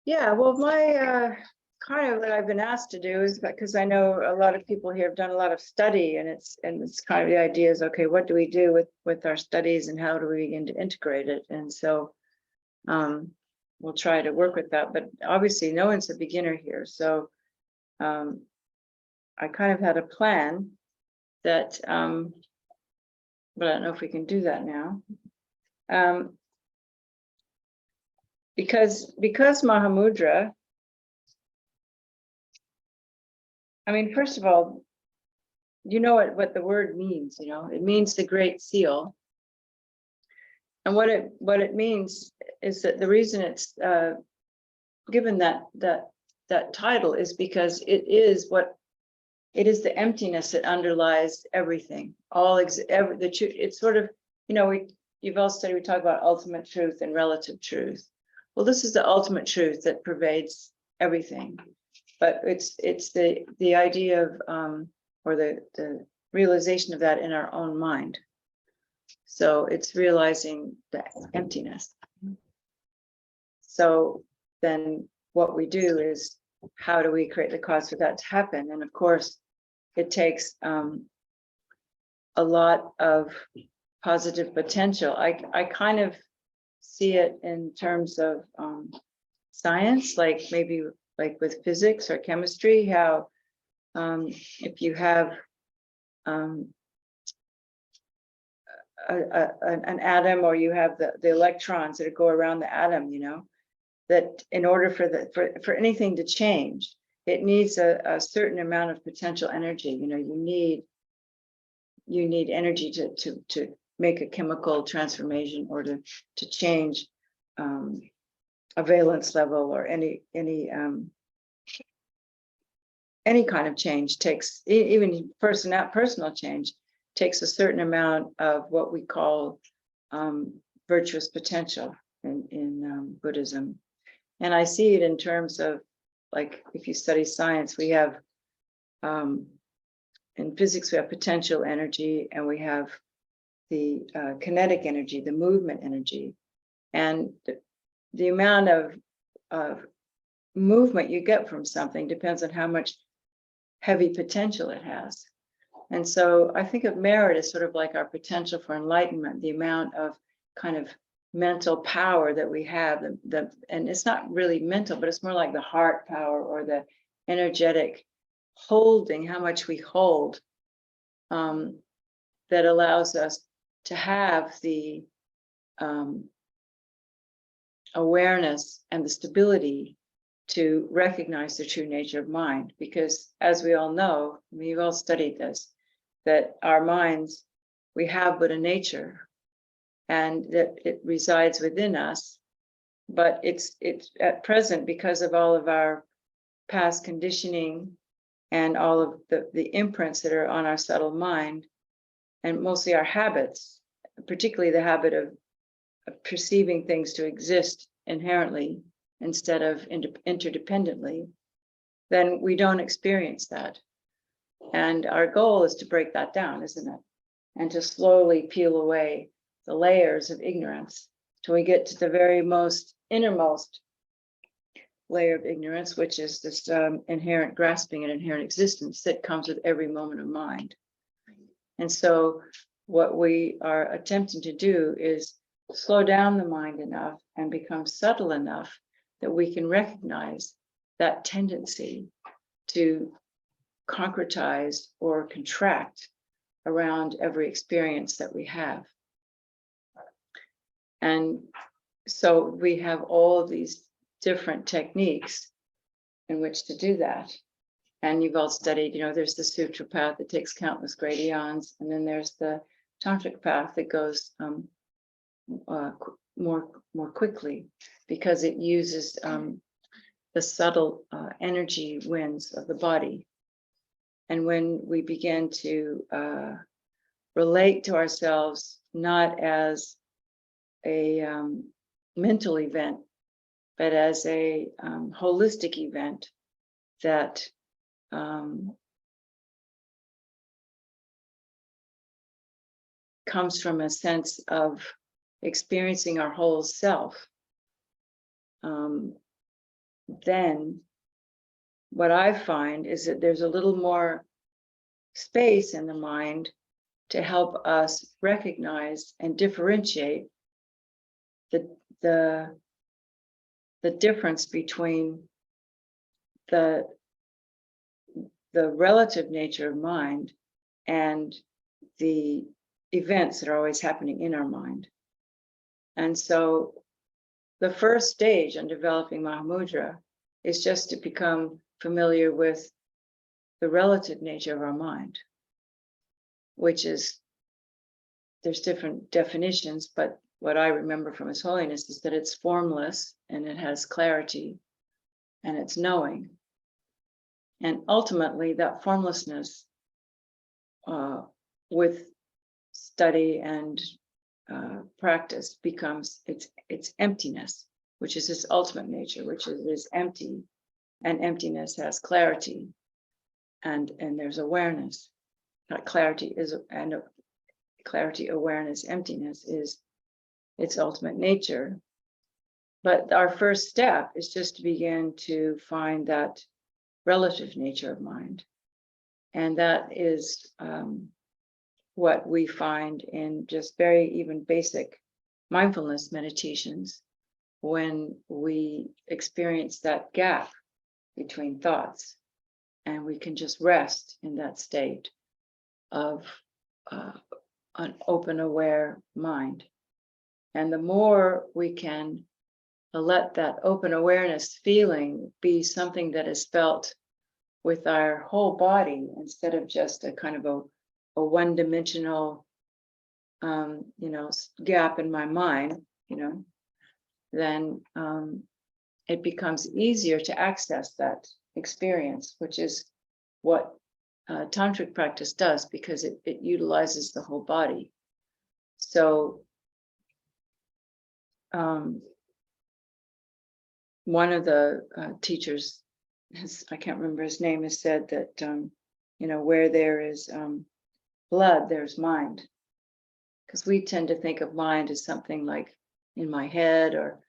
Yeah, well, my kind of what I've been asked to do is because I know a lot of people here have done a lot of study, and it's kind of the idea is, okay, what do we do with our studies and how do we begin to integrate it? And so we'll try to work with that, but obviously no one's a beginner here. So I kind of had a plan that, but I don't know if we can do that now. Because Mahamudra, I mean, first of all, you know what the word means, you know, it means the Great Seal. And what it means is that the reason it's given that title is because it is the emptiness that underlies everything. It's sort of, you know, you've all studied, we talk about ultimate truth and relative truth. Well, this is the ultimate truth that pervades everything. But it's the idea of or the realization of that in our own mind. So it's realizing the emptiness. So then what we do is, how do we create the cause for that to happen? And of course, it takes a lot of positive potential. I kind of see it in terms of science, like maybe like with physics or chemistry, how if you have an atom, or you have the electrons that go around the atom, you know, that in order for anything to change, it needs a certain amount of potential energy. You know, you need energy to make a chemical transformation, or to change a valence level, or any kind of change takes, even personal change takes a certain amount of what we call virtuous potential in Buddhism. And I see it in terms of, like, if you study science, we have in physics, we have potential energy, and we have the kinetic energy, the movement energy. And the amount of movement you get from something depends on how much heavy potential it has. And so I think of merit as sort of like our potential for enlightenment, the amount of kind of mental power that we have, and it's not really mental, but it's more like the heart power, or the energetic holding, how much we hold, that allows us to have the awareness and the stability to recognize the true nature of mind. Because as we all know, I mean, you've all studied this, that our minds, we have but a nature, and that it resides within us, but it's at present, because of all of our past conditioning and all of the imprints that are on our subtle mind, and mostly our habits, particularly the habit of perceiving things to exist inherently instead of interdependently, then we don't experience that. And our goal is to break that down, isn't it? And to slowly peel away the layers of ignorance till we get to the very innermost layer of ignorance, which is this inherent grasping and inherent existence that comes with every moment of mind. And so what we are attempting to do is slow down the mind enough and become subtle enough that we can recognize that tendency to concretize or contract around every experience that we have. And so we have all these different techniques in which to do that. And you've all studied, you know, there's the sutra path that takes countless great eons, and then there's the tantric path that goes more quickly, because it uses the subtle energy winds of the body. And when we begin to relate to ourselves not as a mental event, but as a holistic event that comes from a sense of experiencing our whole self, then what I find is that there's a little more space in the mind to help us recognize and differentiate the difference between the relative nature of mind and the events that are always happening in our mind. And so the first stage in developing Mahamudra is just to become familiar with the relative nature of our mind, which is, there's different definitions, but what I remember from His Holiness is that it's formless and it has clarity and it's knowing. And ultimately that formlessness, with study and practice, becomes its emptiness, which is its ultimate nature, which is empty, and emptiness has clarity, and there's awareness. That clarity is, and clarity, awareness, emptiness is its ultimate nature. But our first step is just to begin to find that relative nature of mind, and that is what we find in just very even basic mindfulness meditations, when we experience that gap between thoughts, and we can just rest in that state of an open, aware mind. And the more we can let that open awareness feeling be something that is felt with our whole body, instead of just a kind of a one-dimensional gap in my mind, then it becomes easier to access that experience, which is what tantric practice does, because it utilizes the whole body. So one of the teachers, I can't remember his name, has said that where there is blood, there's mind. Because we tend to think of mind as something like in my head, or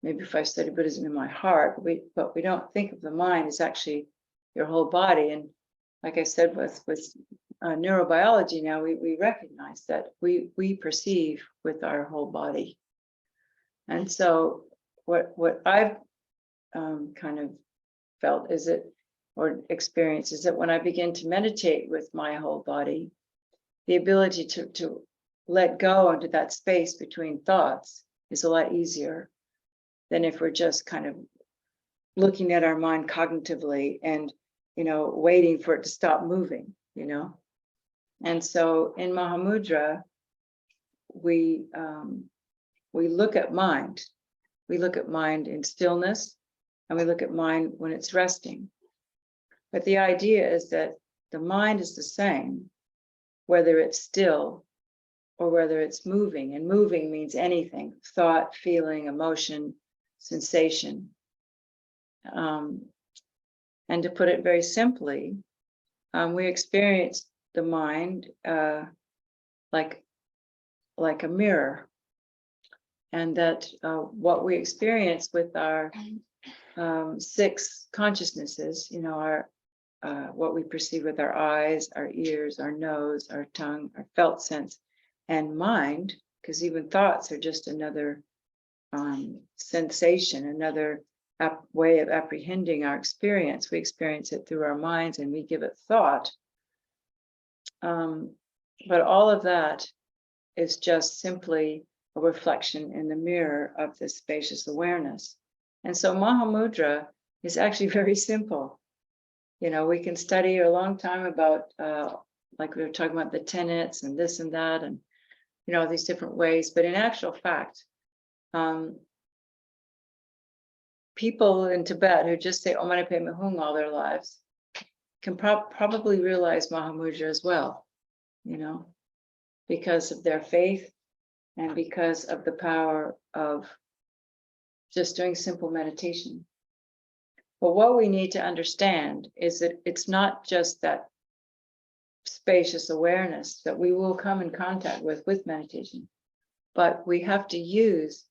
maybe if I study Buddhism, in my heart, but we don't think of the mind as actually your whole body. And like I said, with neurobiology now, we recognize that we perceive with our whole body. And so what I've kind of felt is that, or experienced, is that when I begin to meditate with my whole body, the ability to let go into that space between thoughts is a lot easier than if we're just kind of looking at our mind cognitively and waiting for it to stop moving. And so in Mahamudra, we look at mind. We look at mind in stillness, and we look at mind when it's resting. But the idea is that the mind is the same, whether it's still or whether it's moving. And moving means anything: thought, feeling, emotion, sensation. And to put it very simply, we experience the mind like a mirror. And that what we experience with our 6 consciousnesses, our what we perceive with our eyes, our ears, our nose, our tongue, our felt sense, and mind, because even thoughts are just another sensation, another way of apprehending our experience. We experience it through our minds and we give it thought. But all of that is just simply a reflection in the mirror of this spacious awareness. And so Mahamudra is actually very simple. We can study a long time about, like we were talking about the tenets and this and that, and these different ways. But in actual fact, people in Tibet who just say Om Mani Padme Hum all their lives can probably realize Mahamudra as well, because of their faith and because of the power of just doing simple meditation. But what we need to understand is that it's not just that spacious awareness that we will come in contact with meditation, but we have to use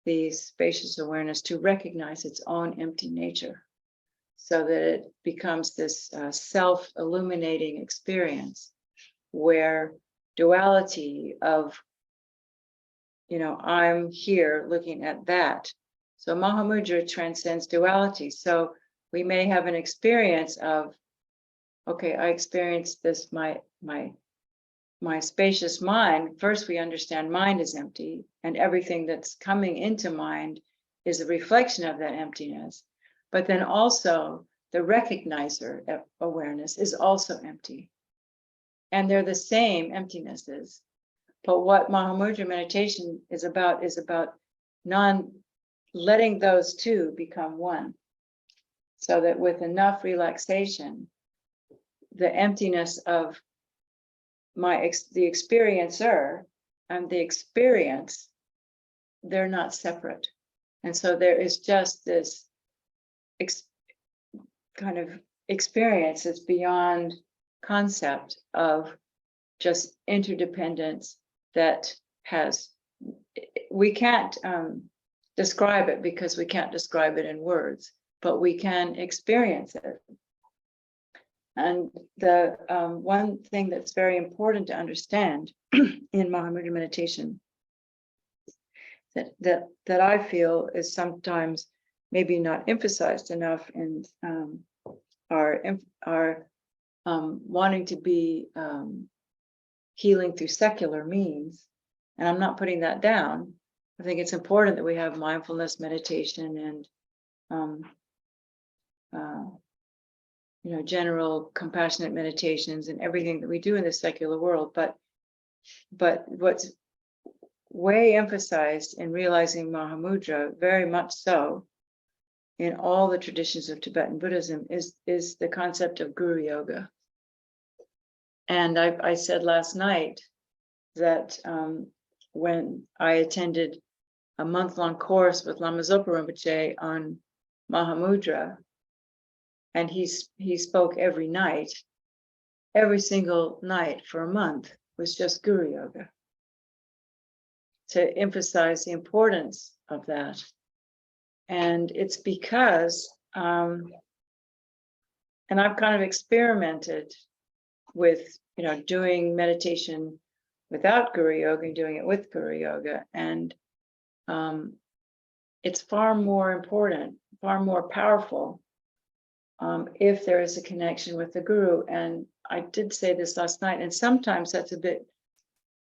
the spacious awareness to recognize its own empty nature, so that it becomes this self-illuminating experience where duality of, I'm here looking at that. So Mahamudra transcends duality. So we may have an experience of, okay, I experienced this, my spacious mind. First, we understand mind is empty, and everything that's coming into mind is a reflection of that emptiness. But then also the recognizer awareness is also empty. And they're the same emptinesses. But what Mahamudra meditation is about letting those two become one. So that with enough relaxation, the emptiness of the experiencer and the experience, they're not separate. And so there is just this kind of experience that's beyond concept of just interdependence that we can't describe it, because we can't describe it in words, but we can experience it. And the one thing that's very important to understand in Mahamudra meditation that I feel is sometimes maybe not emphasized enough in our wanting to be healing through secular means, and I'm not putting that down. I think it's important that we have mindfulness meditation and general compassionate meditations and everything that we do in the secular world. But what's way emphasized in realizing Mahamudra, very much so, in all the traditions of Tibetan Buddhism, is the concept of Guru Yoga. And I said last night that when I attended a month-long course with Lama Zopa Rinpoche on Mahamudra, and he spoke every night, every single night for a month was just Guru Yoga, to emphasize the importance of that. And it's because, and I've kind of experimented with, doing meditation without Guru Yoga and doing it with Guru Yoga. And it's far more important, far more powerful if there is a connection with the Guru. And I did say this last night, and sometimes that's a bit,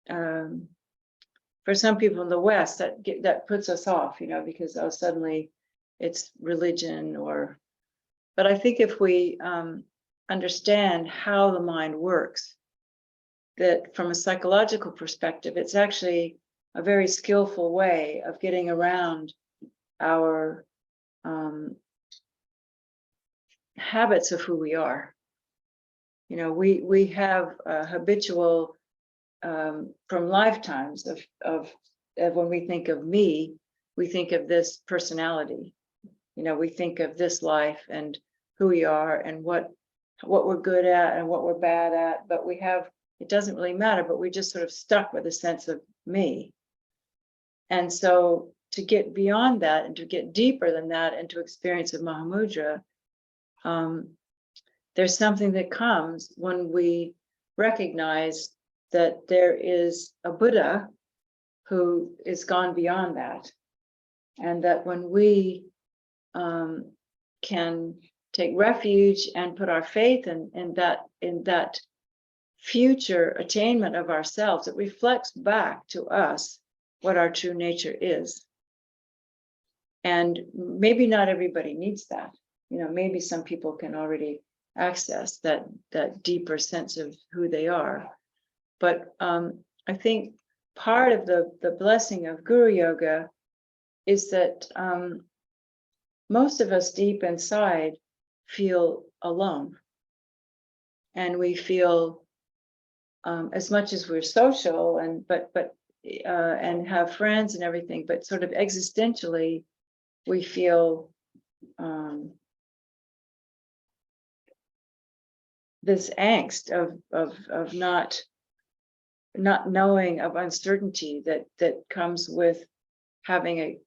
for some people in the West, that puts us off, because suddenly it's religion but I think if we understand how the mind works, that from a psychological perspective, it's actually a very skillful way of getting around our habits of who we are. We have habitual from lifetimes of when we think of me, we think of this personality. We think of this life and who we are and what we're good at and what we're bad at, but it doesn't really matter, but we just sort of stuck with a sense of me. And so to get beyond that and to get deeper than that into experience of Mahamudra, there's something that comes when we recognize that there is a Buddha who is gone beyond that. And that when we can take refuge and put our faith in that future attainment of ourselves, it reflects back to us what our true nature is. And maybe not everybody needs that. Maybe some people can already access that deeper sense of who they are. But I think part of the blessing of Guru Yoga is that most of us deep inside feel alone. And we feel, as much as we're social and have friends and everything, but sort of existentially, we feel this angst of not knowing, of uncertainty that comes with having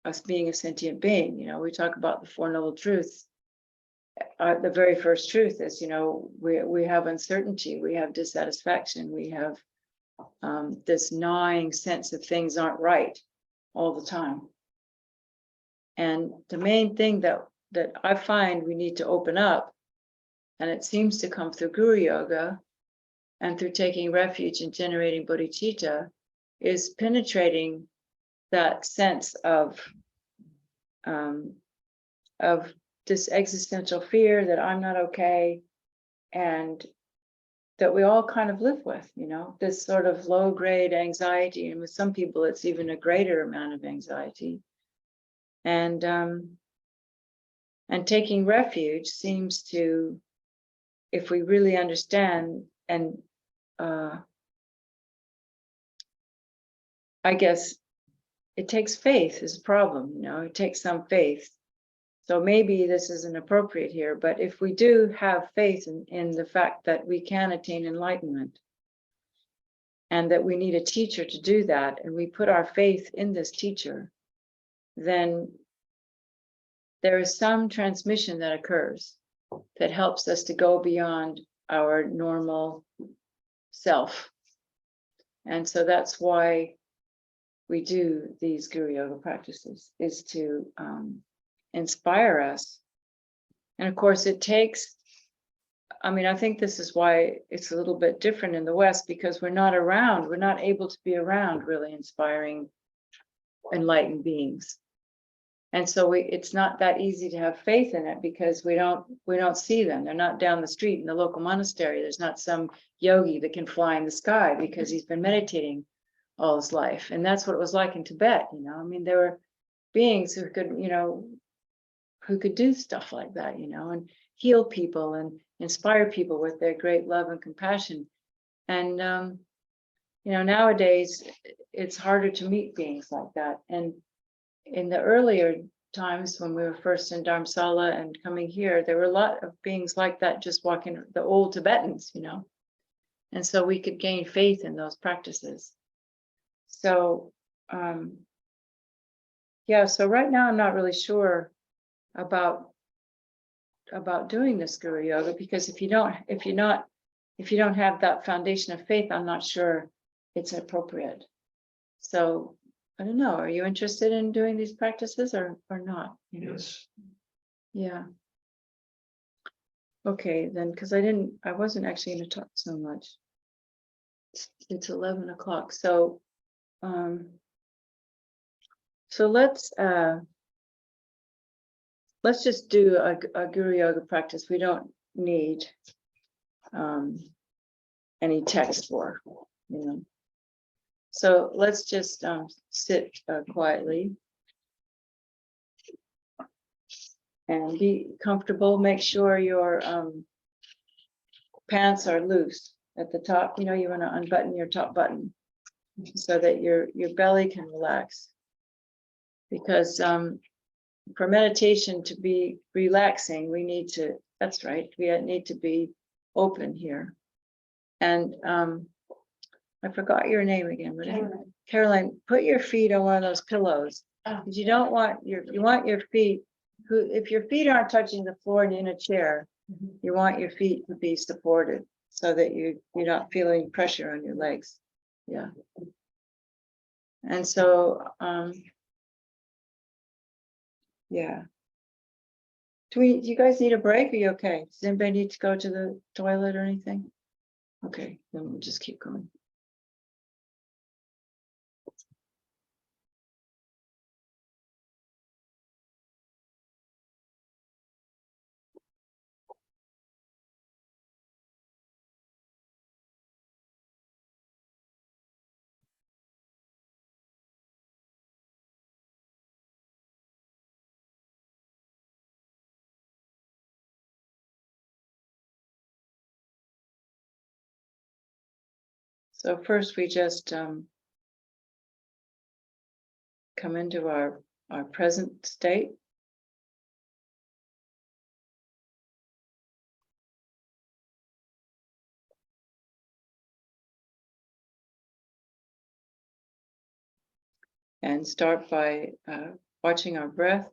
us being a sentient being. We talk about the Four Noble Truths. The very first truth is, we have uncertainty, we have dissatisfaction, we have this gnawing sense of things aren't right all the time. And the main thing that I find we need to open up, and it seems to come through Guru Yoga and through taking refuge in generating bodhicitta, is penetrating that sense of this existential fear that I'm not okay, and that we all kind of live with, this sort of low-grade anxiety, and with some people it's even a greater amount of anxiety. And taking refuge seems to, if we really understand, and I guess it takes faith is a problem, it takes some faith. So maybe this isn't appropriate here, but if we do have faith in the fact that we can attain enlightenment, and that we need a teacher to do that, and we put our faith in this teacher, then there is some transmission that occurs that helps us to go beyond our normal self. And so that's why we do these Guru Yoga practices, is to inspire us. And of course it takes, I think this is why it's a little bit different in the West, because we're not able to be around really inspiring, enlightened beings. And so it's not that easy to have faith in it, because we don't see them. They're not down the street in the local monastery. There's not some yogi that can fly in the sky because he's been meditating all his life. And that's what it was like in Tibet. There were beings who could do stuff like that, and heal people and inspire people with their great love and compassion. And nowadays it's harder to meet beings like that. And in the earlier times when we were first in Dharamsala and coming here, there were a lot of beings like that just walking, the old Tibetans, and so we could gain faith in those practices. So so right now I'm not really sure about doing this Guru Yoga, because if you don't have that foundation of faith, I'm not sure it's appropriate. So I don't know. Are you interested in doing these practices or not? Yes. Yeah. Okay, then, because I wasn't actually going to talk so much. It's 11 o'clock. So let's just do a Guru Yoga practice. We don't need any text for, So let's just sit quietly and be comfortable. Make sure your pants are loose at the top. You want to unbutton your top button so that your belly can relax. Because for meditation to be relaxing, we need to, that's right, we need to be open here. And I forgot your name again, but Caroline, put your feet on one of those pillows. Because you don't want you want your feet, if your feet aren't touching the floor and you're in a chair, you want your feet to be supported so that you're not feeling pressure on your legs. Yeah. And so yeah. Do you guys need a break? Are you okay? Does anybody need to go to the toilet or anything? Okay, then we'll just keep going. So first we just come into our present state. And start by watching our breath.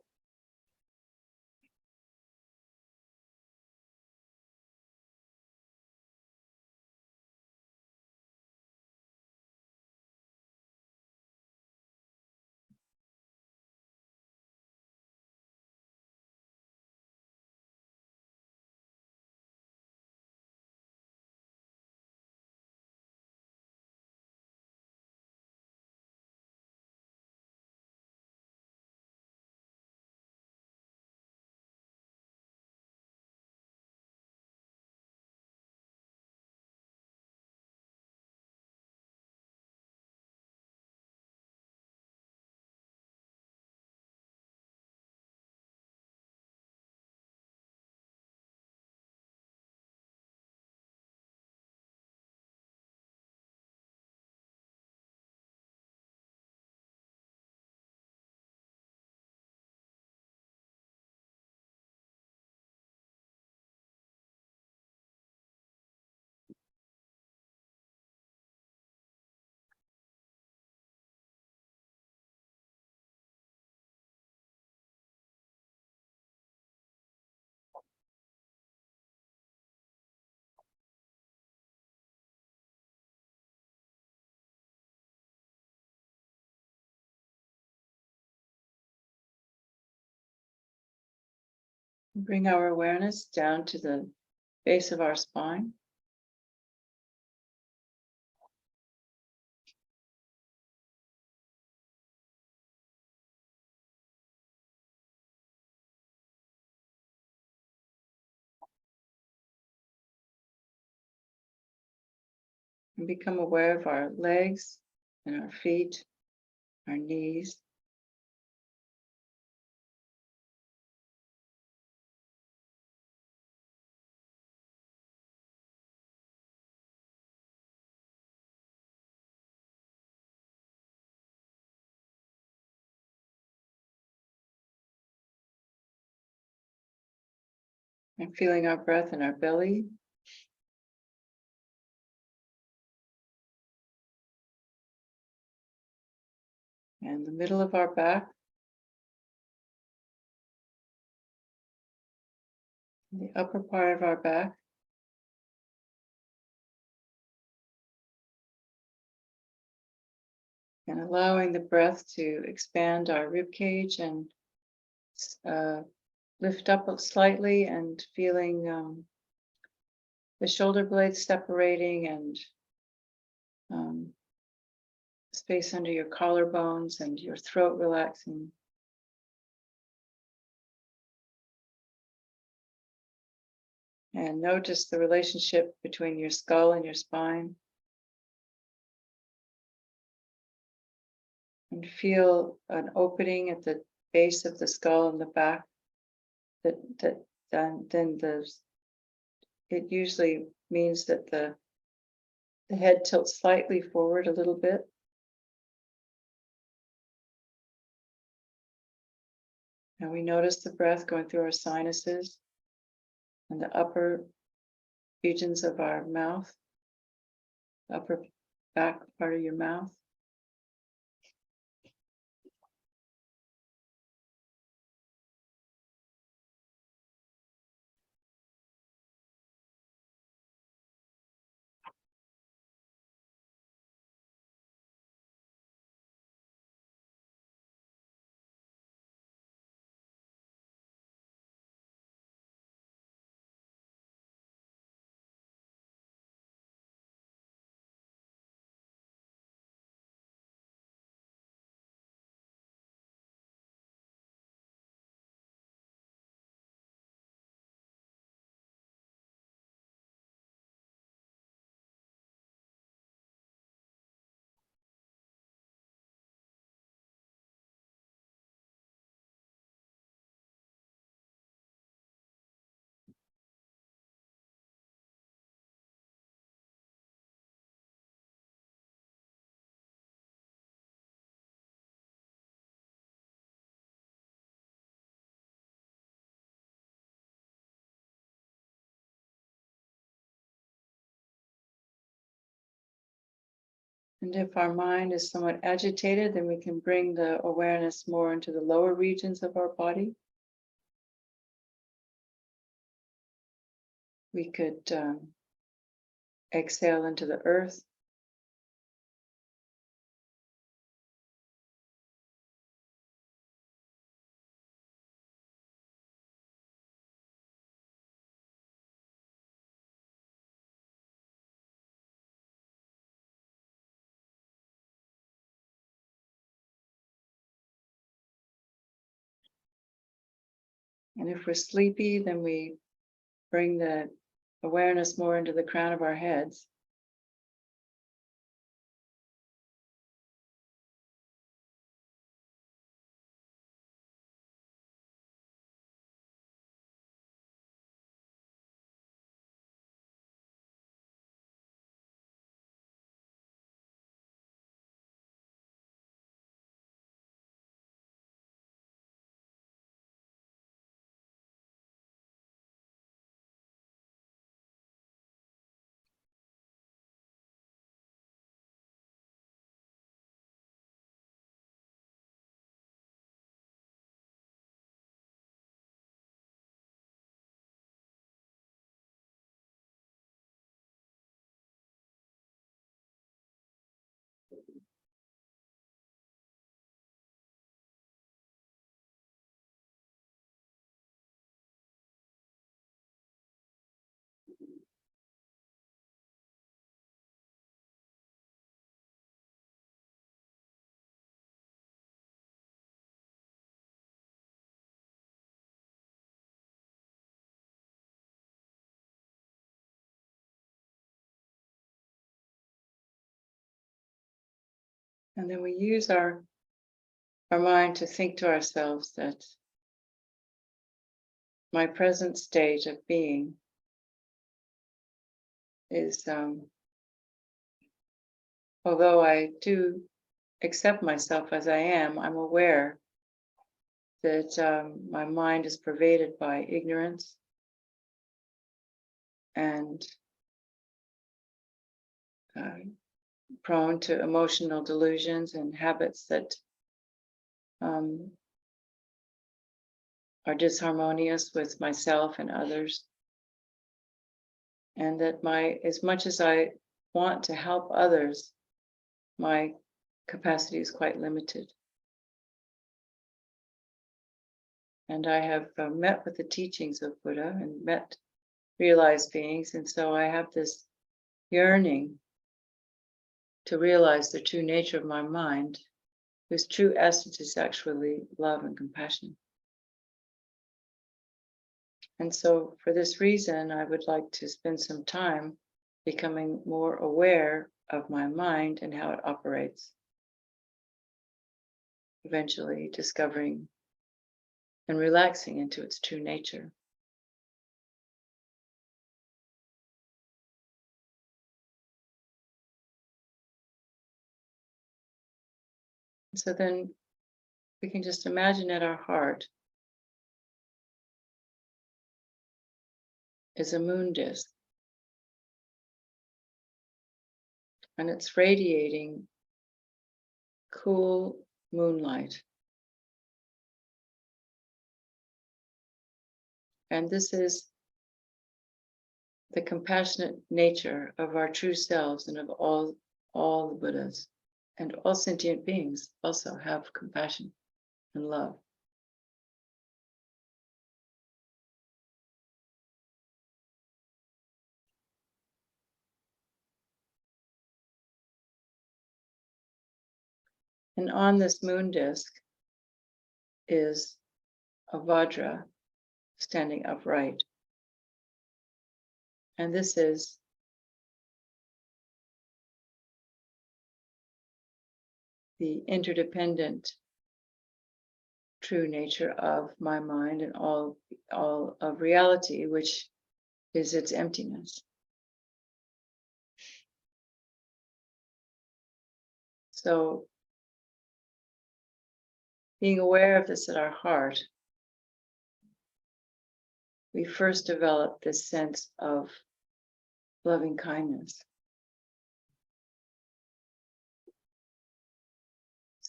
Bring our awareness down to the base of our spine. And become aware of our legs and our feet, our knees. And feeling our breath in our belly. And the middle of our back. The upper part of our back. And allowing the breath to expand our rib cage and lift up slightly, and feeling the shoulder blades separating, and space under your collarbones and your throat relaxing. And notice the relationship between your skull and your spine. And feel an opening at the base of the skull and the back. It usually means that the head tilts slightly forward a little bit. And we notice the breath going through our sinuses and the upper regions of our mouth, upper back part of your mouth. And if our mind is somewhat agitated, then we can bring the awareness more into the lower regions of our body. We could exhale into the earth. And if we're sleepy, then we bring the awareness more into the crown of our heads. And then we use our mind to think to ourselves that my present state of being is, although I do accept myself as I am, I'm aware that my mind is pervaded by ignorance and prone to emotional delusions and habits that are disharmonious with myself and others. And that as much as I want to help others, my capacity is quite limited. And I have met with the teachings of Buddha and met realized beings, and so I have this yearning to realize the true nature of my mind, whose true essence is actually love and compassion. And so for this reason, I would like to spend some time becoming more aware of my mind and how it operates, eventually discovering and relaxing into its true nature. So then we can just imagine that our heart is a moon disk, and it's radiating cool moonlight. And this is the compassionate nature of our true selves and of all the Buddhas. And all sentient beings also have compassion and love. And on this moon disk is a Vajra standing upright. And this is the interdependent true nature of my mind and all of reality, which is its emptiness. So being aware of this at our heart, we first develop this sense of loving kindness.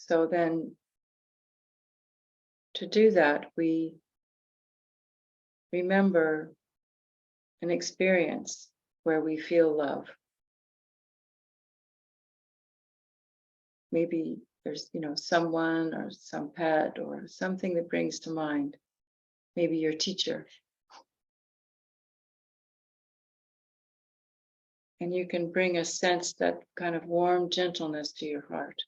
So then, to do that, we remember an experience where we feel love. Maybe there's, someone or some pet or something that brings to mind. Maybe your teacher. And you can bring a sense, that kind of warm gentleness to your heart.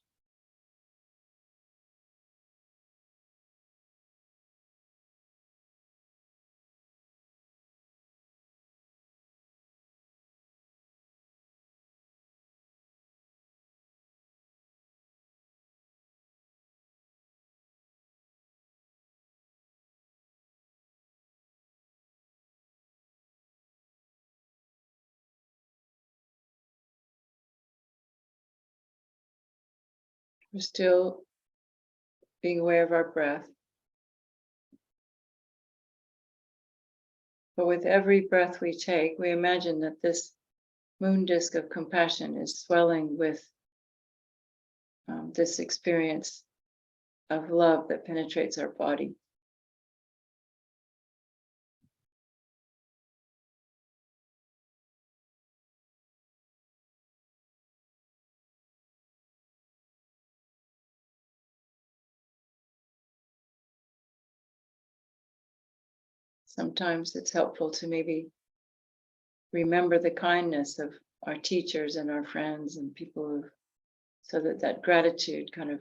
We're still being aware of our breath. But with every breath we take, we imagine that this moon disk of compassion is swelling with this experience of love that penetrates our body. Sometimes it's helpful to maybe remember the kindness of our teachers and our friends and people, so that gratitude kind of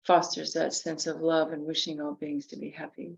fosters that sense of love and wishing all beings to be happy.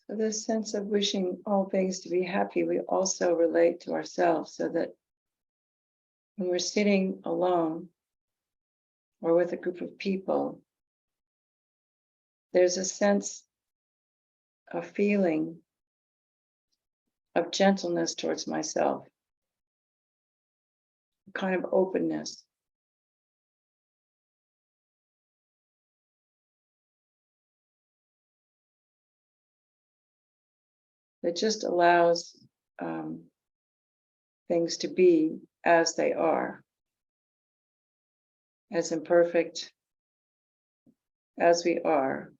So this sense of wishing all things to be happy, we also relate to ourselves, so that when we're sitting alone or with a group of people, there's a sense of feeling of gentleness towards myself, a kind of openness. That just allows things to be as they are, as imperfect as we are.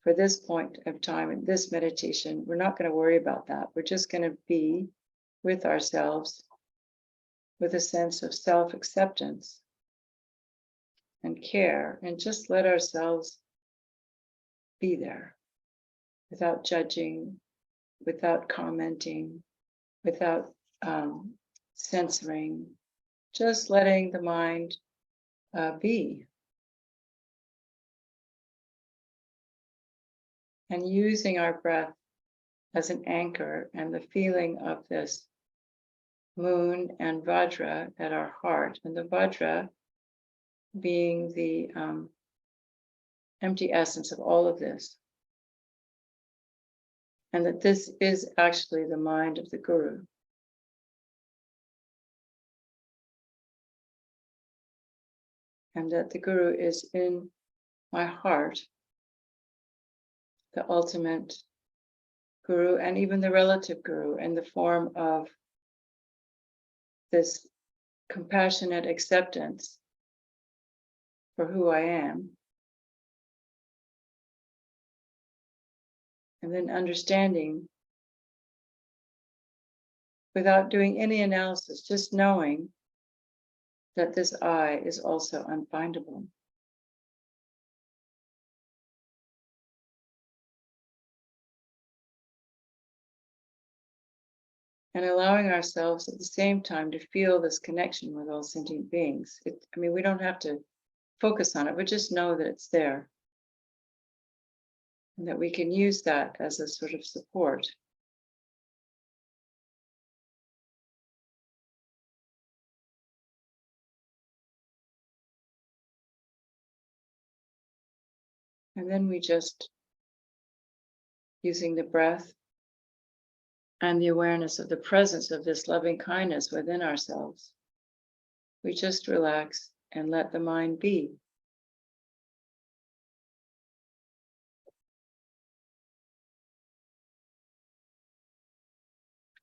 For this point of time in this meditation, we're not going to worry about that. We're just going to be with ourselves with a sense of self-acceptance and care, and just let ourselves be there without judging, without commenting, without censoring, just letting the mind be. And using our breath as an anchor and the feeling of this moon and Vajra at our heart, and the Vajra being the empty essence of all of this. And that this is actually the mind of the Guru. And that the Guru is in my heart, the ultimate Guru, and even the relative Guru, in the form of this compassionate acceptance for who I am. And then understanding, without doing any analysis, just knowing that this I is also unfindable. And allowing ourselves at the same time to feel this connection with all sentient beings. We don't have to focus on it, but just know that it's there. And that we can use that as a sort of support. And then we just, using the breath and the awareness of the presence of this loving kindness within ourselves, we just relax and let the mind be.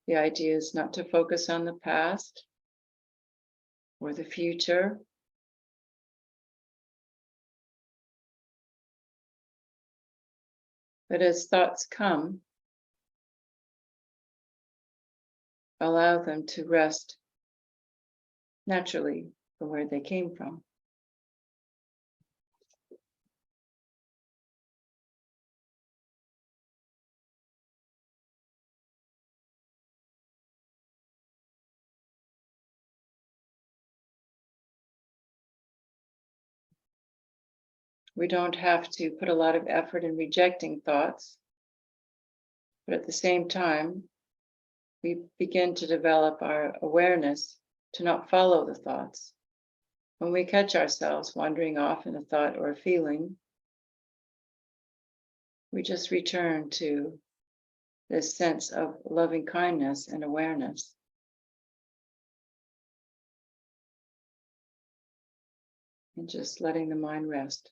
The idea is not to focus on the past or the future, but as thoughts come, allow them to rest naturally from where they came from. We don't have to put a lot of effort in rejecting thoughts, but at the same time, we begin to develop our awareness to not follow the thoughts. When we catch ourselves wandering off in a thought or a feeling, we just return to this sense of loving kindness and awareness. And just letting the mind rest.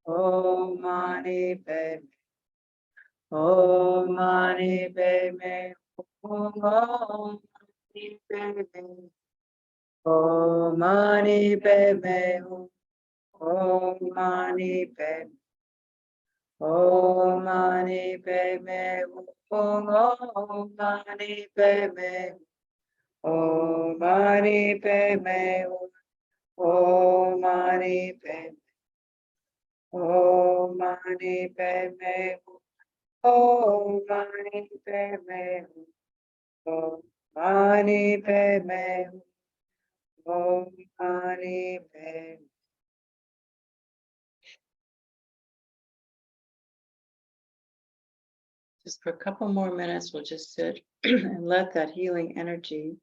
Om Mani Padme. Om Mani Padme. Om Mani Padme. Om Mani Padme. Om Mani Padme. Om Mani Padme. Om Mani Padme. Om Mani Padme. Om Mani Padme. Om Mani Padme. Om Mani Padme. Om Mani Padme. Om Mani Padme. Just for a couple more minutes, we'll just sit and let that healing energy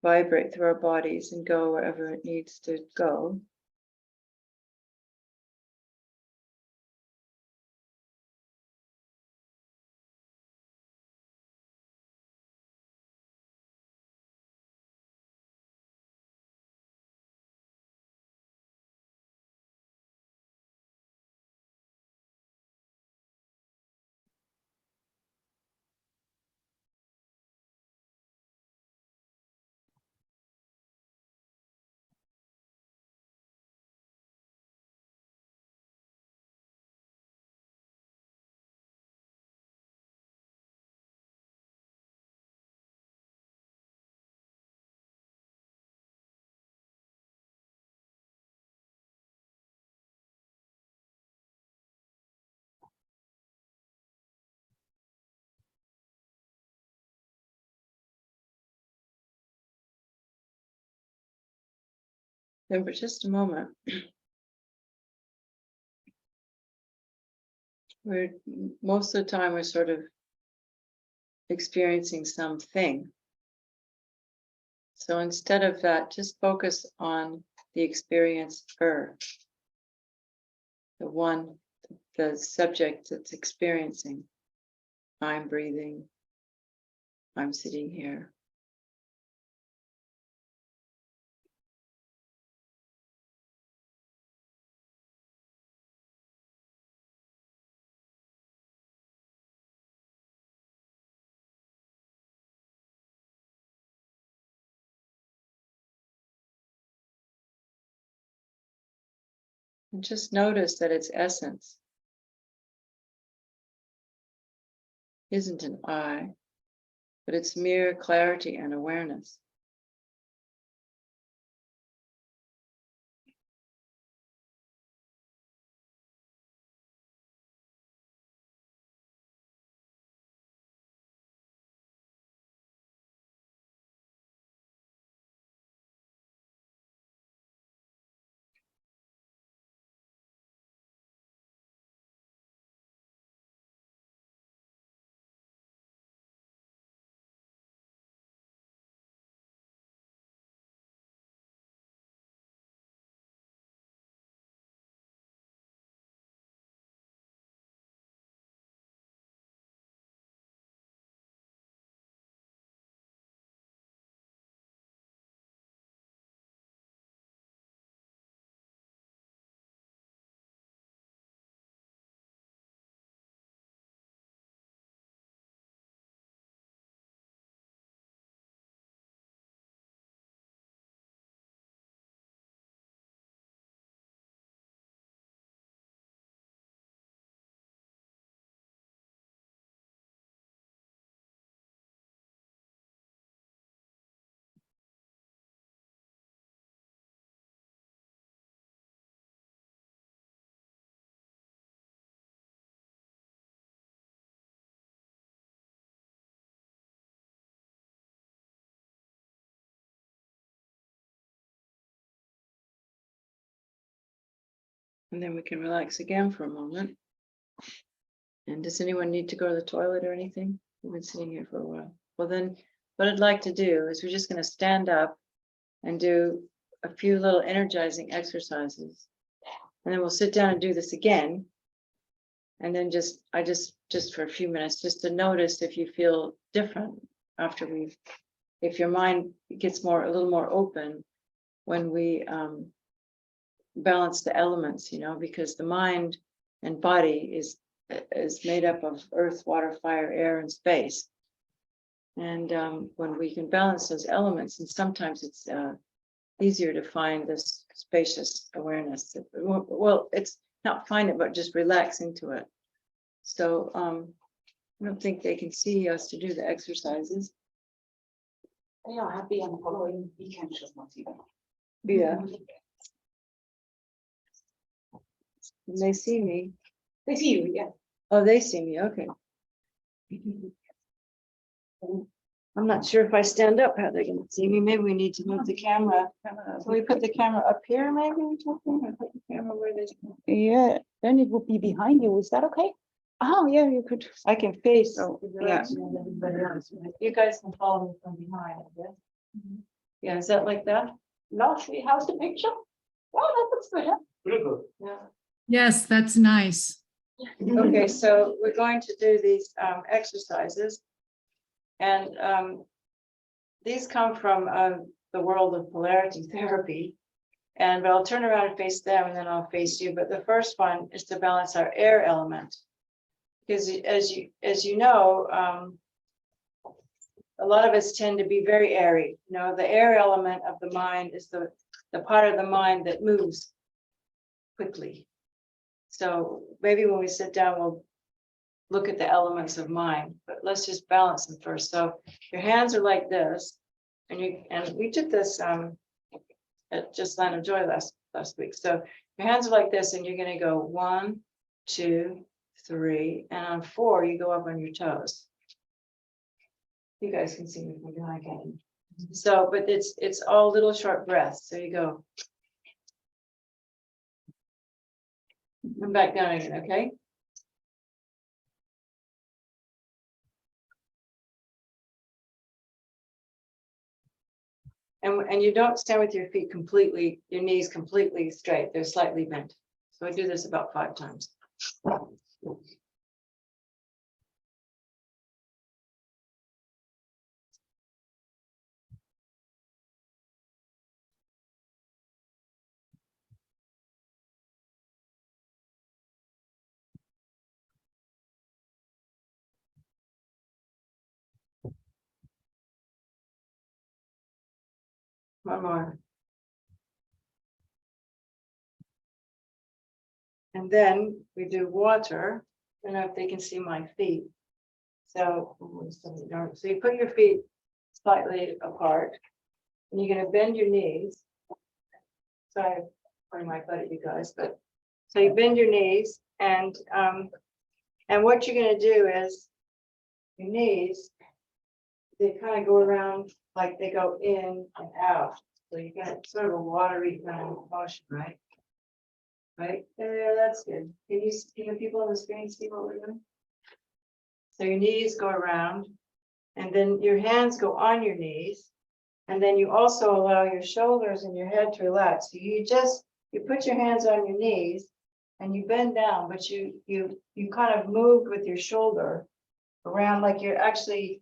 vibrate through our bodies and go wherever it needs to go. Then for just a moment, most of the time we're sort of experiencing something. So instead of that, just focus on the experiencer, the subject that's experiencing. I'm breathing. I'm sitting here. And just notice that its essence isn't an I, but it's mere clarity and awareness. And then we can relax again for a moment. And does anyone need to go to the toilet or anything? We've been sitting here for a while. Well, then what I'd like to do is we're just going to stand up and do a few little energizing exercises. And then we'll sit down and do this again. And then just for a few minutes, just to notice if you feel different after if your mind gets a little more open when we balance the elements, because the mind and body is made up of earth, water, fire, air, and space. And when we can balance those elements, and sometimes it's easier to find this spacious awareness. Well, it's not find it, but just relax into it. So I don't think they can see us to do the exercises. Yeah, happy and following the conscious motive. Yeah. And they see me. They see you, yeah. Oh, they see me. Okay. I'm not sure if I stand up how they're going to see me. Maybe we need to move the camera. Can we put the camera up here, maybe? Or something? Or put the camera where they. Yeah, then it would be behind you. Is that okay? Oh, yeah, you could. I can face. So, Yeah. You guys can follow me from behind, I guess. Yeah, is that like that? No, should we house the picture? Oh, that looks good, huh? Pretty good. Yeah. Yes, that's nice. Okay, so we're going to do these exercises. And these come from the world of polarity therapy. And I'll turn around and face them, and then I'll face you. But the first one is to balance our air element. Because as you know, a lot of us tend to be very airy. The air element of the mind is the part of the mind that moves quickly. So maybe when we sit down, we'll look at the elements of mind, but let's just balance them first. So your hands are like this, and we did this at Just Land of Joy last week. So your hands are like this, and you're going to go 1, 2, 3, and on 4 you go up on your toes. You guys can see me from behind, can't you? So, but it's all little short breaths. So you go and back down again, okay? And you don't stand with your feet completely, your knees completely straight. They're slightly bent. So I do this about 5 times. One more. And then we do water. I don't know if they can see my feet. So you put your feet slightly apart, and you're going to bend your knees. Sorry, I'm pointing my butt at you guys, but so you bend your knees, and what you're going to do is your knees, they kind of go around like they go in and out. So you get sort of a watery kind of motion, right? Right? Yeah, that's good. Can the people on the screen see what we're doing? So your knees go around, and then your hands go on your knees, and then you also allow your shoulders and your head to relax. So you put your hands on your knees, and you bend down, but you kind of move with your shoulder around, like you're actually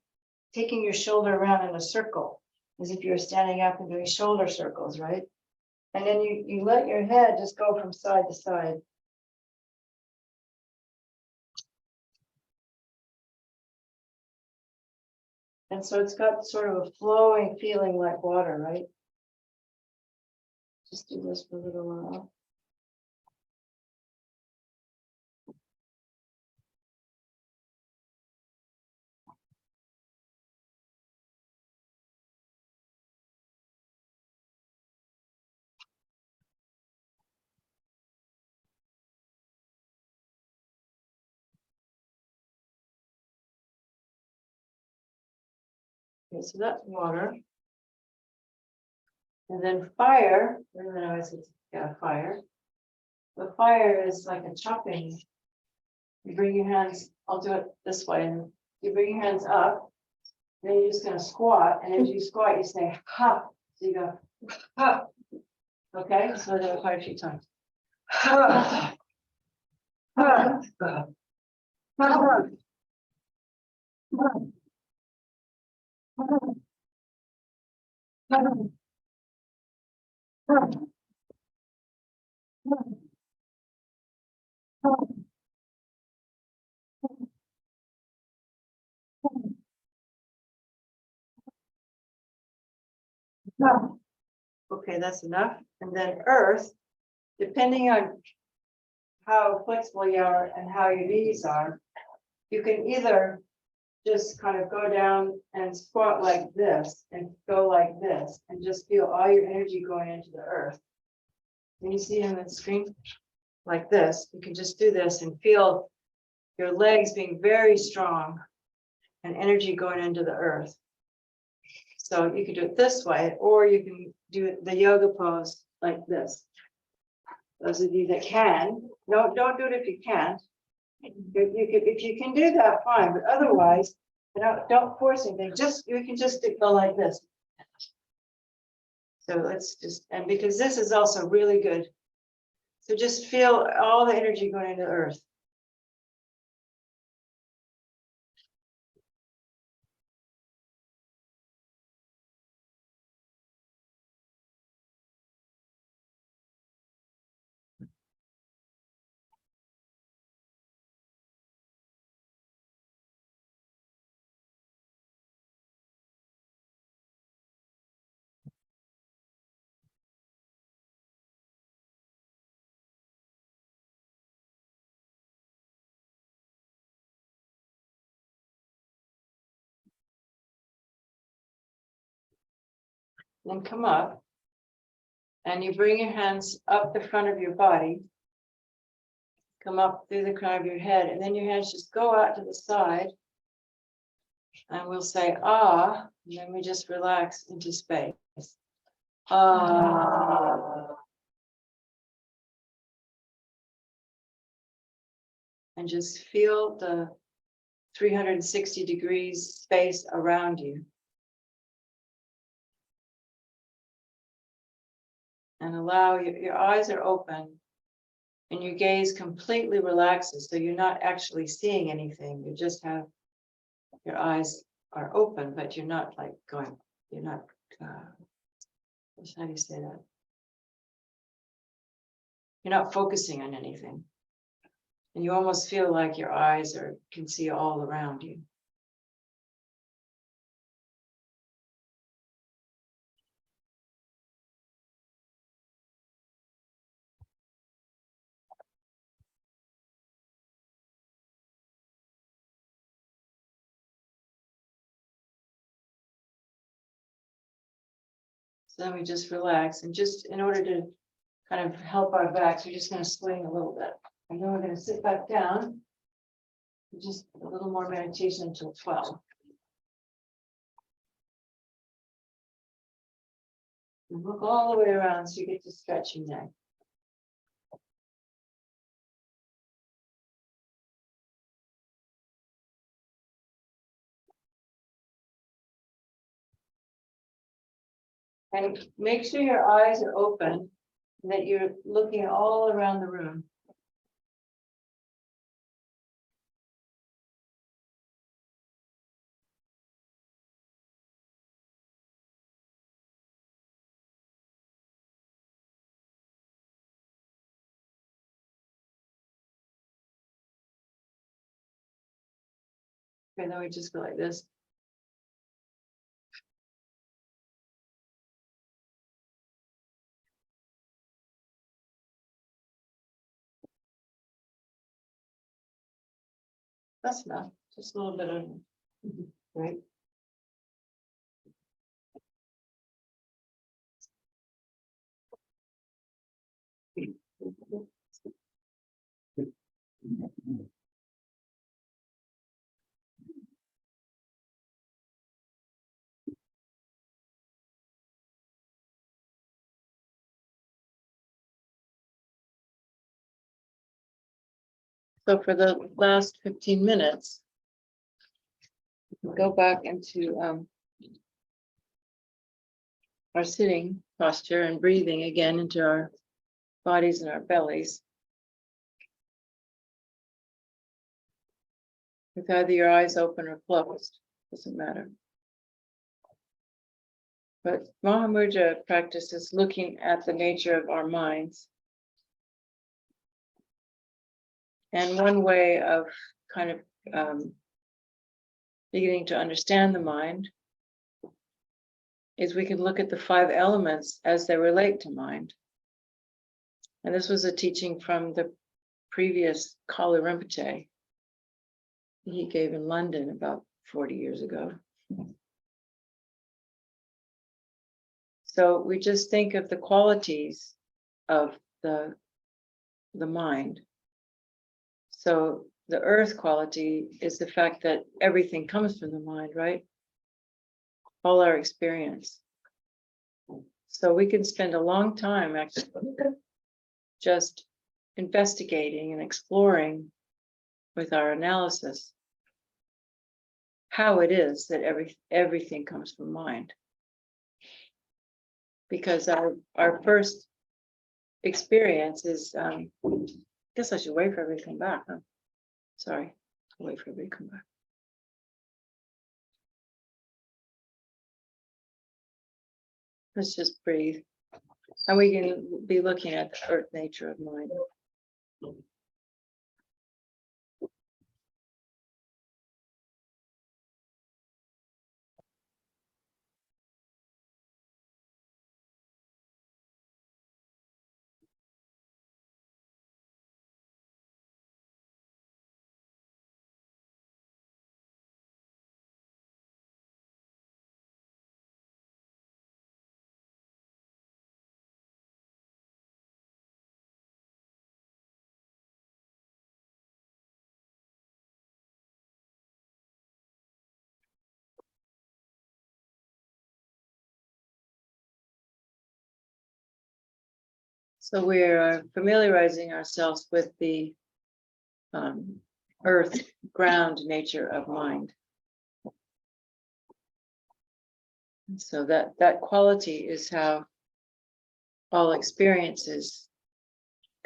taking your shoulder around in a circle, as if you're standing up and doing shoulder circles, right? And then you let your head just go from side to side. And so it's got sort of a flowing feeling like water, right? Just do this for a little while. Okay, so that's water. And then fire, I don't know, fire. The fire is like a chopping. You bring your hands, I'll do it this way, and you bring your hands up, then you're just gonna squat, and as you squat, you say, ha, so you go, ha. Okay, so I'll do it quite a few times. Ha. Ha. Ha. Ha. Okay, that's enough. And then earth, depending on how flexible you are and how your knees are, you can either just kind of go down and squat like this and go like this and just feel all your energy going into the earth. Can you see on the screen? Like this, you can just do this and feel your legs being very strong and energy going into the earth. So you can do it this way, or you can do the yoga pose like this. Those of you that can, no, don't do it if you can't. If you can do that, fine, but otherwise, don't force anything. You can just go like this. So let's just, and because this is also really good. So just feel all the energy going into the earth. Then come up and you bring your hands up the front of your body. Come up through the crown of your head, and then your hands just go out to the side. And we'll say, ah, and then we just relax into space. Ah. And just feel the 360 degrees space around you. And allow your eyes are open and your gaze completely relaxes. So you're not actually seeing anything. You just have your eyes are open, but you're not like going, you're not, how do you say that? You're not focusing on anything. And you almost feel like your eyes can see all around you. So then we just relax, and just in order to kind of help our backs, we're just going to swing a little bit. And then we're going to sit back down. Just a little more meditation until 12. And look all the way around so you get to stretch your neck. And make sure your eyes are open and that you're looking all around the room. And then we just go like this. That's enough. Just a little bit of, right? So for the last 15 minutes, go back into our sitting posture and breathing again into our bodies and our bellies. With either your eyes open or closed, doesn't matter. But Mahamudra practice is looking at the nature of our minds And one way of kind of beginning to understand the mind is we can look at the 5 elements as they relate to mind. And this was a teaching from the previous Kali Rinpoche he gave in London about 40 years ago. So we just think of the qualities of the mind. So the earth quality is the fact that everything comes from the mind, right? All our experience. So we can spend a long time actually just investigating and exploring with our analysis how it is that everything comes from mind. Because our first experience is, I guess I should wait for everybody to come back, huh? Sorry, I'll wait for everybody to come back. Let's just breathe. And we can be looking at the earth nature of mind. So we're familiarizing ourselves with the earth, ground nature of mind. And so that quality is how all experiences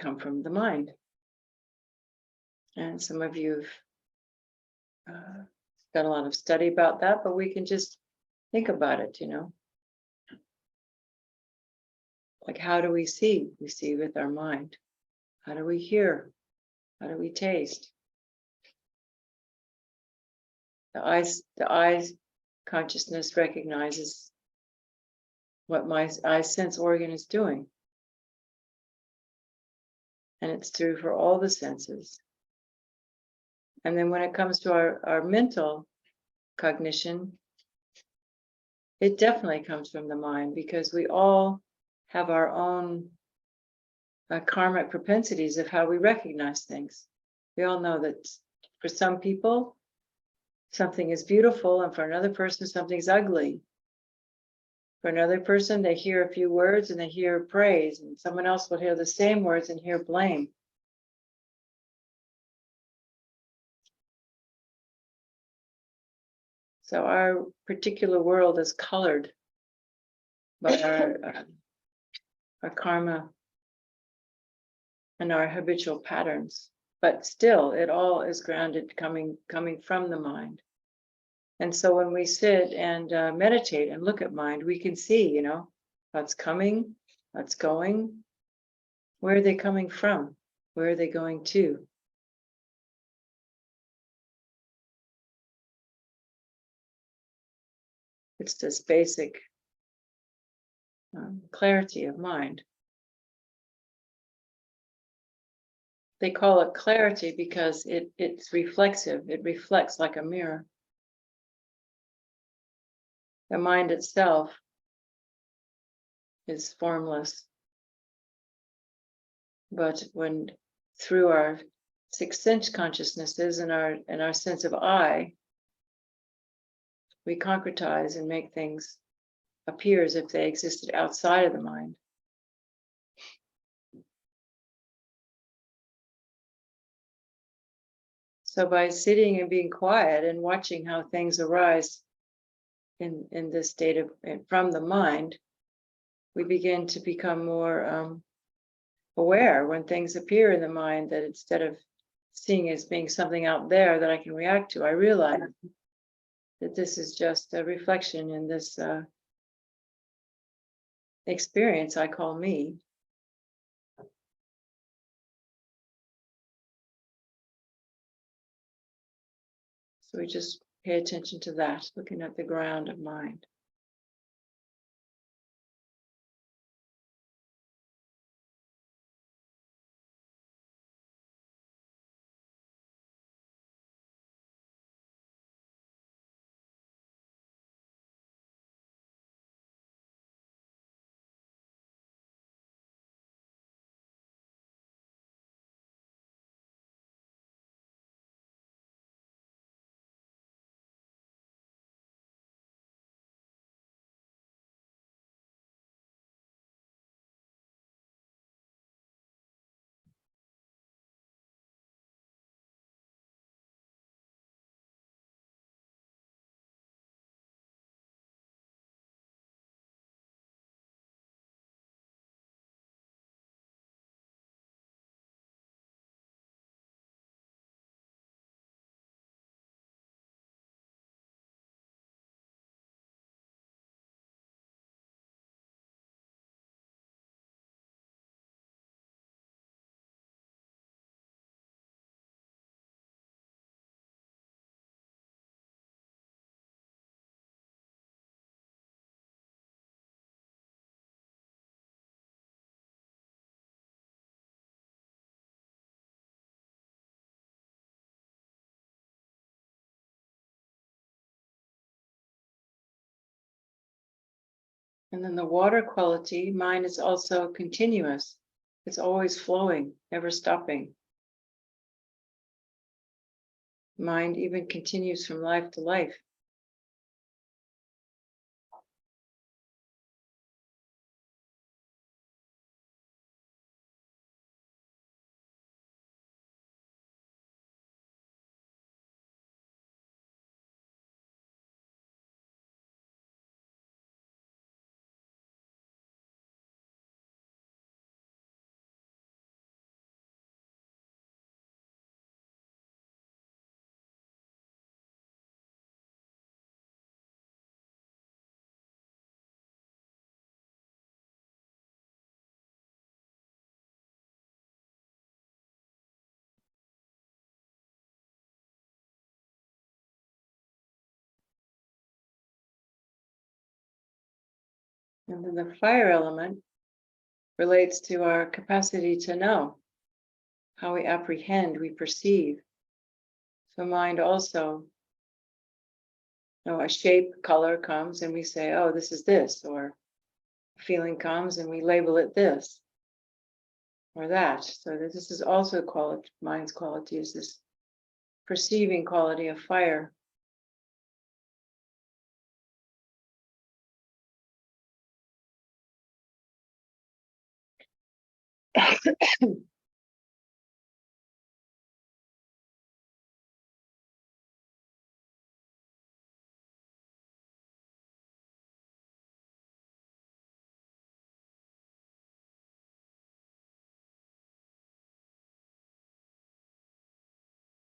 come from the mind. And some of you have done a lot of study about that, but we can just think about it, Like, how do we see? We see with our mind. How do we hear? How do we taste? The eyes consciousness recognizes what my eye sense organ is doing. And it's true for all the senses. And then when it comes to our mental cognition, it definitely comes from the mind, because we all have our own karmic propensities of how we recognize things. We all know that for some people, something is beautiful, and for another person, something's ugly. For another person, they hear a few words and they hear praise, and someone else will hear the same words and hear blame. So our particular world is colored by our karma and our habitual patterns, but still it all is grounded coming from the mind. And so when we sit and meditate and look at mind, we can see, what's coming, what's going, where are they coming from, where are they going to. It's this basic clarity of mind. They call it clarity because it's reflexive. It reflects like a mirror. The mind itself is formless. But when through our 6 sense consciousnesses and our sense of I, we concretize and make things appear as if they existed outside of the mind. So by sitting and being quiet and watching how things arise in this state of from the mind, we begin to become more aware when things appear in the mind, that instead of seeing as being something out there that I can react to, I realize that this is just a reflection in this experience I call me. So we just pay attention to that, looking at the ground of mind. And then the water quality, mind is also continuous. It's always flowing, never stopping. Mind even continues from life to life. And then the fire element relates to our capacity to know, how we apprehend, we perceive. So mind also, a shape, color comes and we say, oh, this is this, or a feeling comes and we label it this or that. So that this is also quality, mind's quality is this perceiving quality of fire.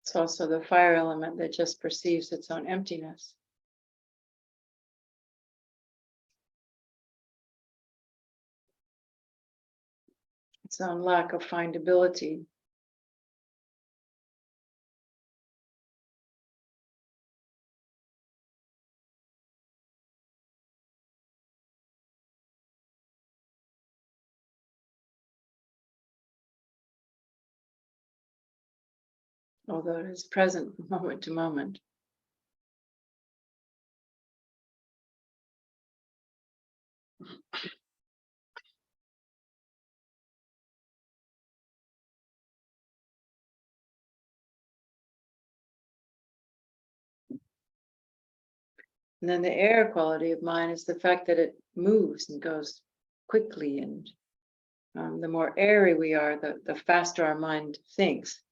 It's also the fire element that just perceives its own emptiness. Its own lack of findability. Although it is present moment to moment. And then the air quality of mind is the fact that it moves and goes quickly. And the more airy we are, the faster our mind thinks.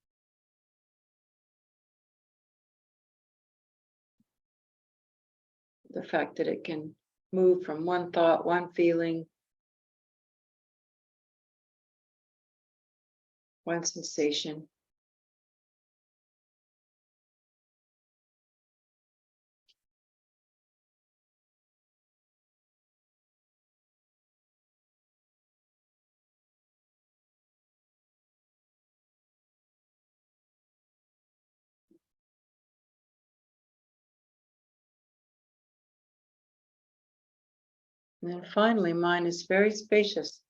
The fact that it can move from one thought, one feeling, one sensation. And then finally, mind is very spacious.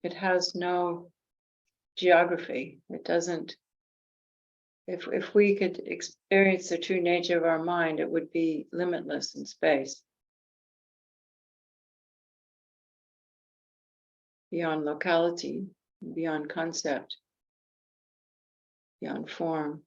It has no geography. It doesn't, if we could experience the true nature of our mind, it would be limitless in space. Beyond locality, beyond concept, beyond form.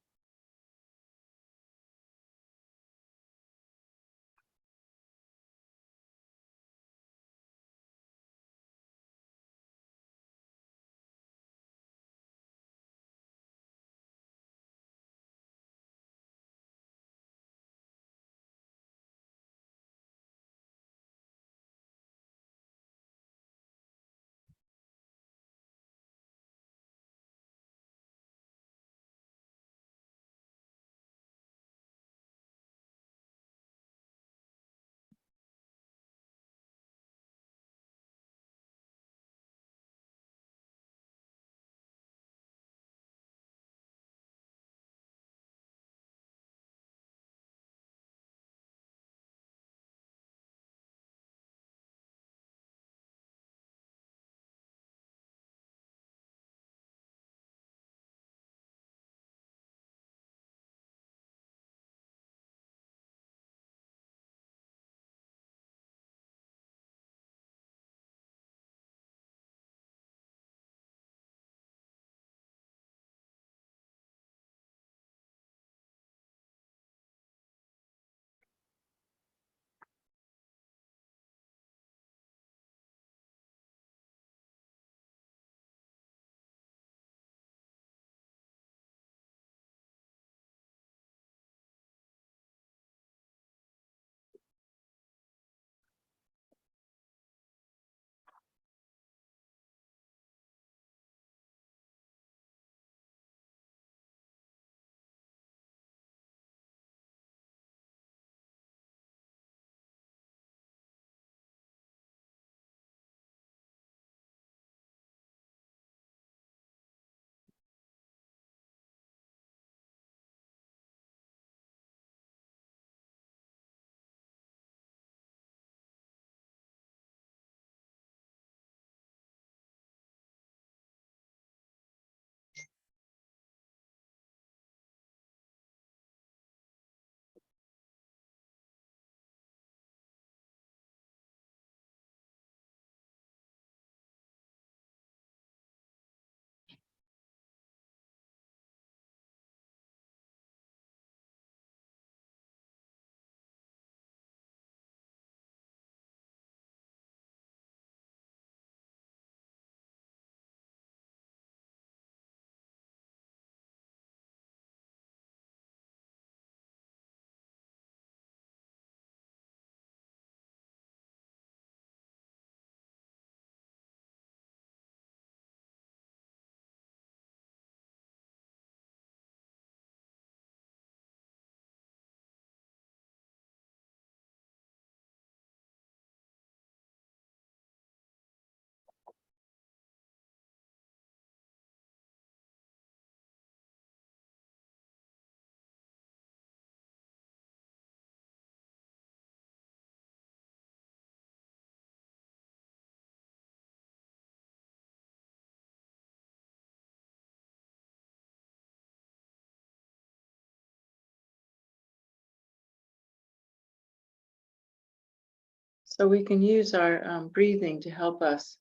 So we can use our breathing to help us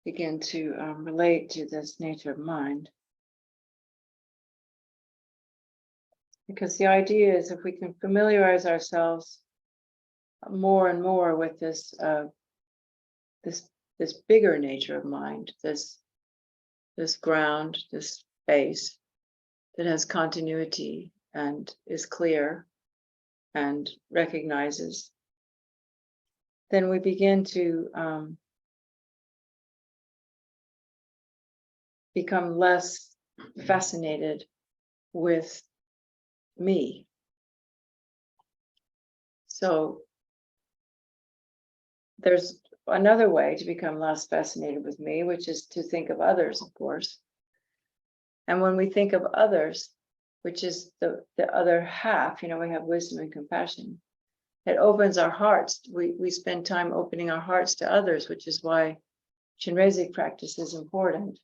begin to relate to this nature of mind. Because the idea is if we can familiarize ourselves more and more with this this bigger nature of mind, this ground, this space that has continuity and is clear and recognizes, then we begin to become less fascinated with me. So there's another way to become less fascinated with me, which is to think of others, of course. And when we think of others, which is the other half, we have wisdom and compassion. It opens our hearts. We spend time opening our hearts to others, which is why Chinrezig practice is important,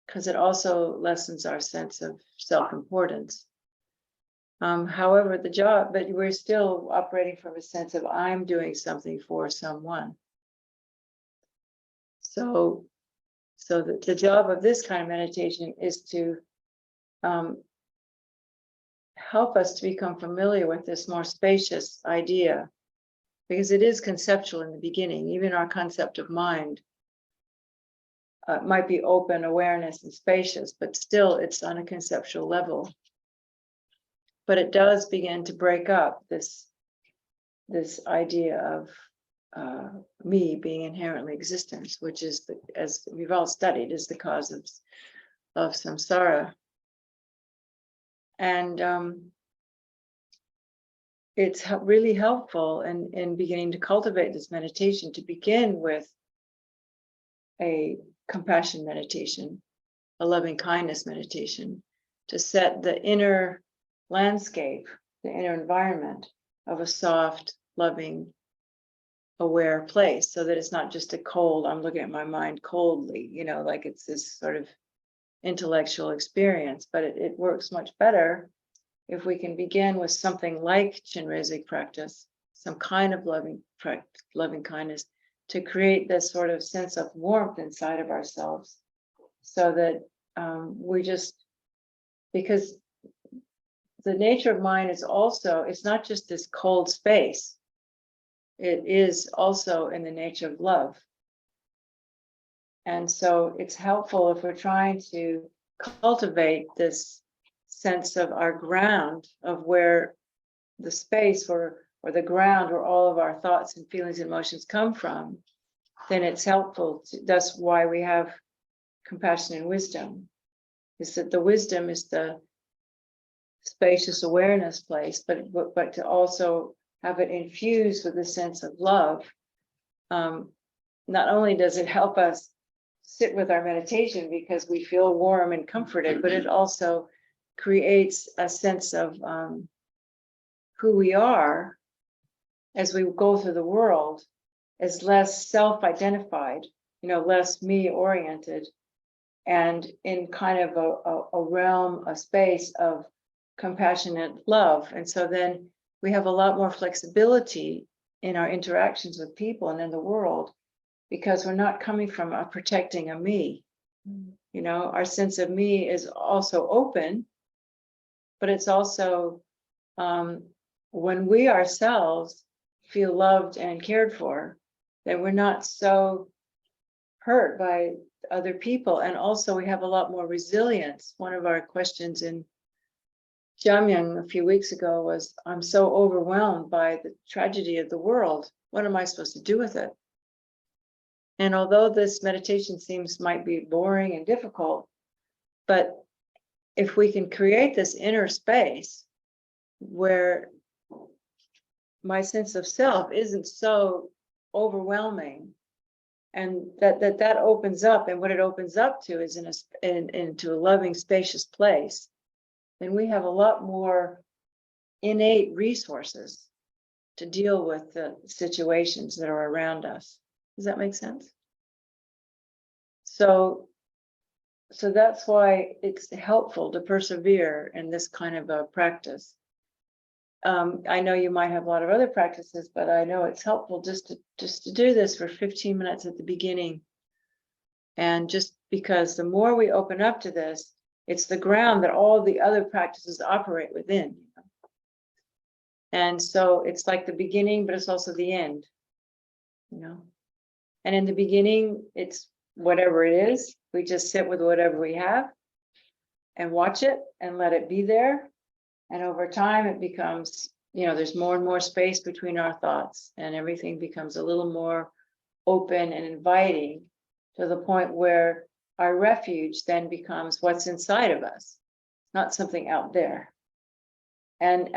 because it also lessens our sense of self-importance. However, but we're still operating from a sense of I'm doing something for someone. So the job of this kind of meditation is to help us to become familiar with this more spacious idea, because it is conceptual in the beginning. Even our concept of mind might be open awareness and spacious, but still it's on a conceptual level. But it does begin to break up this idea of me being inherently existence, which is, as we've all studied, is the cause of samsara. And it's really helpful in beginning to cultivate this meditation to begin with a compassion meditation, a loving kindness meditation, to set the inner landscape, the inner environment of a soft, loving, aware place, so that it's not just a cold, I'm looking at my mind coldly, like it's this sort of intellectual experience. But it works much better if we can begin with something like Chinrezig practice, some kind of loving kindness, to create this sort of sense of warmth inside of ourselves, so that because the nature of mind is also, it's not just this cold space, it is also in the nature of love. And so it's helpful if we're trying to cultivate this sense of our ground, of where the space or the ground where all of our thoughts and feelings and emotions come from, then it's helpful. That's why we have compassion and wisdom, is that the wisdom is the spacious awareness place, but to also have it infused with a sense of love. Not only does it help us sit with our meditation because we feel warm and comforted, but it also creates a sense of who we are as we go through the world as less self-identified, less me-oriented, and in kind of a realm, a space of compassionate love. And so then we have a lot more flexibility in our interactions with people and in the world, because we're not coming from protecting a me. Our sense of me is also open, but it's also when we ourselves feel loved and cared for, that we're not so hurt by other people. And also we have a lot more resilience. One of our questions in Jamyang a few weeks ago was, I'm so overwhelmed by the tragedy of the world. What am I supposed to do with it? And although this meditation might be boring and difficult, but if we can create this inner space where my sense of self isn't so overwhelming, and that opens up, and what it opens up to is into a loving, spacious place, then we have a lot more innate resources to deal with the situations that are around us. Does that make sense? So that's why it's helpful to persevere in this kind of a practice. I know you might have a lot of other practices, but I know it's helpful just to do this for 15 minutes at the beginning. And just because the more we open up to this, it's the ground that all the other practices operate within. And so it's like the beginning, but it's also the end. And in the beginning, it's whatever it is. We just sit with whatever we have and watch it and let it be there. And over time, it becomes, there's more and more space between our thoughts, and everything becomes a little more open and inviting, to the point where our refuge then becomes what's inside of us, not something out there. And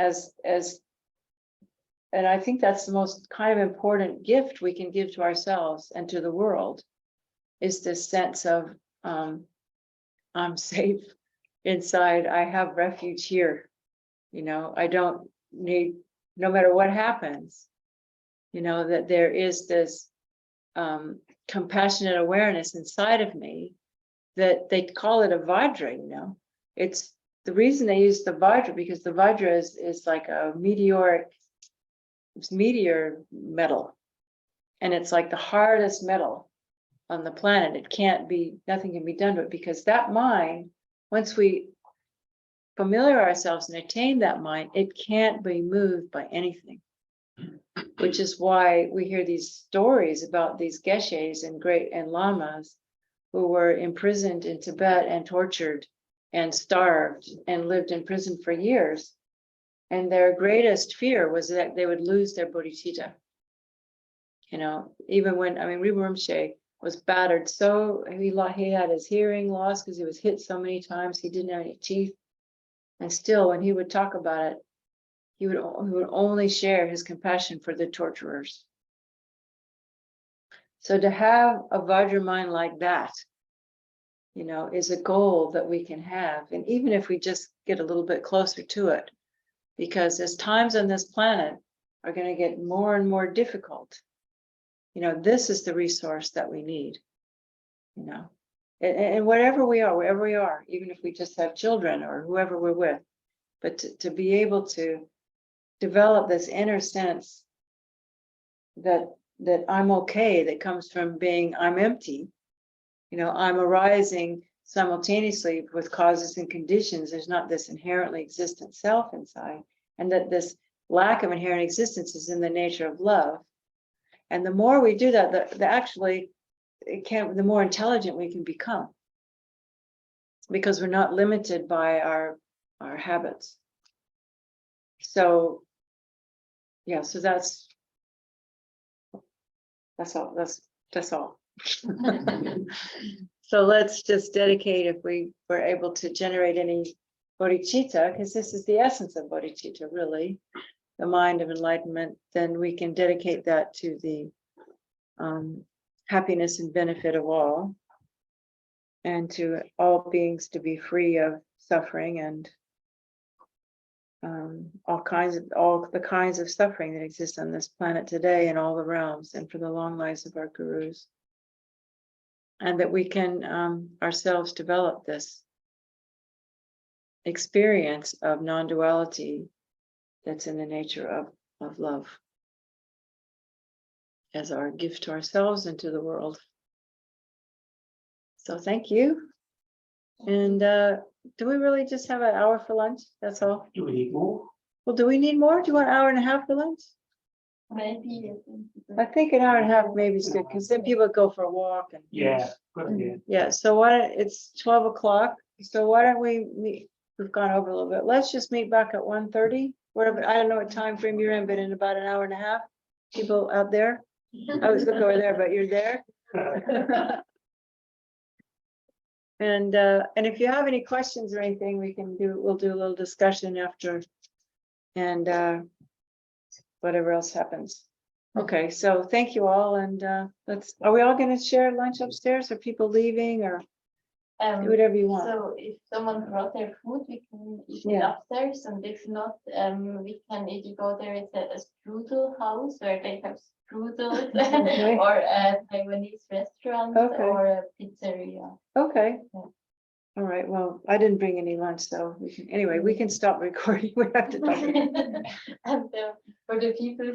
and I think that's the most kind of important gift we can give to ourselves and to the world, is this sense of I'm safe, inside, I have refuge here. I don't need, no matter what happens, that there is this compassionate awareness inside of me, that they call it a Vajra. It's the reason they use the Vajra, because the Vajra is like a meteor metal, and it's like the hardest metal on the planet. Nothing can be done to it, because that mind, once we familiar ourselves and attain that mind, it can't be moved by anything. Which is why we hear these stories about these geshes and lamas who were imprisoned in Tibet and tortured and starved and lived in prison for years. And their greatest fear was that they would lose their bodhicitta. Even when, Rinpoche was battered, so he had his hearing lost because he was hit so many times, he didn't have any teeth. And still, when he would talk about it, he would only share his compassion for the torturers. So to have a Vajra mind like that, is a goal that we can have. And even if we just get a little bit closer to it, because as times on this planet are going to get more and more difficult, this is the resource that we need, and wherever we are, even if we just have children or whoever we're with, but to be able to develop this inner sense that I'm okay, that comes from being, I'm empty, I'm arising simultaneously with causes and conditions. There's not this inherently existent self inside, and that this lack of inherent existence is in the nature of love. And the more we do that, the more intelligent we can become, because we're not limited by our habits. So yeah, so that's all. That's all. So let's just dedicate, if we were able to generate any bodhicitta, because this is the essence of bodhicitta, really, the mind of enlightenment, then we can dedicate that to the happiness and benefit of all, and to all beings to be free of suffering and all the kinds of suffering that exist on this planet today in all the realms, and for the long lives of our gurus. And that we can ourselves develop this experience of non-duality that's in the nature of love, as our gift to ourselves and to the world. So thank you. And do we really just have an hour for lunch? That's all? Do we need more? Well, do we need more? Do you want an hour and a half for lunch? Maybe. I think an hour and a half maybe is good, because then people go for a walk. And Yeah, good idea. yeah, so it's 12 o'clock. So why don't we meet? We've gone over a little bit. Let's just meet back at 1:30. Whatever, I don't know what time frame you're in, but in about an hour and a half. People out there. I was looking over there, but you're there. And if you have any questions or anything, we'll do a little discussion after, and whatever else happens. Okay, so thank you all, and are we all going to share lunch upstairs? Are people leaving, or do whatever you want? So if someone brought their food, we can eat it Yeah. upstairs, and if not, we can either go there. It's a strudel house where they have strudels, Okay. or a Taiwanese restaurant, Okay. or a pizzeria. Okay. Yeah. All right. Well, I didn't bring any lunch, so we can stop recording. We have to talk. And for the people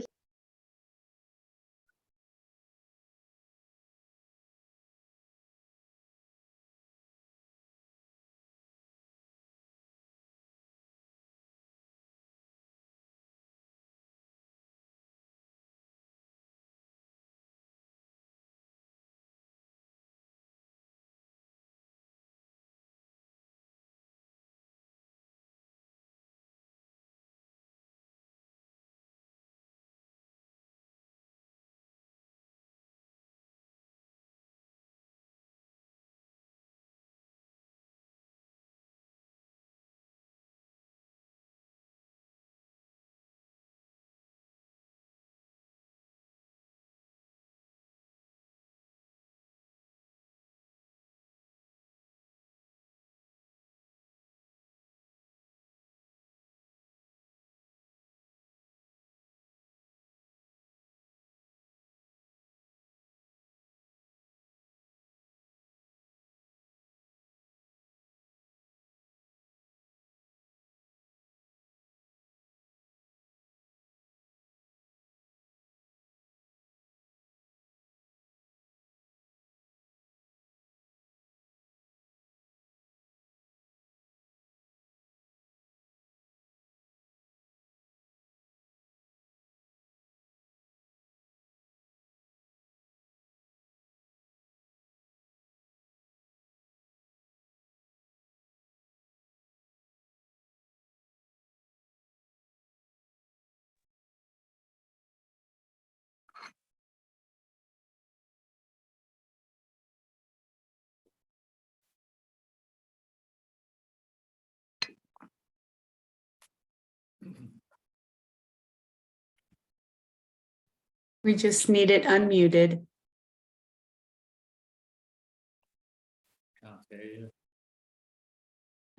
We just need it unmuted.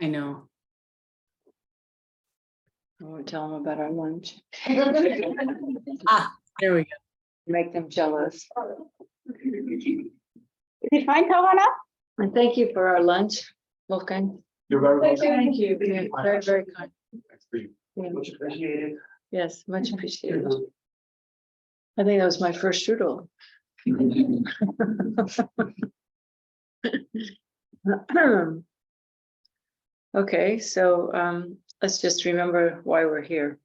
I know. I won't tell them about our lunch. Ah, there we go. Make them jealous. Did you find Kawana? And thank you for our lunch, Wolfgang. You're very welcome. Thank you. Yeah, very, very kind. Thanks for you. Yeah. Much appreciated. Yes, much appreciated. I think that was my first strudel. Okay, so let's just remember why we're here.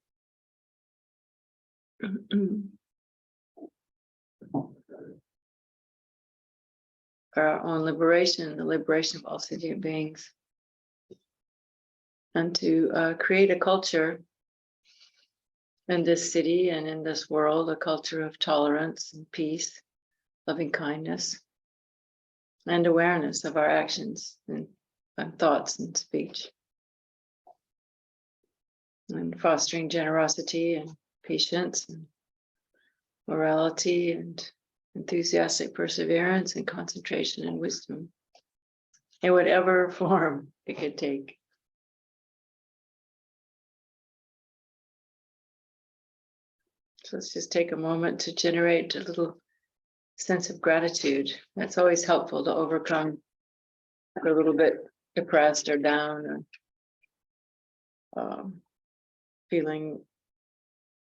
For our own liberation, the liberation of all sentient beings, and to create a culture in this city and in this world, a culture of tolerance and peace, loving kindness, and awareness of our actions and thoughts and speech, and fostering generosity and patience and morality and enthusiastic perseverance and concentration and wisdom in whatever form it could take. So let's just take a moment to generate a little sense of gratitude. That's always helpful to overcome if we're a little bit depressed or down or feeling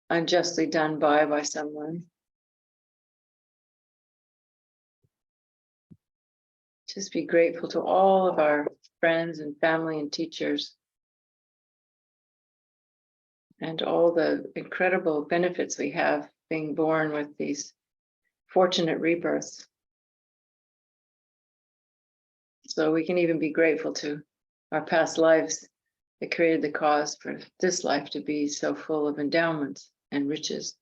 unjustly done by someone. Just be grateful to all of our friends and family and teachers and all the incredible benefits we have being born with these fortunate rebirths. So we can even be grateful to our past lives that created the cause for this life to be so full of endowments and riches.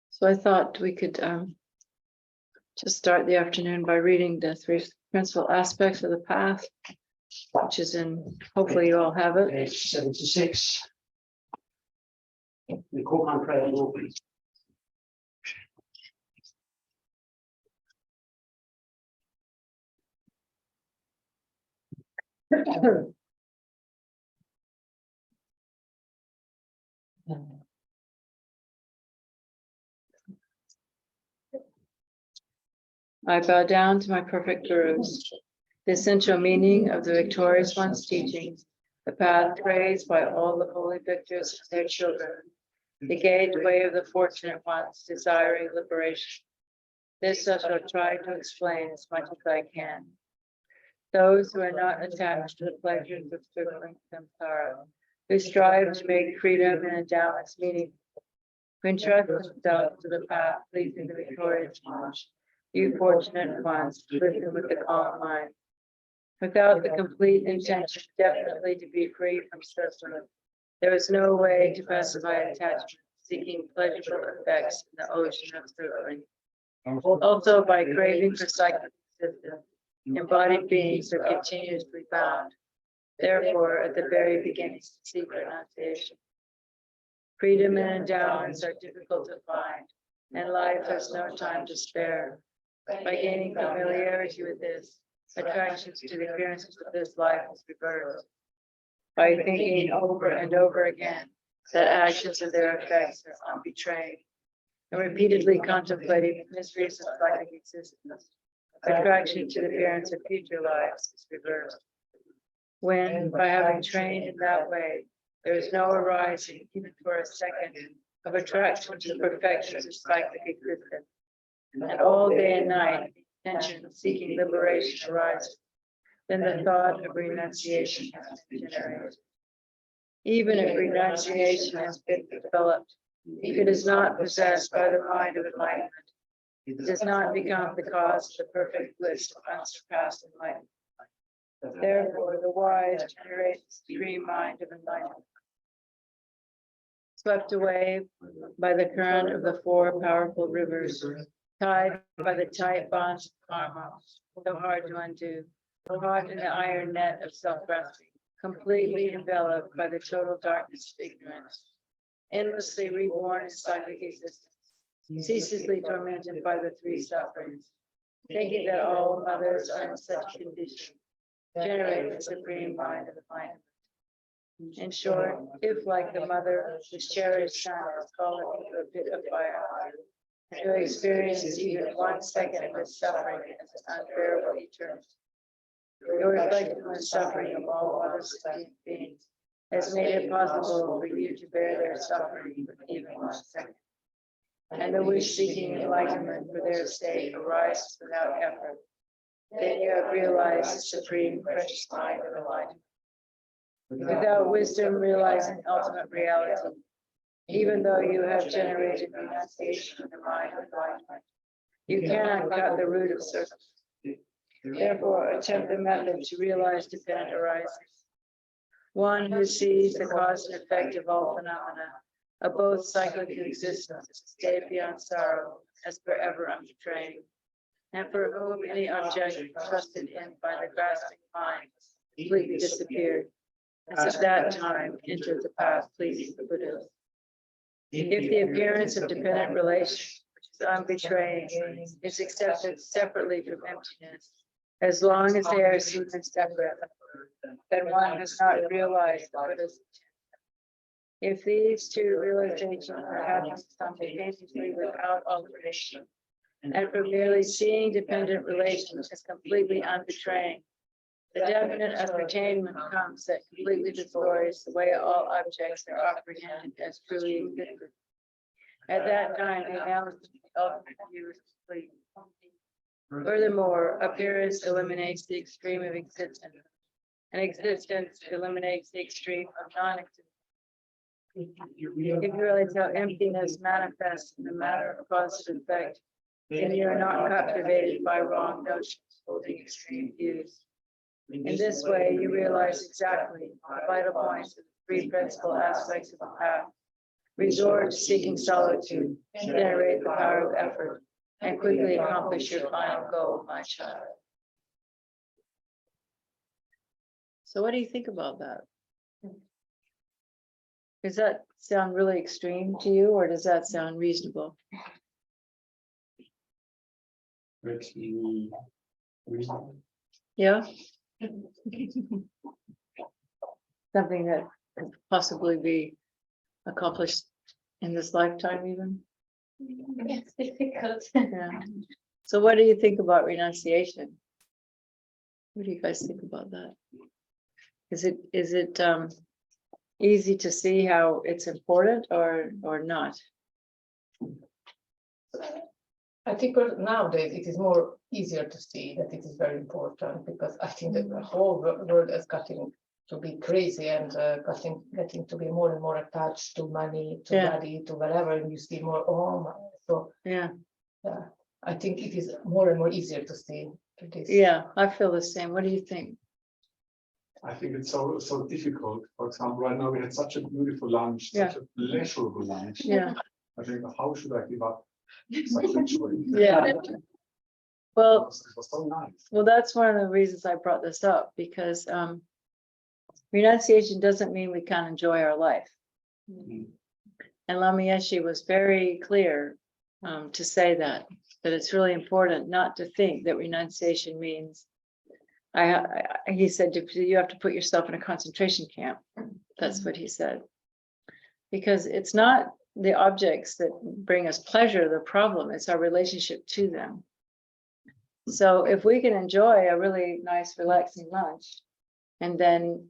So I thought we could just start the afternoon by reading the three principal aspects of the path, which is in, hopefully you all have it. Page 76. The Kohan Triangle. I bow down to my perfect gurus. The essential meaning of the victorious one's teachings, the path praised by all the holy victors and their children, the gateway of the fortunate ones desiring liberation. This I shall try to explain as much as I can. Those who are not attached to the pleasures of circling samsara, who strive to make freedom and endowments meaningful, who entrust themselves to the path pleasing the victorious ones. You fortunate ones, listen with the calm mind. Without the complete intention definitely to be free from suffering, there is no way to pacify attachment, seeking pleasurable effects in the ocean of suffering. Also, by craving for psychic existence, embodied beings are continuously bound. Therefore, at the very beginning, seek renunciation. Freedom and endowments are difficult to find, and life has no time to spare. By gaining familiarity with this, attractions to the appearances of this life is reversed. by thinking over and over again that actions and their effects are unbetrayed, and repeatedly contemplating the miseries of psychic existence, attraction to the appearance of future lives is reversed. When, by having trained in that way, there is no arising, even for a second, of attraction to the perfections of psychic existence, and all day and night, intention of seeking liberation arises, then the thought of renunciation has been generated. Even if renunciation has been developed, if it is not possessed by the mind of enlightenment, it does not become the cause of the perfect bliss of unsurpassed enlightenment. Therefore, the wise generate the supreme mind of enlightenment. Swept away by the current of the four powerful rivers, tied by the tight bonds of karma, so hard to undo, caught in the iron net of self-grasping, completely enveloped by the total darkness of ignorance, endlessly reborn in psychic existence, ceaselessly tormented by the three sufferings, thinking that all others are in such condition, generate the supreme mind of enlightenment. In short, if like the mother whose cherished son is fallen into a pit of fire, and who experiences even 1 second of his suffering as an unbearable eternity, your reflection on the suffering of all other sentient beings has made it possible for you to bear their suffering for even 1 second. And the wish seeking enlightenment for their state arises without effort. Then you have realized the supreme precious mind of enlightenment. Without wisdom realizing ultimate reality, even though you have generated renunciation of the mind of enlightenment, you cannot cut the root of circles. Therefore, attempt the method to realize dependent arisings. One who sees the cause and effect of all phenomena of both cyclic existence, state beyond sorrow, as forever unbetraying, and for whom any object trusted in by the grasping mind completely disappeared, as at that time entered the path pleasing the Buddha. If the appearance of dependent relation, which is unbetraying, is accepted separately from emptiness, as long as they are seen as separate, then one has not realized the Buddha's intent. If these two realizations are happening simultaneously without alteration, and from merely seeing dependent relations as completely unbetraying, the definite ascertainment comes that completely destroys the way all objects are apprehended as truly existent. At that time, the analysis of the ultimate view is complete. Furthermore, appearance eliminates the extreme of existence, and existence eliminates the extreme of non-existence. If you realize how emptiness manifests in the matter of cause and effect, then you are not captivated by wrong notions holding extreme views. In this way, you realize exactly the vital points of the three principal aspects of the path. Resort to seeking solitude, generate the power of effort, and quickly accomplish your final goal, my child. So what do you think about that? Does that sound really extreme to you, or does that sound reasonable? Yeah. Something that could possibly be accomplished in this lifetime even? It's difficult. Yeah. So what do you think about renunciation? What do you guys think about that? Is it easy to see how it's important or not? I think nowadays it is more easier to see that it is very important, because I think that the whole world is getting to be crazy and getting to be more and more attached to money, to body, to whatever, and you see more. Oh my! So Yeah. I think it is more and more easier to see this. Yeah, I feel the same. What do you think? I think it's so difficult. For example, right now we had such a beautiful lunch, such a pleasurable lunch. Yeah. I think, how should I give up such a choice? Yeah. Well, It was so nice. well, that's one of the reasons I brought this up, because renunciation doesn't mean we can't enjoy our life. Mhm. And Lama Yeshe was very clear to say that it's really important not to think that renunciation means he said, you have to put yourself in a concentration camp. That's what he said. Because it's not the objects that bring us pleasure, the problem, it's our relationship to them. So if we can enjoy a really nice, relaxing lunch, and then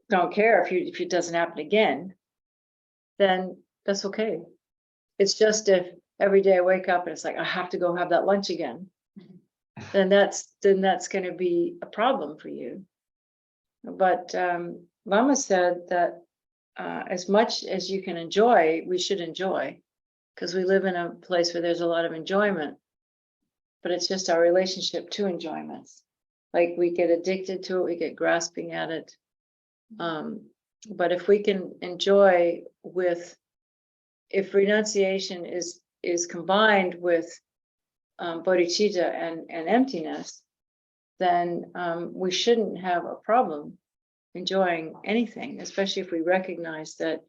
don't care if it doesn't happen again, then that's okay. It's just if every day I wake up and it's like, I have to go have that lunch again, then that's going to be a problem for you. But Lama said that as much as you can enjoy, we should enjoy, because we live in a place where there's a lot of enjoyment, but it's just our relationship to enjoyments. Like we get addicted to it, we get grasping at it. But if we can enjoy if renunciation is combined with bodhicitta and emptiness, then we shouldn't have a problem enjoying anything, especially if we recognize that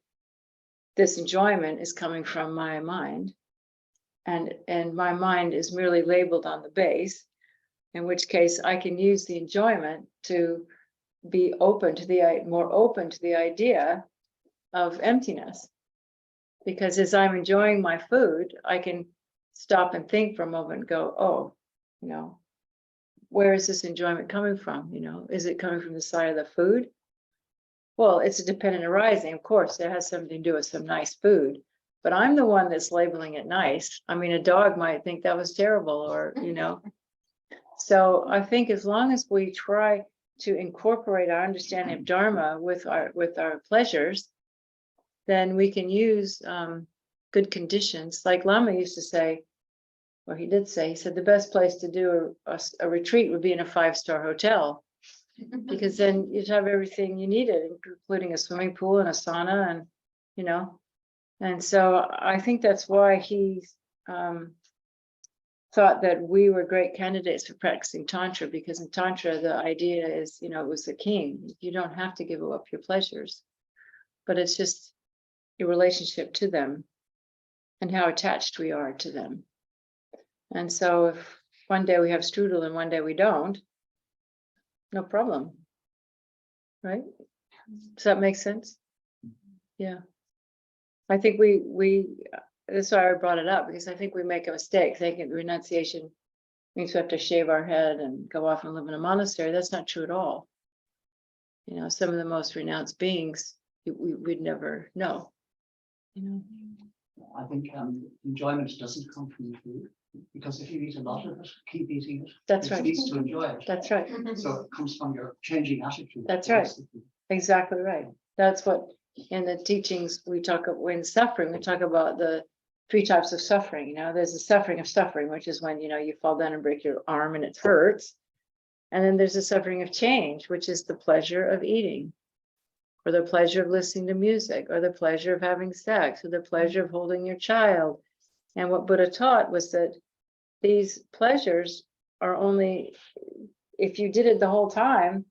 this enjoyment is coming from my mind, and my mind is merely labeled on the base, in which case I can use the enjoyment to be more open to the idea of emptiness. Because as I'm enjoying my food, I can stop and think for a moment and go, oh, where is this enjoyment coming from? Is it coming from the side of the food? Well, it's a dependent arising. Of course, it has something to do with some nice food, but I'm the one that's labeling it nice. I mean, a dog might think that was terrible, or, So I think as long as we try to incorporate our understanding of Dharma with our pleasures, then we can use good conditions. Like Lama used to say, or he did say, he said the best place to do a retreat would be in a 5-star hotel, because then you'd have everything you needed, including a swimming pool and a sauna, and and so I think that's why he thought that we were great candidates for practicing Tantra, because in Tantra the idea is, it was the king. You don't have to give up your pleasures, but it's just your relationship to them and how attached we are to them. And so if one day we have strudel and one day we don't, no problem, right? Does that make sense? Yeah. I think that's why I brought it up, because I think we make a mistake thinking renunciation means we have to shave our head and go off and live in a monastery. That's not true at all. Some of the most renounced beings, we'd never know. I think enjoyment doesn't come from the food, because if you eat a lot of it, keep eating it. That's it right. leads to enjoy it. That's right. So it comes from your changing attitude. That's right. Exactly right. That's what in the teachings we talk about. In suffering, we talk about the 3 types of suffering. There's the suffering of suffering, which is when you fall down and break your arm and it hurts. And then there's the suffering of change, which is the pleasure of eating, or the pleasure of listening to music, or the pleasure of having sex, or the pleasure of holding your child. And what Buddha taught was that these pleasures are only, if you did it the whole time,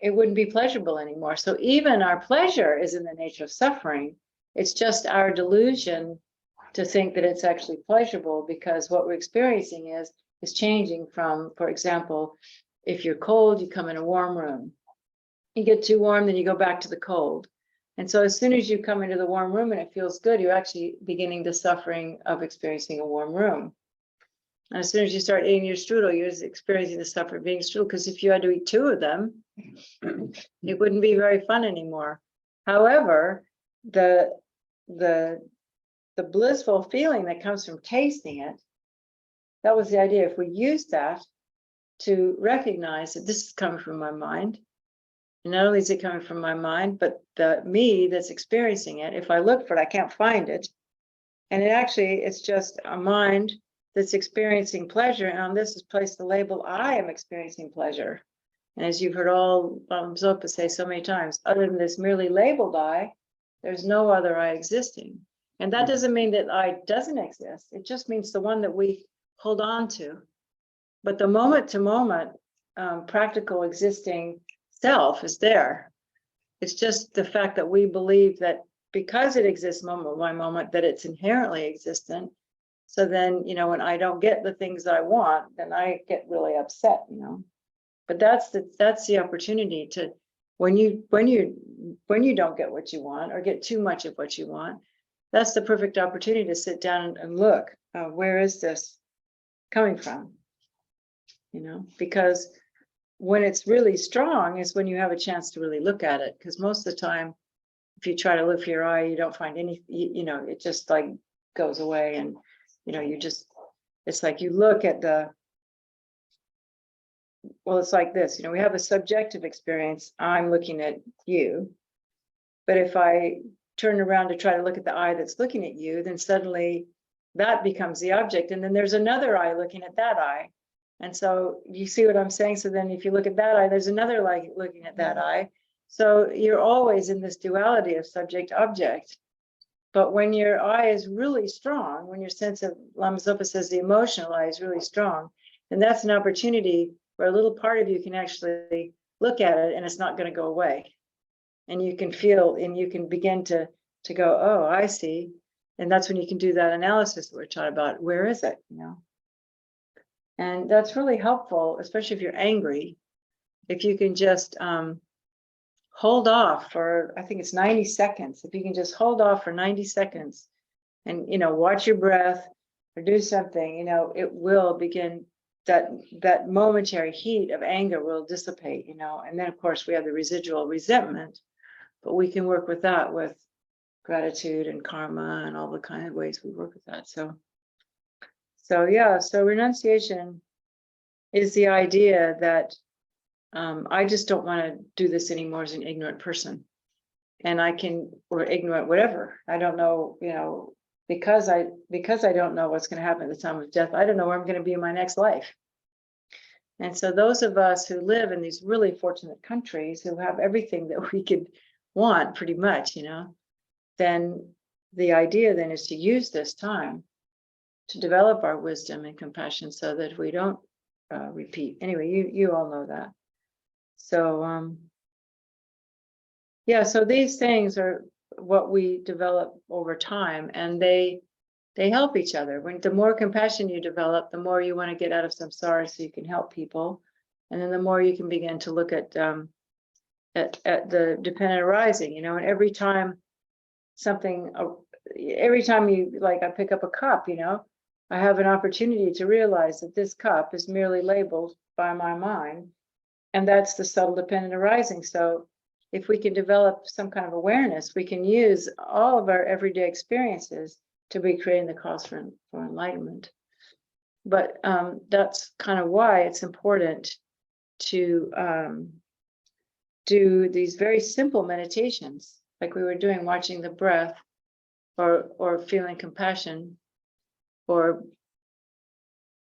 it wouldn't be pleasurable anymore. So even our pleasure is in the nature of suffering. It's just our delusion to think that it's actually pleasurable, because what we're experiencing is changing from, for example, if you're cold, you come in a warm room. You get too warm, then you go back to the cold. And so as soon as you come into the warm room and it feels good, you're actually beginning the suffering of experiencing a warm room. And as soon as you start eating your strudel, you're experiencing the suffering of being strudel, because if you had to eat 2 of them, it wouldn't be very fun anymore. However, the blissful feeling that comes from tasting it, that was the idea. If we use that to recognize that this is coming from my mind, and not only is it coming from my mind, but the me that's experiencing it, if I look for it, I can't find it. And it's just a mind that's experiencing pleasure. And on this is placed the label, I am experiencing pleasure. And as you've heard all Zopa say so many times, other than this merely labeled I, there's no other I existing. And that doesn't mean that I doesn't exist. It just means the one that we hold on to. But the moment to moment practical existing self is there. It's just the fact that we believe that because it exists moment by moment, that it's inherently existent. So then, when I don't get the things I want, then I get really upset, But that's the opportunity to, when you don't get what you want or get too much of what you want, that's the perfect opportunity to sit down and look, where is this coming from? You know, because when it's really strong is when you have a chance to really look at it. Because most of the time, if you try to lift your eye, you don't find any, you know, it just like goes away. And, you know, it's like you look at well, it's like this, you know, we have a subjective experience. I'm looking at you. But if I turn around to try to look at the eye that's looking at you, then suddenly that becomes the object. And then there's another eye looking at that eye. And so you see what I'm saying? So then if you look at that eye, there's another light looking at that eye. So you're always in this duality of subject object. But when your eye is really strong, when your sense of, Lama Zopa says the emotional eye is really strong, then that's an opportunity where a little part of you can actually look at it and it's not going to go away. And you can feel, and you can begin to go, oh, I see. And that's when you can do that analysis that we're talking about. Where is it? You know? And that's really helpful, especially if you're angry. If you can just hold off for, I think it's 90 seconds. If you can just hold off for 90 seconds and, you know, watch your breath or do something, you know, it will begin, that momentary heat of anger will dissipate, you know. And then of course we have the residual resentment, but we can work with that with gratitude and karma and all the kind of ways we work with that. So yeah, so renunciation is the idea that I just don't want to do this anymore as an ignorant person. And I can, or ignorant, whatever. I don't know, you know, because I don't know what's going to happen at the time of death. I don't know where I'm going to be in my next life. And so those of us who live in these really fortunate countries who have everything that we could want pretty much, you know, then the idea then is to use this time to develop our wisdom and compassion so that we don't repeat. Anyway, you all know that. So yeah, so these things are what we develop over time, and they help each other. When the more compassion you develop, the more you want to get out of samsara so you can help people, and then the more you can begin to look at the dependent arising, you know. And every time you, like, I pick up a cup, you know, I have an opportunity to realize that this cup is merely labeled by my mind, and that's the subtle dependent arising. So if we can develop some kind of awareness, we can use all of our everyday experiences to be creating the cause for enlightenment. But that's kind of why it's important to do these very simple meditations, like we were doing, watching the breath, or feeling compassion, or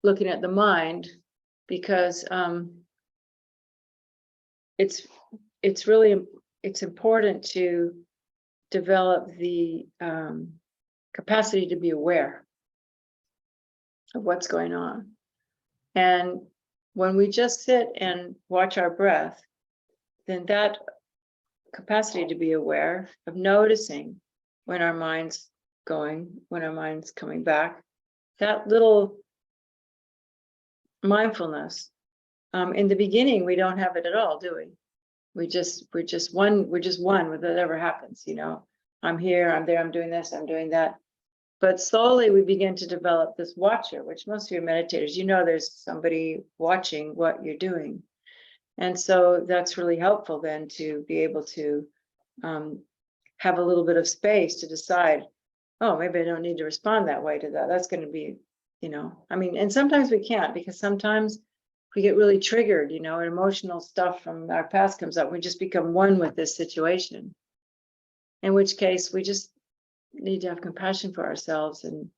looking at the mind, because it's important to develop the capacity to be aware of what's going on. And when we just sit and watch our breath, then that capacity to be aware of noticing when our mind's going, when our mind's coming back, that little mindfulness, in the beginning, we don't have it at all, do we? We're just one with whatever happens, you know. I'm here, I'm there, I'm doing this, I'm doing that. But slowly we begin to develop this watcher, which most of you meditators, you know, there's somebody watching what you're doing. And so that's really helpful then to be able to have a little bit of space to decide, oh, maybe I don't need to respond that way to that. That's going to be, you know, I mean, and sometimes we can't, because sometimes we get really triggered, you know, and emotional stuff from our past comes up. We just become one with this situation, in which case we just need to have compassion for ourselves and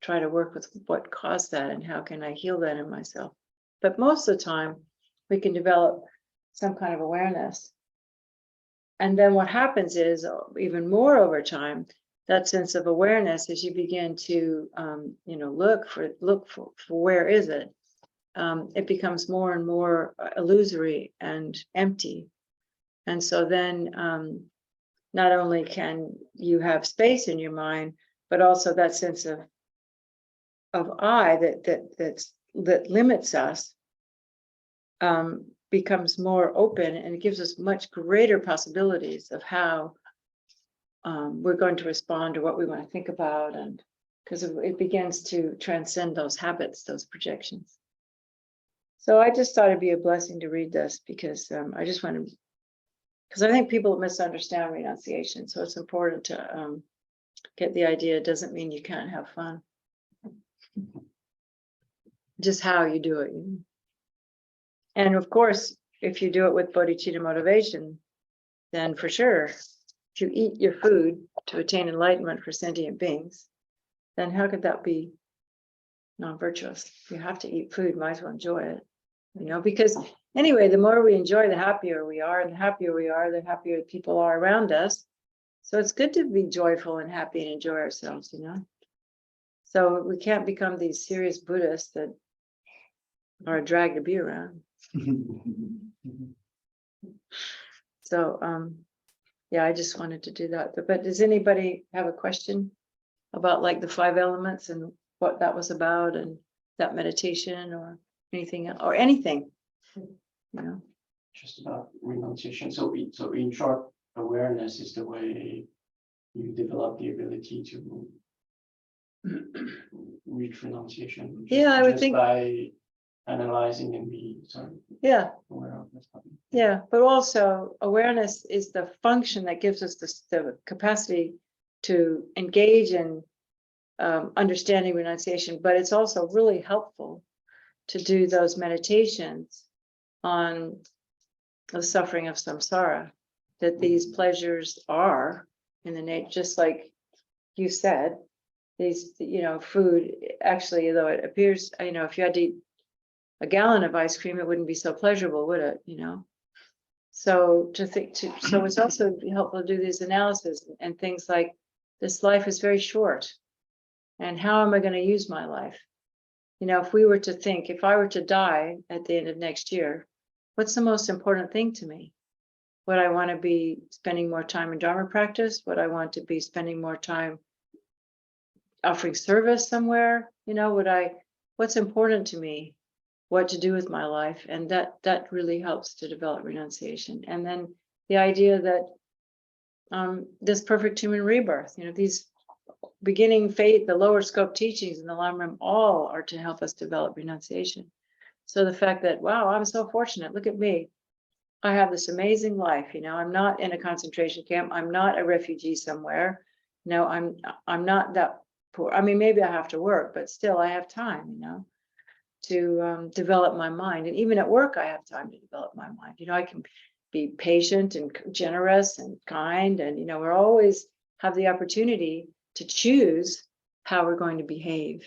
try to work with what caused that and how can I heal that in myself. But most of the time we can develop some kind of awareness. And then what happens is, even more over time, that sense of awareness, as you begin to, you know, look for where is it, it becomes more and more illusory and empty. And so then not only can you have space in your mind, but also that sense of I that limits us becomes more open, and it gives us much greater possibilities of how we're going to respond to what we want to think about, and because it begins to transcend those habits, those projections. So I just thought it'd be a blessing to read this, because I just want to, because I think people misunderstand renunciation. So it's important to get the idea. It doesn't mean you can't have fun. Just how you do it. And of course, if you do it with bodhicitta motivation, then for sure, if you eat your food to attain enlightenment for sentient beings, then how could that be non-virtuous? You have to eat food, might as well enjoy it, because anyway, the more we enjoy, the happier we are, and the happier we are, the happier people are around us. So it's good to be joyful and happy and enjoy ourselves, So we can't become these serious Buddhists that are a drag to be around. So yeah, I just wanted to do that. But does anybody have a question about like the 5 elements and what that was about, and that meditation, or anything else, or anything? Just about renunciation. So in short, awareness is the way you develop the ability to reach renunciation. Yeah, I would just think by analyzing and be yeah. aware of what's happening. Yeah, but also awareness is the function that gives us the capacity to engage in understanding renunciation, but it's also really helpful to do those meditations on the suffering of samsara, that these pleasures are in the nature, just like you said, these, food, actually, though it appears, if you had to eat a gallon of ice cream, it wouldn't be so pleasurable, would it? So so it's also helpful to do these analysis and things like, this life is very short, and how am I going to use my life? If we were to think, if I were to die at the end of next year, what's the most important thing to me? Would I want to be spending more time in Dharma practice? Would I want to be spending more time offering service somewhere? What's important to me? What to do with my life? And that really helps to develop renunciation. And then the idea that this perfect human rebirth, these beginning faith, the lower scope teachings in the Lam all are to help us develop renunciation. So the fact that, wow, I'm so fortunate, look at me, I have this amazing life, I'm not in a concentration camp, I'm not a refugee somewhere, I'm not that poor. I mean, maybe I have to work, but still I have time, to develop my mind. And even at work, I have time to develop my mind. I can be patient and generous and kind, and we're always have the opportunity to choose how we're going to behave,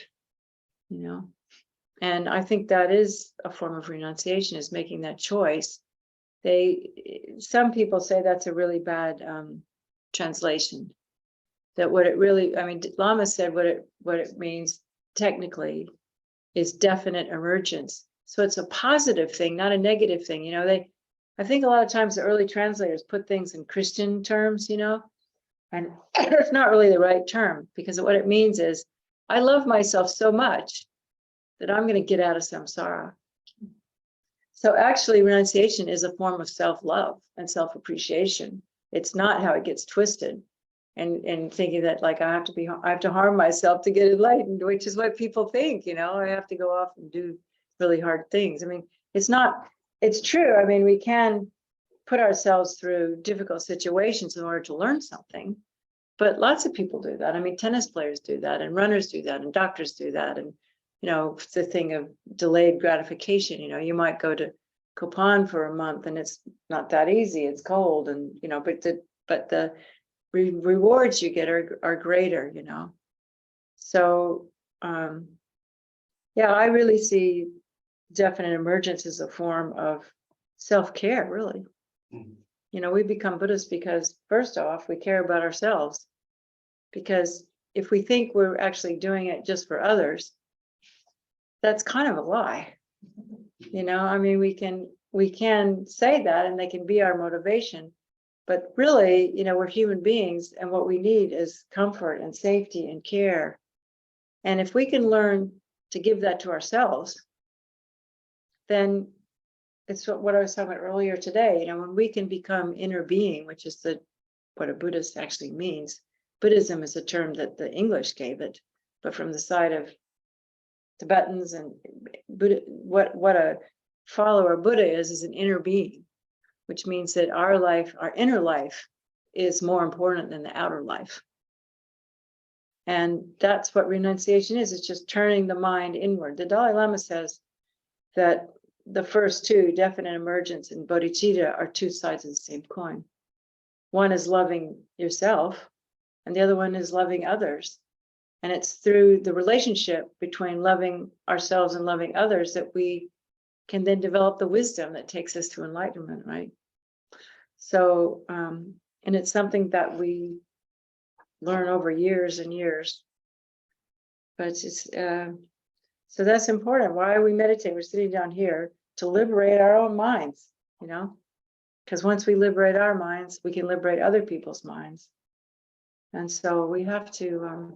and I think that is a form of renunciation, is making that choice. Some people say that's a really bad translation, that what it really, Lama said what it means technically is definite emergence. So it's a positive thing, not a negative thing. I think a lot of times the early translators put things in Christian terms, and it's not really the right term, because what it means is, I love myself so much that I'm going to get out of samsara. So actually renunciation is a form of self-love and self-appreciation. It's not how it gets twisted and thinking that like I have to harm myself to get enlightened, which is what people think, I have to go off and do really hard things. It's true. We can put ourselves through difficult situations in order to learn something, but lots of people do that. Tennis players do that, and runners do that, and doctors do that. And it's the thing of delayed gratification. You might go to Copan for a month and it's not that easy, it's cold, and but the rewards you get are greater. So yeah, I really see definite emergence as a form of self-care, really. We become Buddhists because, first off, we care about ourselves, because if we think we're actually doing it just for others, that's kind of a lie. We can say that, and they can be our motivation, but really, we're human beings, and what we need is comfort and safety and care. And if we can learn to give that to ourselves, then it's what I was talking about earlier today, when we can become inner being, which is what a Buddhist actually means. Buddhism is a term that the English gave it, but from the side of Tibetans and Buddha, what a follower of Buddha is an inner being, which means that our inner life is more important than the outer life. And that's what renunciation is. It's just turning the mind inward. The Dalai Lama says that the first two, definite emergence and bodhicitta, are two sides of the same coin. One is loving yourself, and the other one is loving others. And it's through the relationship between loving ourselves and loving others that we can then develop the wisdom that takes us to enlightenment, right? So, and it's something that we learn over years and years. But it's, so that's important. Why we meditate? We're sitting down here to liberate our own minds, because once we liberate our minds, we can liberate other people's minds. And so we have to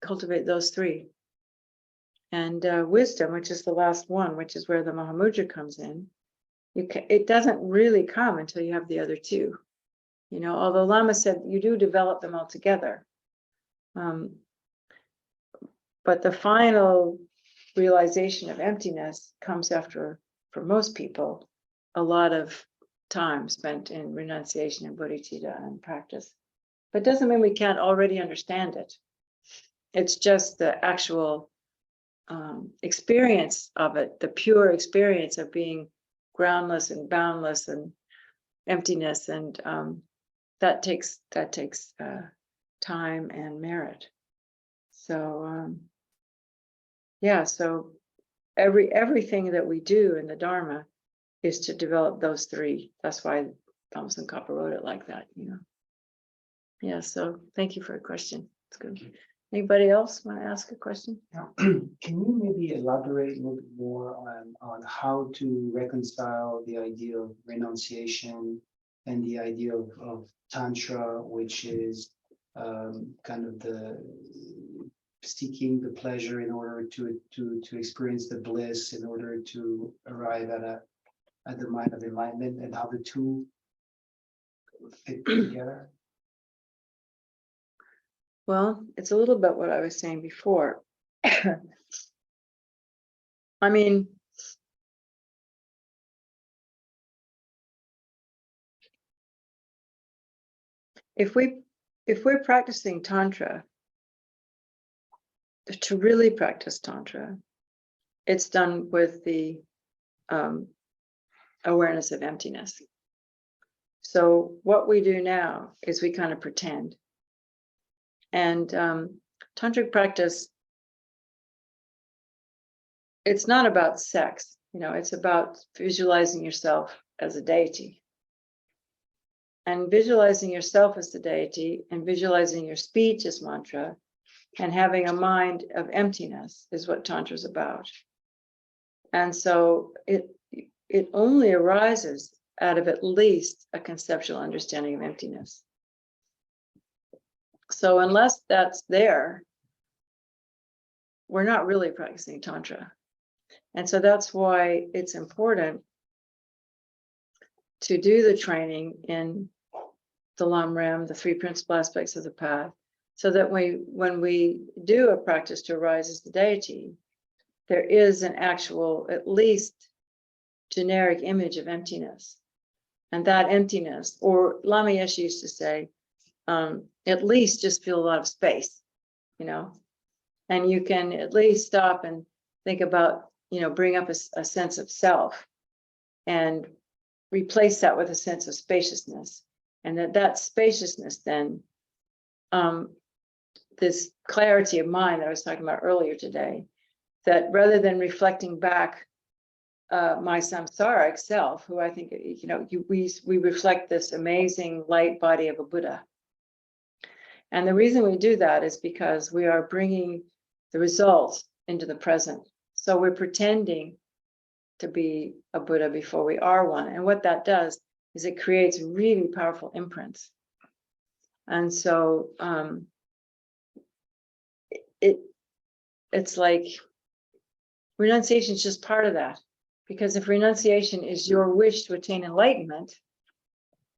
cultivate those three. And wisdom, which is the last one, which is where the Mahamudra comes in, it doesn't really come until you have the other two. Although Lama said you do develop them all together. But the final realization of emptiness comes after, for most people, a lot of time spent in renunciation and bodhicitta and practice. But it doesn't mean we can't already understand it. It's just the actual experience of it, the pure experience of being groundless and boundless and emptiness, and that takes time and merit. So so everything that we do in the Dharma is to develop those three. That's why Thomas and Kappa wrote it like that, Yeah, so thank you for your question. It's good. Anybody else want to ask a question? Can you maybe elaborate a little bit more on how to reconcile the idea of renunciation and the idea of Tantra, which is kind of the seeking the pleasure in order to experience the bliss, in order to arrive at the mind of enlightenment, and how the two fit together? Well, it's a little bit what I was saying before. I mean, if we're practicing Tantra, to really practice Tantra, it's done with the awareness of emptiness. So what we do now is we kind of pretend. And tantric practice, it's not about sex, it's about visualizing yourself as a deity. And visualizing yourself as the deity and visualizing your speech as mantra and having a mind of emptiness is what Tantra is about. And so it only arises out of at least a conceptual understanding of emptiness. So unless that's there, we're not really practicing Tantra. And so that's why it's important to do the training in the Lam Ram, the three principal aspects of the path, so that when we do a practice to arise as the deity, there is an actual, at least generic image of emptiness. And that emptiness, or Lama Yeshe used to say, at least just feel a lot of space, and you can at least stop and think about, bring up a sense of self and replace that with a sense of spaciousness. And that spaciousness then, this clarity of mind that I was talking about earlier today, that rather than reflecting back my samsaric self, who I think, we reflect this amazing light body of a Buddha. And the reason we do that is because we are bringing the results into the present. So we're pretending to be a Buddha before we are one. And what that does is it creates really powerful imprints. And so it's like renunciation is just part of that. Because if renunciation is your wish to attain enlightenment,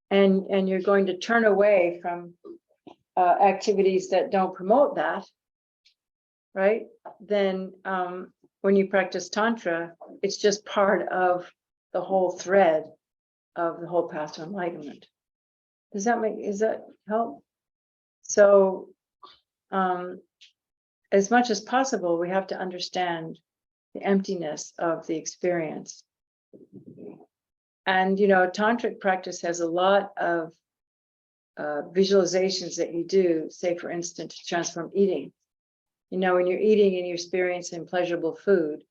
and you're going to turn away from activities that don't promote that, right? Then when you practice Tantra, it's just part of the whole thread of the whole path to enlightenment. Does that help? So as much as possible, we have to understand the emptiness of the experience. And, tantric practice has a lot of visualizations that you do, say, for instance, to transform eating. When you're eating and you're experiencing pleasurable food,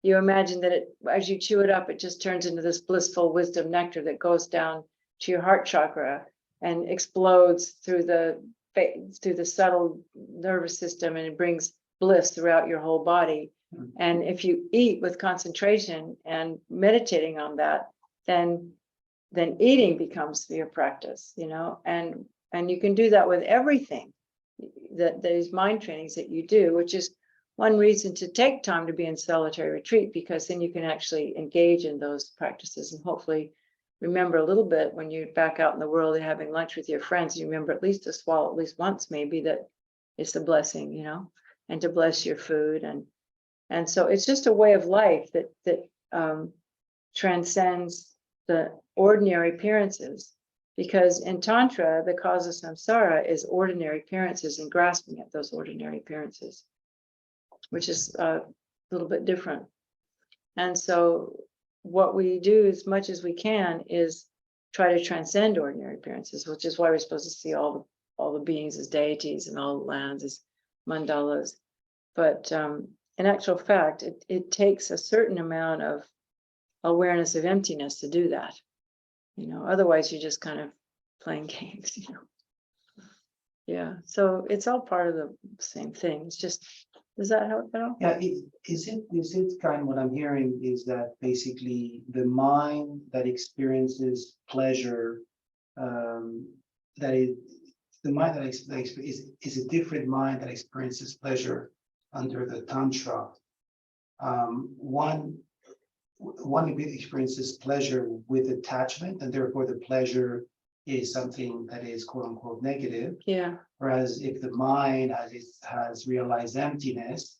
you imagine that as you chew it up, it just turns into this blissful wisdom nectar that goes down to your heart chakra and explodes through the subtle nervous system, and it brings bliss throughout your whole body. And if you eat with concentration and meditating on that, then eating becomes your practice, and you can do that with everything, those mind trainings that you do, which is one reason to take time to be in solitary retreat, because then you can actually engage in those practices and hopefully remember a little bit when you're back out in the world and having lunch with your friends. You remember at least to swallow at least once, maybe, that it's a blessing, and to bless your food. And so it's just a way of life that transcends the ordinary appearances, because in Tantra, the cause of samsara is ordinary appearances and grasping at those ordinary appearances, which is a little bit different. And so what we do as much as we can is try to transcend ordinary appearances, which is why we're supposed to see all the beings as deities and all the lands as mandalas. But in actual fact, it takes a certain amount of awareness of emptiness to do that. Otherwise you're just kind of playing games, Yeah, so it's all part of the same thing. It's just, does that help at all? Yeah, is it kind of what I'm hearing is that basically the mind that experiences pleasure, the mind that is a different mind that experiences pleasure under the Tantra. One experiences pleasure with attachment, and therefore the pleasure is something that is quote unquote negative. Yeah. Whereas if the mind has realized emptiness,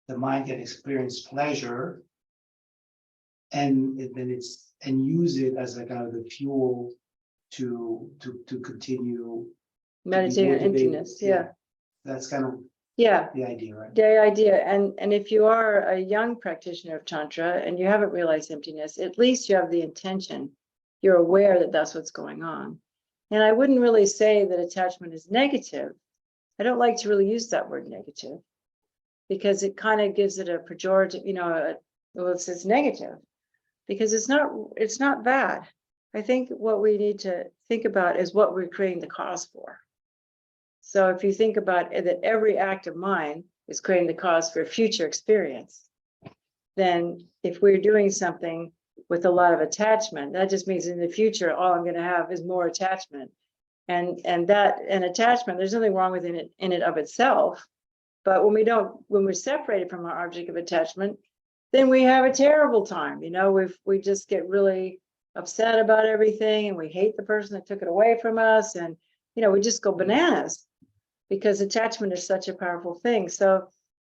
the mind can experience pleasure and use it as a kind of the fuel to continue Meditating on motivated. emptiness. Yeah. That's kind of Yeah. the idea, right? The idea. And if you are a young practitioner of Tantra and you haven't realized emptiness, at least you have the intention. You're aware that that's what's going on. And I wouldn't really say that attachment is negative. I don't like to really use that word negative, because it kind of gives it a pejorative, it says negative, because it's not bad. I think what we need to think about is what we're creating the cause for. So if you think about it, that every act of mine is creating the cause for a future experience, then if we're doing something with a lot of attachment, that just means in the future, all I'm going to have is more attachment. And attachment, there's nothing wrong with it in it of itself. But when we're separated from our object of attachment, then we have a terrible time. We just get really upset about everything, and we hate the person that took it away from us. And, we just go bananas, because attachment is such a powerful thing. So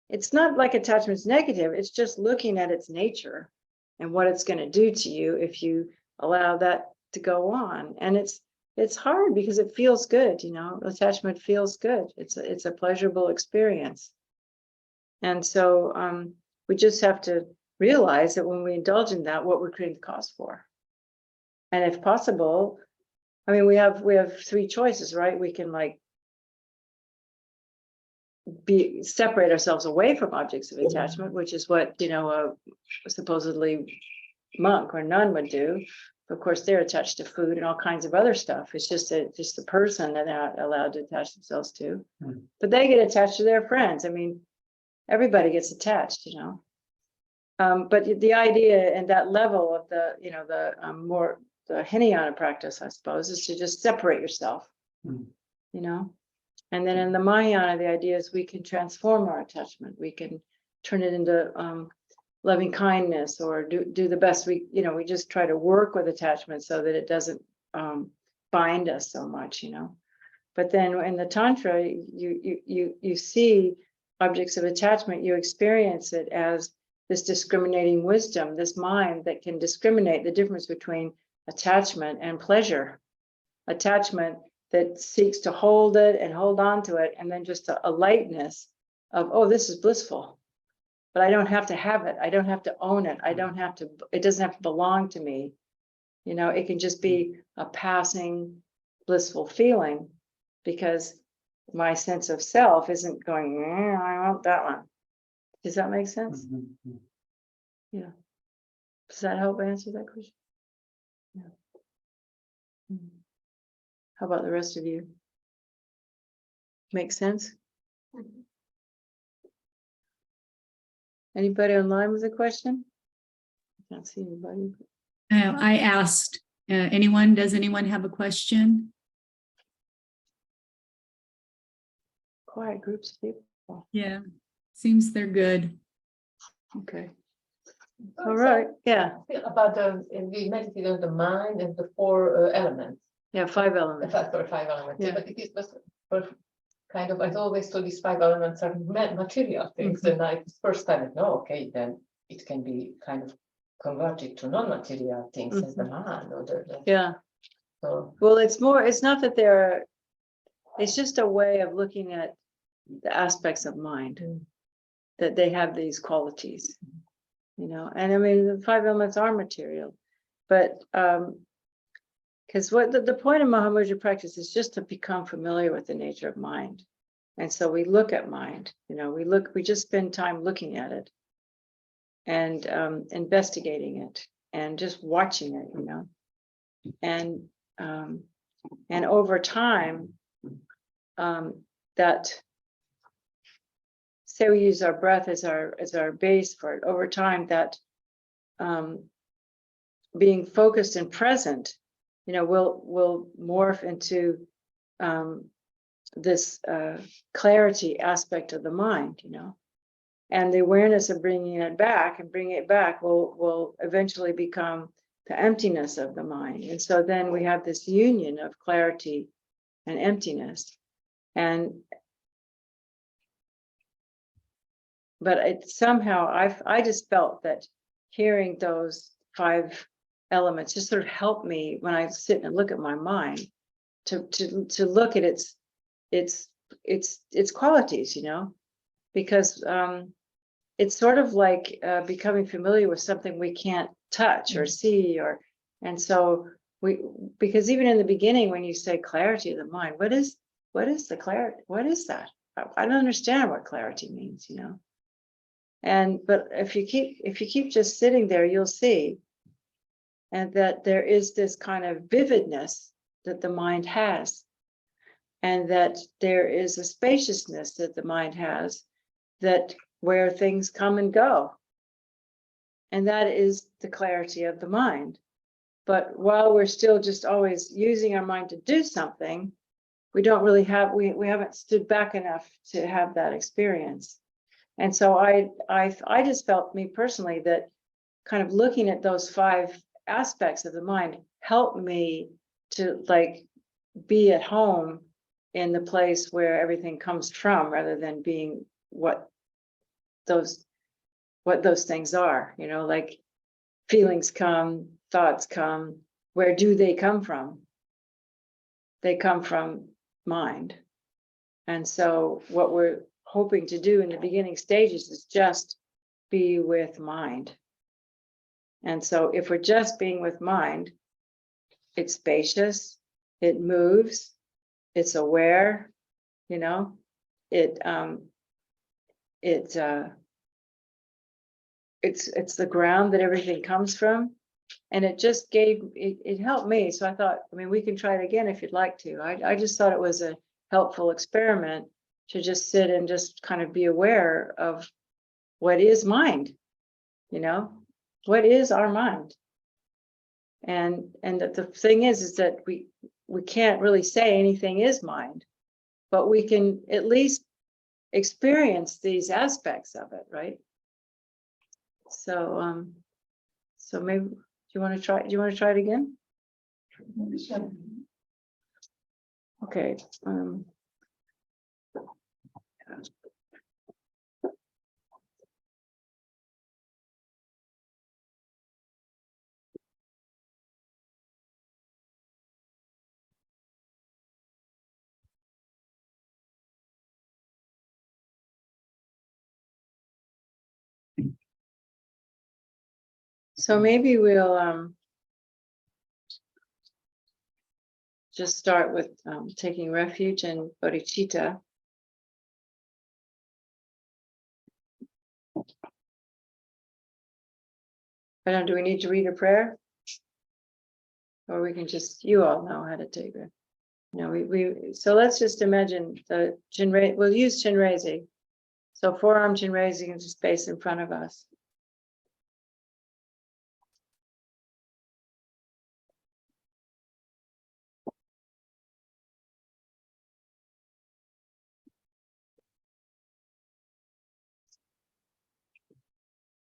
it's not like attachment's negative. It's just looking at its nature and what it's going to do to you if you allow that to go on. And it's hard because it feels good, attachment feels good. It's a pleasurable experience. And so we just have to realize that when we indulge in that, what we're creating the cause for. And if possible, we have three choices, right? We can separate ourselves away from objects of attachment, which is what a supposedly monk or nun would do. Of course, they're attached to food and all kinds of other stuff. It's just the person that they're not allowed to attach themselves to. But they get attached to their friends. Everybody gets attached, But the idea and that level of the Hinayana practice, I suppose, is to just separate yourself, And then in the Mahayana, the idea is we can transform our attachment. We can turn it into loving kindness, or do the best we, we just try to work with attachment so that it doesn't bind us so much, But then in the Tantra, you see objects of attachment, you experience it as this discriminating wisdom, this mind that can discriminate the difference between attachment and pleasure. Attachment that seeks to hold it and hold on to it, and then just a lightness of, oh, this is blissful, but I don't have to have it. I don't have to own it. It doesn't have to belong to me. It can just be a passing blissful feeling, because my sense of self isn't going, I want that one. Does that make sense? Mhm. Yeah. Does that help answer that question? Yeah. Mhm. How about the rest of you? Make sense? Anybody online with a question? I can't see anybody. I asked, does anyone have a question? Quiet groups of people. Yeah, seems they're good. Okay. All right. Yeah. About we meditate on the mind and the four elements. Yeah. 5 elements. Five elements. Yeah. But it is but kind of, I always thought these 5 elements are material things. Mhm. And I first time, no, okay, then it can be kind of converted to non-material things as the mind or Yeah. so. Well, it's not that it's just a way of looking at the aspects of mind, that they have these qualities, and I mean, the 5 elements are material, but because what the point of Mahamudra practice is just to become familiar with the nature of mind. And so we look at mind, we just spend time looking at it and investigating it and just watching it, and over time, that, say we use our breath as our base for it, over time, that being focused and present, will morph into this clarity aspect of the mind, and the awareness of bringing it back will eventually become the emptiness of the mind. And so then we have this union of clarity and emptiness. But it somehow, I just felt that hearing those 5 elements just sort of helped me when I sit and look at my mind to look at its qualities, because it's sort of like becoming familiar with something we can't touch or see, and so because even in the beginning, when you say clarity of the mind, what is the clarity? What is that? I don't understand what clarity means, but if you keep just sitting there, you'll see, and that there is this kind of vividness that the mind has, and that there is a spaciousness that the mind has, that where things come and go, and that is the clarity of the mind. But while we're still just always using our mind to do something, we don't really have, we haven't stood back enough to have that experience. And so I just felt, me personally, that kind of looking at those 5 aspects of the mind helped me to be at home in the place where everything comes from, rather than being what those things are, like feelings come, thoughts come. Where do they come from? They come from mind. And so what we're hoping to do in the beginning stages is just be with mind. And so if we're just being with mind, it's spacious, it moves, it's aware, it's the ground that everything comes from. And it just it helped me. So I thought, we can try it again if you'd like to. I just thought it was a helpful experiment to just sit and just kind of be aware of what is mind, what is our mind. And that the thing is that we can't really say anything is mind, but we can at least experience these aspects of it, right? So maybe, do you want to try it again? Okay. So maybe we'll just start with taking refuge in bodhicitta. I don't know, do we need to read a prayer? Or we can just, you all know how to take it. No, so let's just imagine the Chinrezi, we'll use Chinrezi. So forearm Chinrezi into space in front of us.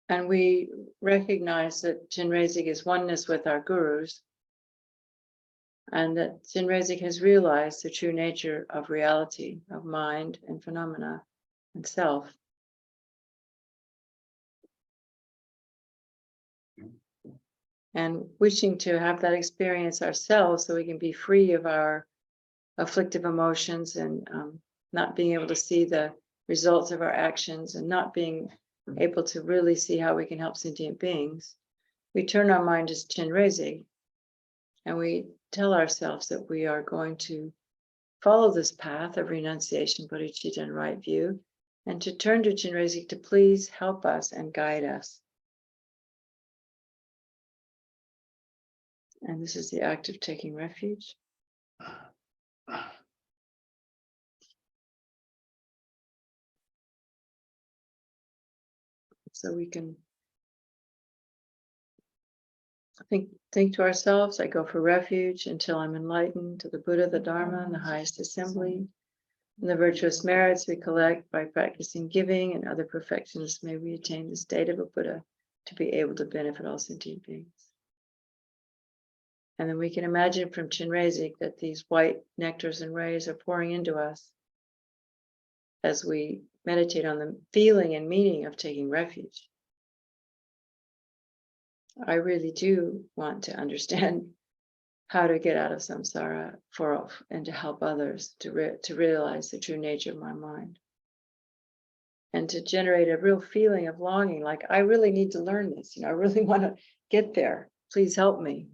And we recognize that Chinrezi is oneness with our gurus, and that Chinrezi has realized the true nature of reality, of mind and phenomena and self. And wishing to have that experience ourselves so we can be free of our afflictive emotions and not being able to see the results of our actions and not being able to really see how we can help sentient beings, we turn our mind to Chinrezi and we tell ourselves that we are going to follow this path of renunciation, bodhicitta, and right view, and to turn to Chinrezi to please help us and guide us. And this is the act of taking refuge. So we can think to ourselves, I go for refuge until I'm enlightened to the Buddha, the Dharma, and the highest assembly. And the virtuous merits we collect by practicing giving and other perfections, may we attain the state of a Buddha to be able to benefit all sentient beings. And then we can imagine from Chinrezi that these white nectars and rays are pouring into us as we meditate on the feeling and meaning of taking refuge. I really do want to understand how to get out of samsara and to help others to realize the true nature of my mind. And to generate a real feeling of longing, like I really need to learn this, I really want to get there. Please help me.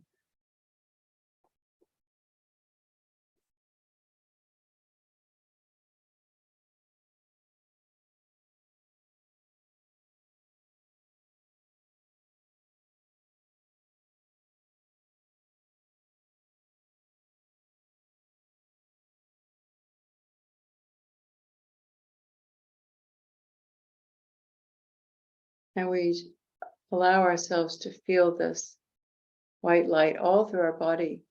And we allow ourselves to feel this white light all through our body.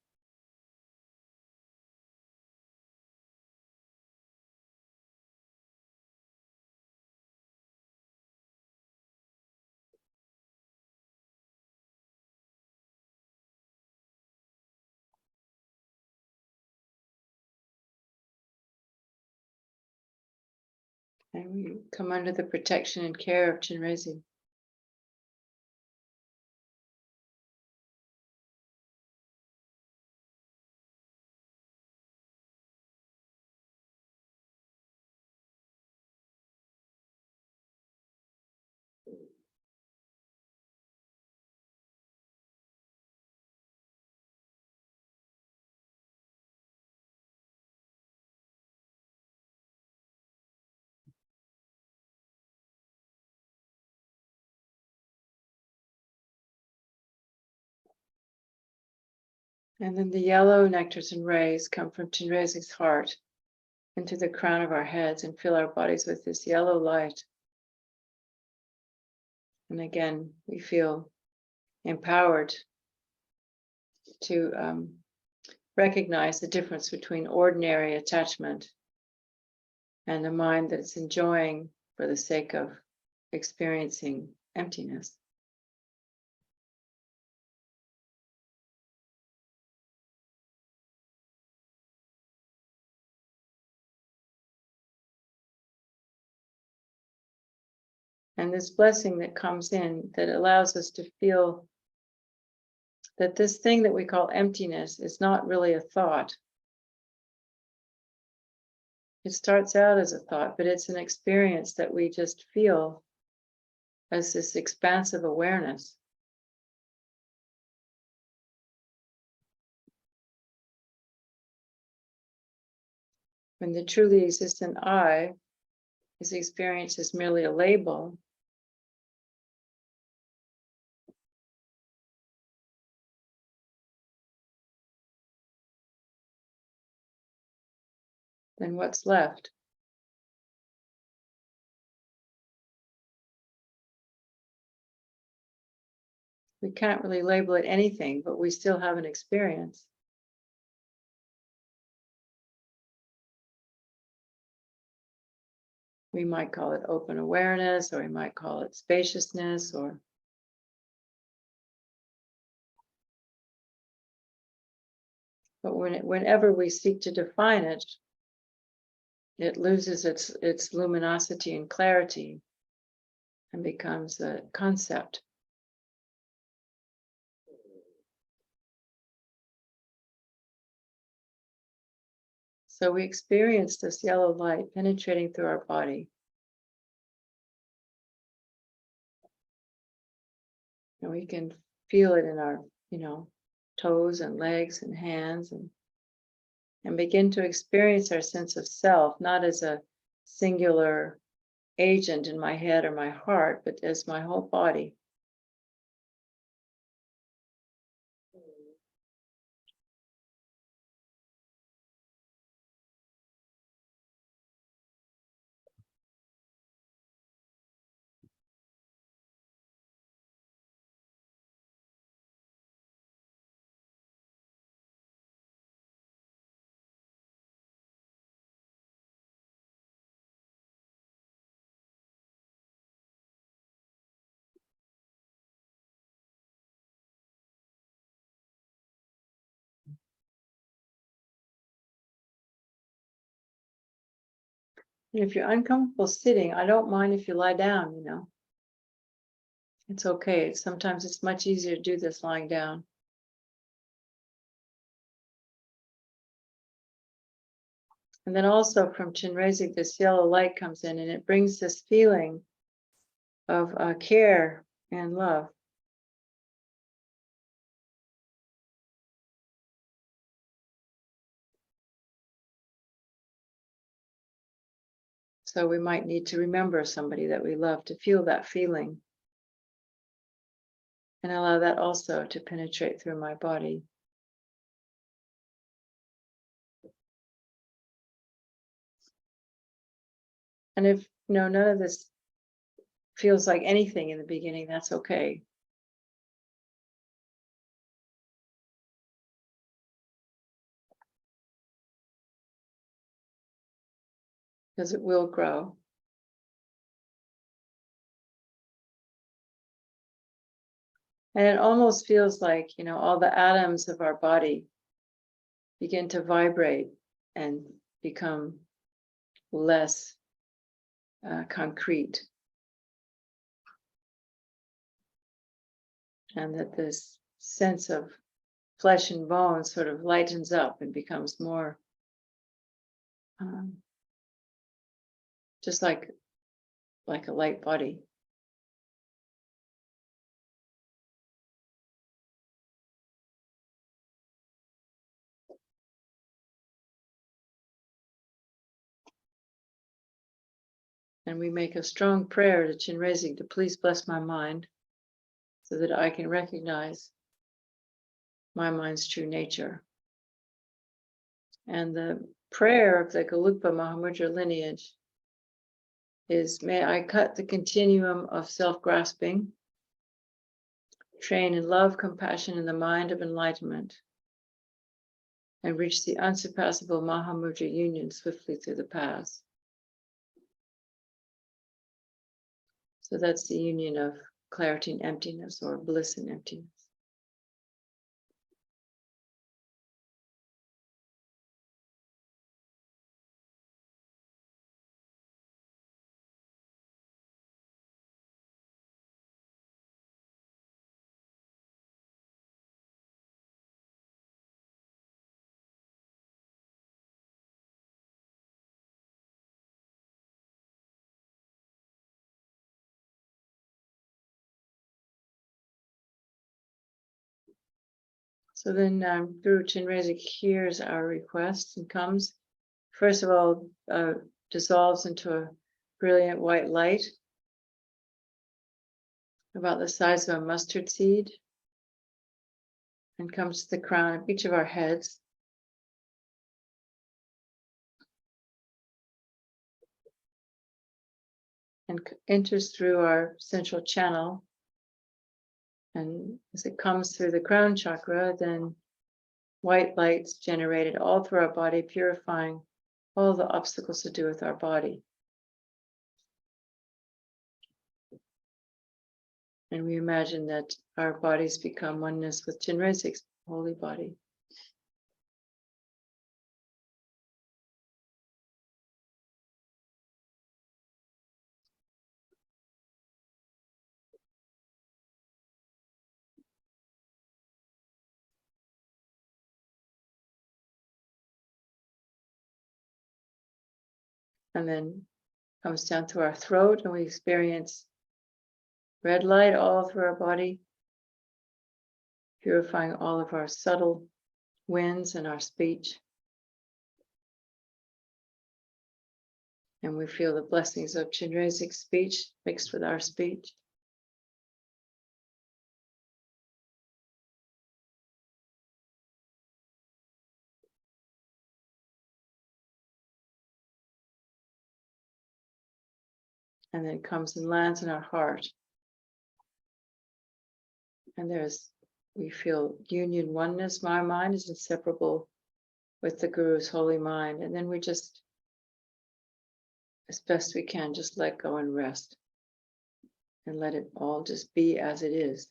And we come under the protection and care of Chinrezi. And then the yellow nectars and rays come from Chinrezi's heart into the crown of our heads and fill our bodies with this yellow light. And again, we feel empowered to recognize the difference between ordinary attachment and a mind that's enjoying for the sake of experiencing emptiness. And this blessing that comes in that allows us to feel that this thing that we call emptiness is not really a thought. It starts out as a thought, but it's an experience that we just feel as this expansive awareness. When the truly existent I is experienced as merely a label, then what's left? We can't really label it anything, but we still have an experience. We might call it open awareness, or we might call it spaciousness, or but whenever we seek to define it, it loses its luminosity and clarity and becomes a concept. So we experience this yellow light penetrating through our body. And we can feel it in our, toes and legs and hands, and begin to experience our sense of self, not as a singular agent in my head or my heart, but as my whole body. And if you're uncomfortable sitting, I don't mind if you lie down, It's okay. Sometimes it's much easier to do this lying down. And then also from Chinrezig, this yellow light comes in and it brings this feeling of care and love. So we might need to remember somebody that we love to feel that feeling. And allow that also to penetrate through my body. And if none of this feels like anything in the beginning, that's okay. Because it will grow. And it almost feels like, all the atoms of our body begin to vibrate and become less concrete. And that this sense of flesh and bone sort of lightens up and becomes more just like a light body. And we make a strong prayer to Chinrezig to please bless my mind so that I can recognize my mind's true nature. And the prayer of the Gelugpa Mahamudra lineage is, may I cut the continuum of self-grasping, train in love, compassion in the mind of enlightenment, and reach the unsurpassable Mahamudra union swiftly through the paths. So that's the union of clarity and emptiness, or bliss and emptiness. So then Guru Chinrezig hears our requests and comes, first of all, dissolves into a brilliant white light about the size of a mustard seed, and comes to the crown of each of our heads. And enters through our central channel. And as it comes through the crown chakra, then white light's generated all through our body, purifying all the obstacles to do with our body. And we imagine that our bodies become oneness with Chinrezig's holy body. And then comes down through our throat, and we experience red light all through our body, purifying all of our subtle winds and our speech. And we feel the blessings of Chinrezig's speech mixed with our speech. And then comes and lands in our heart. And we feel union, oneness. My mind is inseparable with the Guru's holy mind. And then we just, as best we can, just let go and rest. And let it all just be as it is.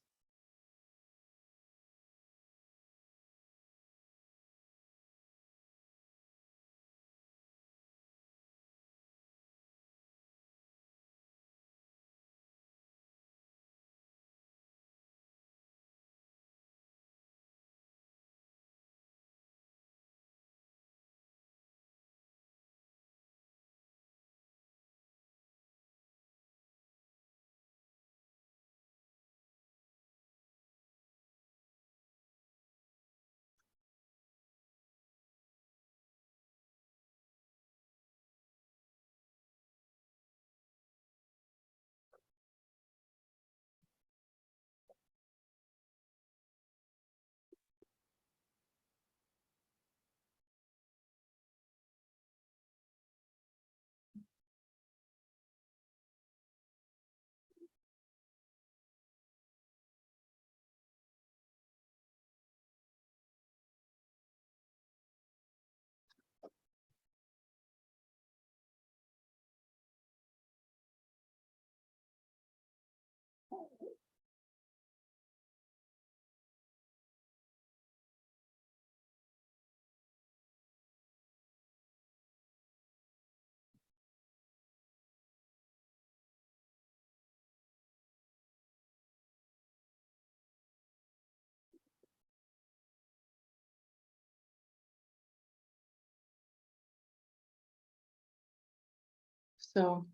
So,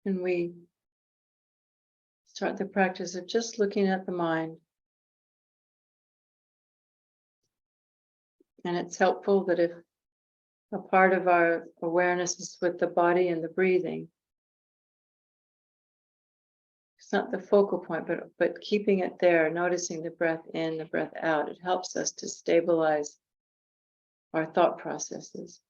and we start the practice of just looking at the mind. And it's helpful that if a part of our awareness is with the body and the breathing, it's not the focal point, but keeping it there, noticing the breath in, the breath out, it helps us to stabilize our thought processes.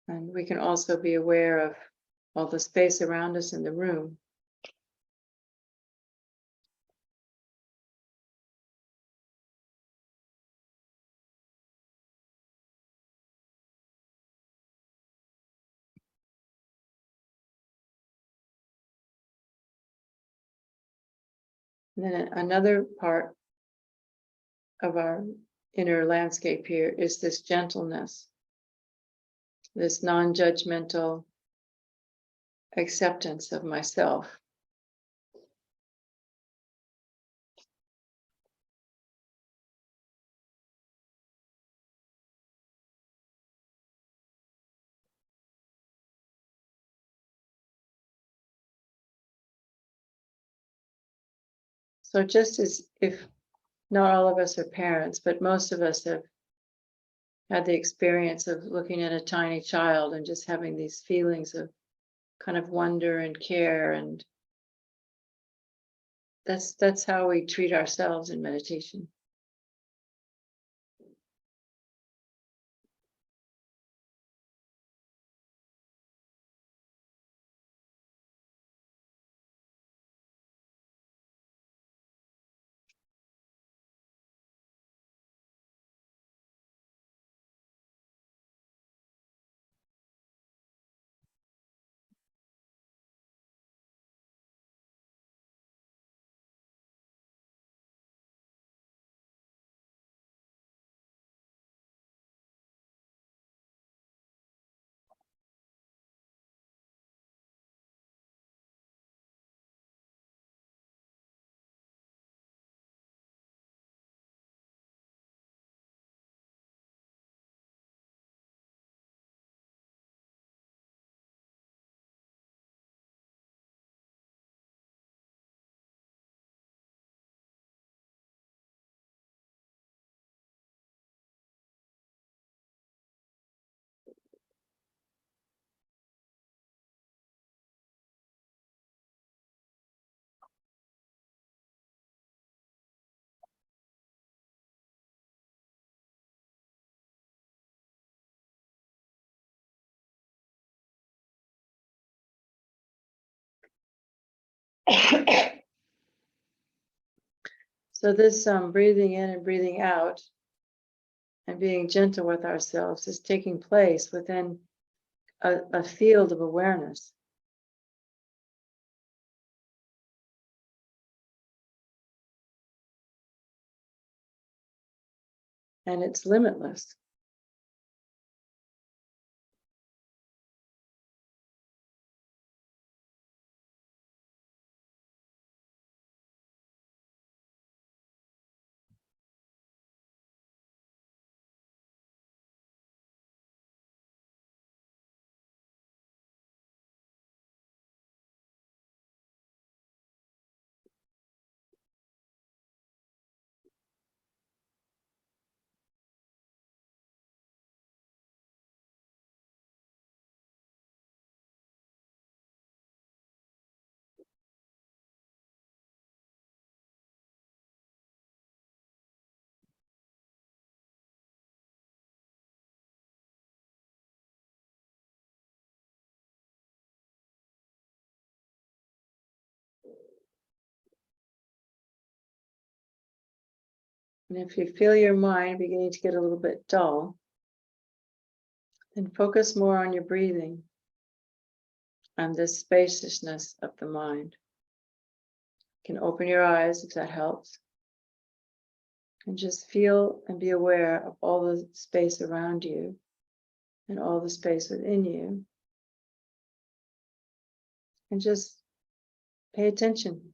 And we can also be aware of all the space around us in the room. And then another part of our inner landscape here is this gentleness, this non-judgmental acceptance of myself. So just as if not all of us are parents, but most of us have had the experience of looking at a tiny child and just having these feelings of kind of wonder and care, and that's how we treat ourselves in meditation. So this breathing in and breathing out and being gentle with ourselves is taking place within a field of awareness. And it's limitless. And if you feel your mind beginning to get a little bit dull, then focus more on your breathing, on this spaciousness of the mind. You can open your eyes if that helps. And just feel and be aware of all the space around you and all the space within you. And just pay attention.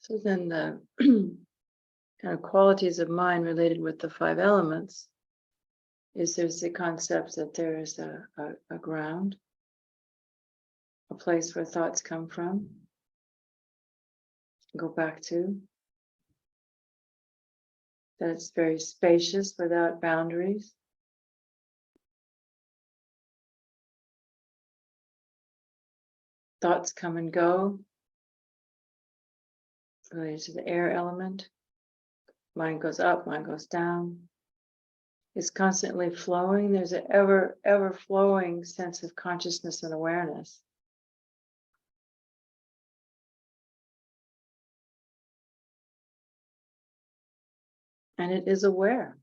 So then the kind of qualities of mind related with the 5 elements is there's the concept that there is a ground, a place where thoughts come from, go back to, that it's very spacious without boundaries. Thoughts come and go, related to the air element. Mind goes up, mind goes down. It's constantly flowing. There's an ever flowing sense of consciousness and awareness. And it is aware.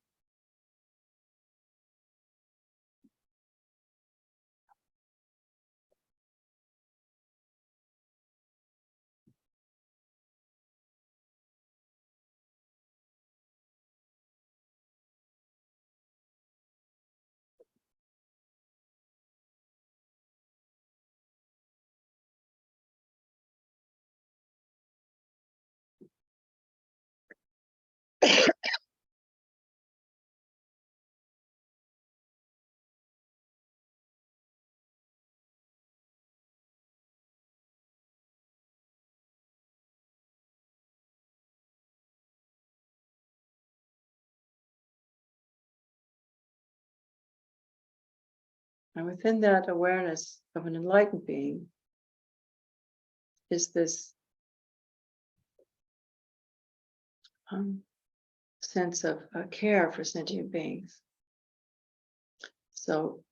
And within that awareness of an enlightened being is this sense of care for sentient beings. So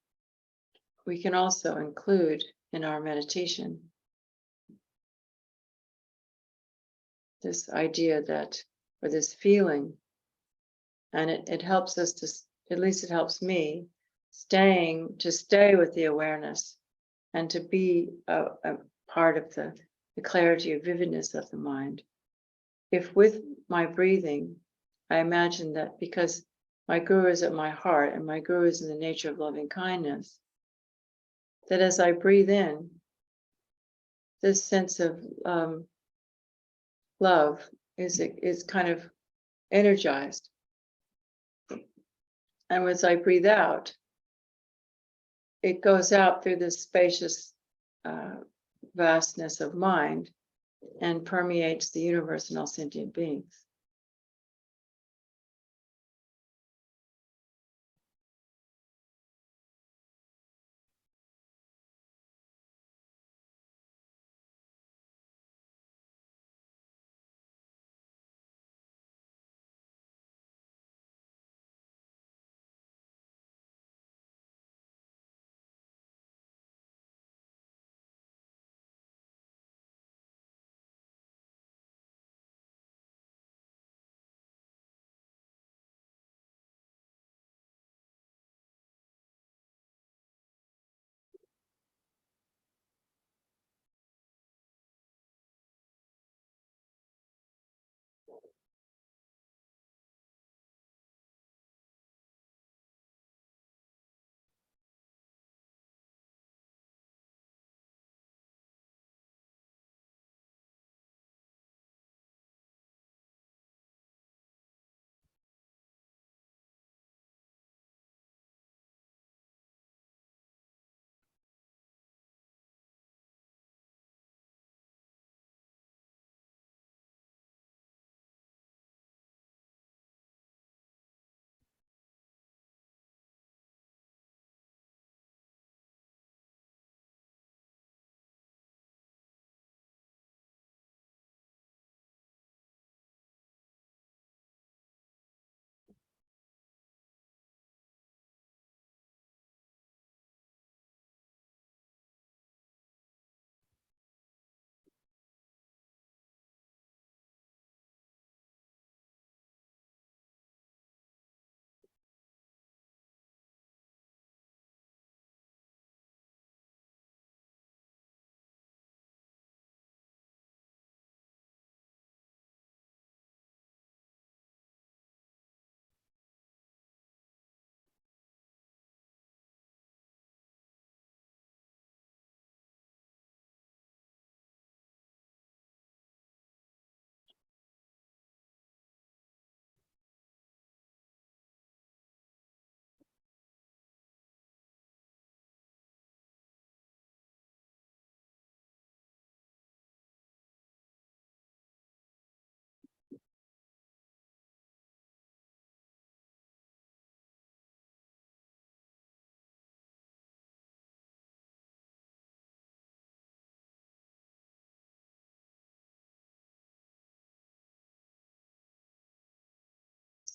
we can also include in our meditation this idea that, or this feeling, and it helps us to, at least it helps me, to stay with the awareness and to be a part of the clarity or vividness of the mind. If with my breathing, I imagine that because my Guru is at my heart and my Guru is in the nature of loving kindness, that as I breathe in, this sense of love is kind of energized. And as I breathe out, it goes out through this spacious vastness of mind and permeates the universe and all sentient beings.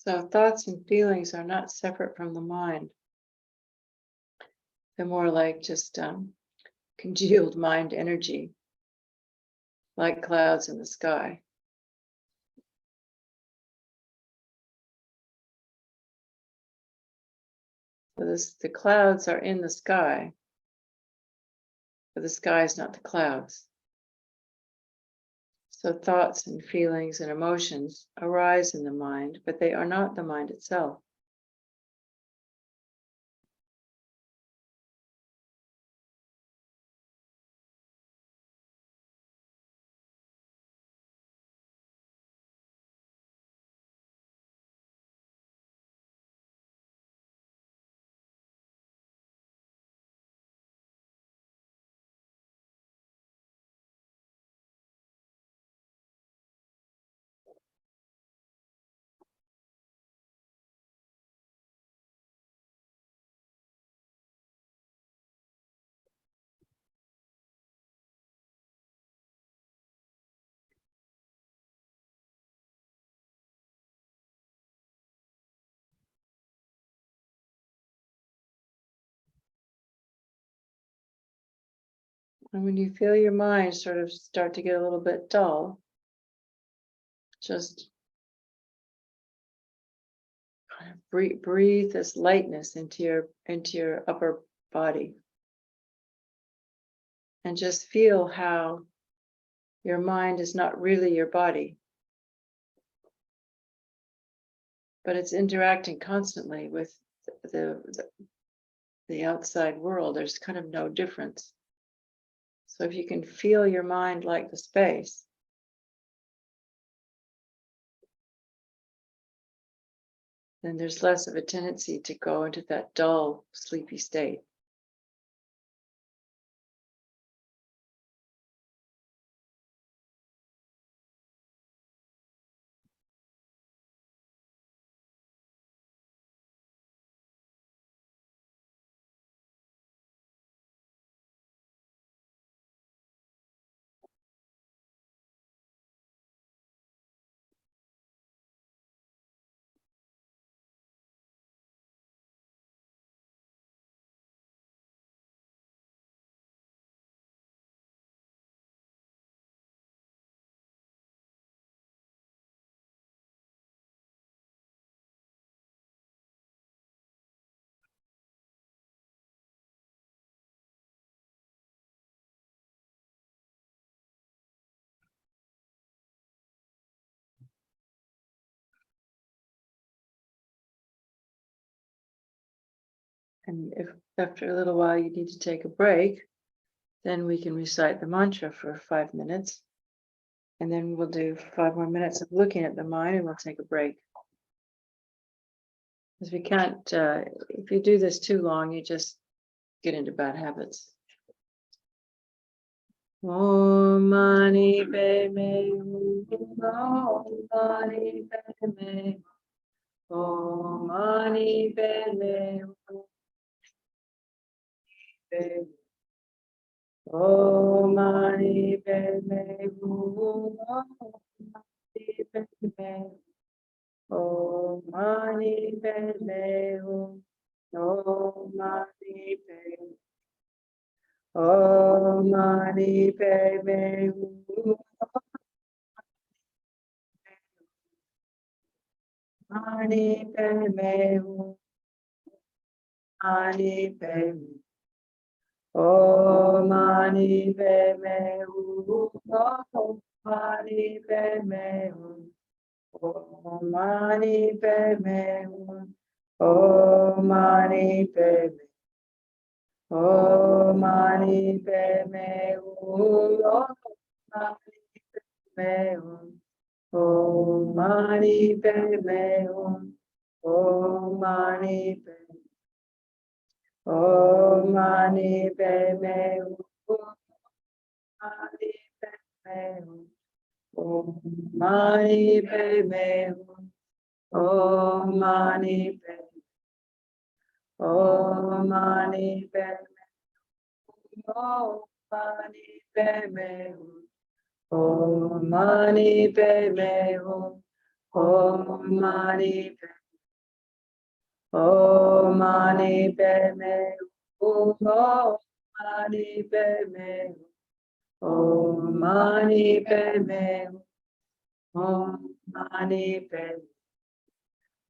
So thoughts and feelings are not separate from the mind. They're more like just congealed mind energy, like clouds in the sky. So the clouds are in the sky, but the sky is not the clouds. So thoughts and feelings and emotions arise in the mind, but they are not the mind itself. And when you feel your mind sort of start to get a little bit dull, just kind of breathe this lightness into your upper body. And just feel how your mind is not really your body, but it's interacting constantly with the outside world. There's kind of no difference. So if you can feel your mind like the space, then there's less of a tendency to go into that dull, sleepy state. And if after a little while you need to take a break, then we can recite the mantra for 5 minutes. And then we'll do 5 more minutes of looking at the mind and we'll take a break. Because we can't, if you do this too long, you just get into bad habits. Om Mani Padme Hum, Om Mani Padme Hum, Om Mani Padme Hum, Om Mani Padme Hum, Om Mani Padme Hum, Om Mani Padme Om Mani Padme Hum, Mani Padme Hum, Mani Padme Om Mani Padme Hum, Om Mani Padme Hum, Om Mani Padme Hum, Om Mani Padme Om Mani Padme Hum, Om Mani Padme Hum, Om Mani Padme Om Mani Padme Hum, Om Mani Padme Hum, Om Mani Padme Om Mani Padme Om Mani Padme Hum, Om Mani Padme Hum, Om Mani Om Mani Padme Hum. Om Mani Padme Hum. Om Mani Padme Hum.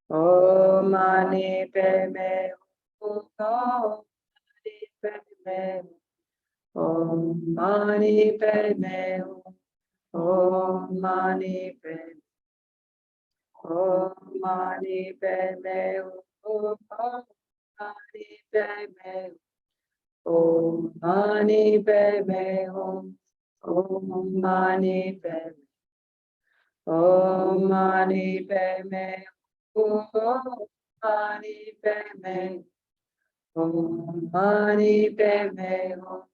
Om Mani Padme Om Mani Padme Hum. Om Mani Padme Hum. Om Mani Padme Om Mani Padme Hum. Om Mani Padme Hum. Om Mani Padme Om Mani Padme Hum. Om Mani Padme Hum. Mani Padme Om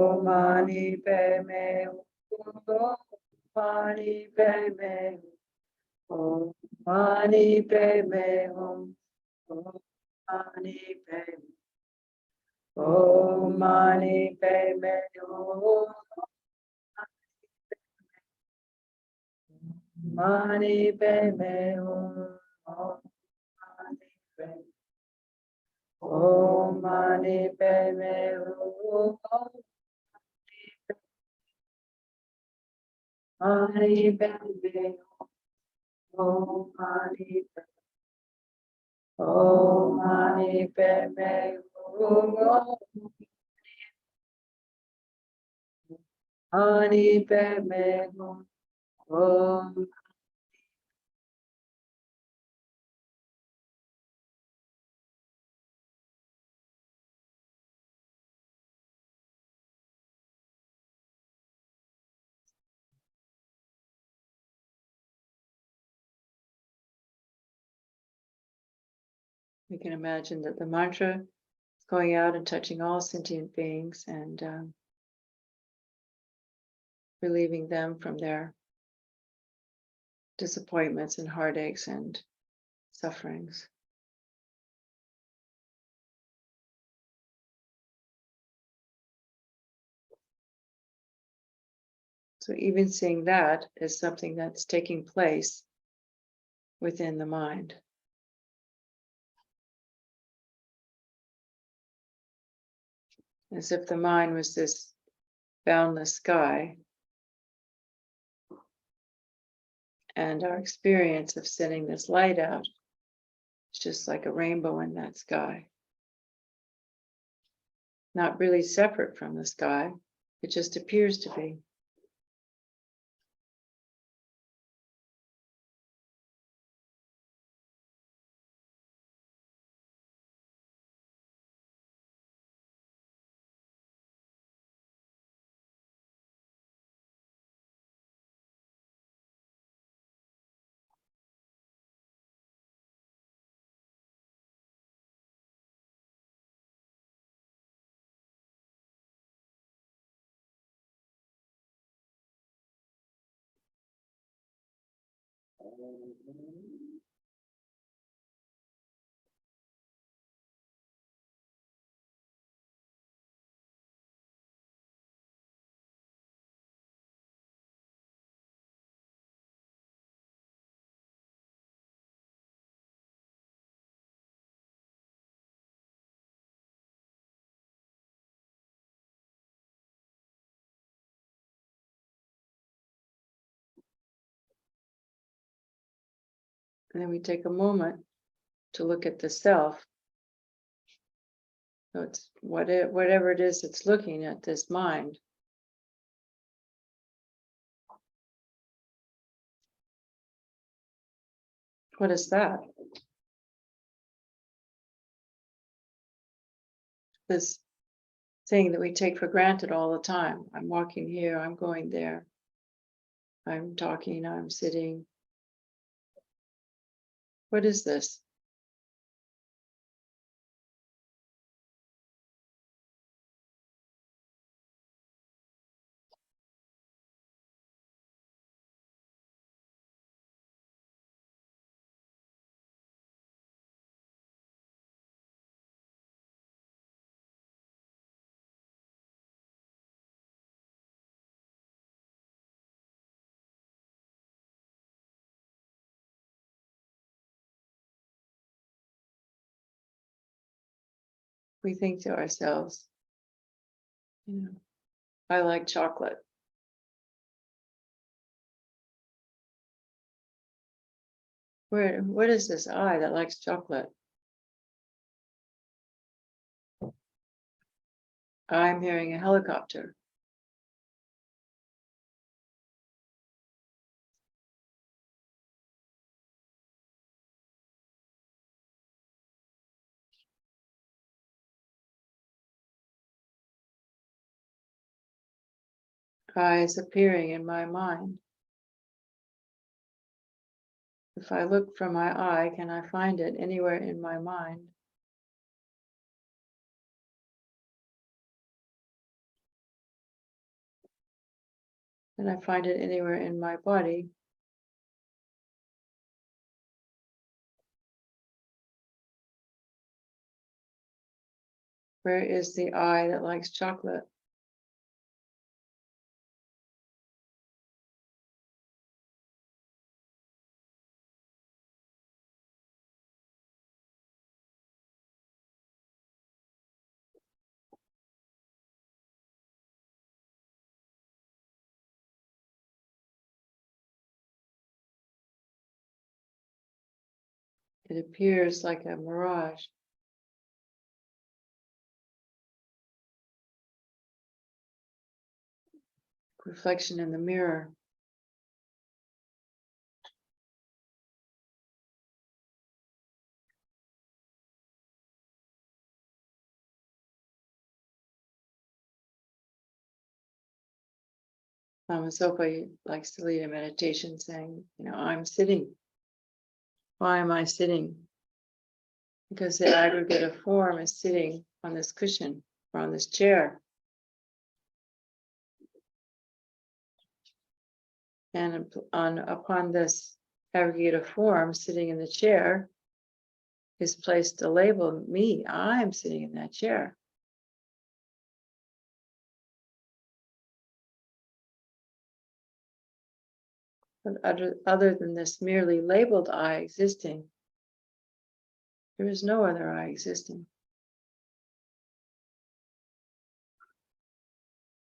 Mani Padme Hum. Mani Padme Om Mani Padme Hum. Om Mani Padme Om Mani Padme Hum. Mani Padme Hum. Om Mani Padme Hum. Mani Padme Om Mani Padme Om Mani Padme Hum. Mani Padme Hum. Om. We can imagine that the mantra is going out and touching all sentient beings and relieving them from their disappointments and heartaches and sufferings. So even seeing that is something that's taking place within the mind. As if the mind was this boundless sky, and our experience of sending this light out is just like a rainbow in that sky. Not really separate from the sky, it just appears to be. And then we take a moment to look at the self. So it's whatever it is that's looking at this mind. What is that? This thing that we take for granted all the time. I'm walking here, I'm going there. I'm talking, I'm sitting. What is this? we think to ourselves, I like chocolate. What is this I that likes chocolate? I'm hearing a helicopter. I is appearing in my mind. If I look from my eye, can I find it anywhere in my mind? Can I find it anywhere in my body? Where is the I that likes chocolate? It appears like a mirage. Reflection in the mirror. Sopa likes to lead a meditation saying, I'm sitting. Why am I sitting? Because the aggregate of form is sitting on this cushion or on this chair. And upon this aggregate of form sitting in the chair is placed a label, me, I'm sitting in that chair. But other than this merely labeled I existing, there is no other I existing.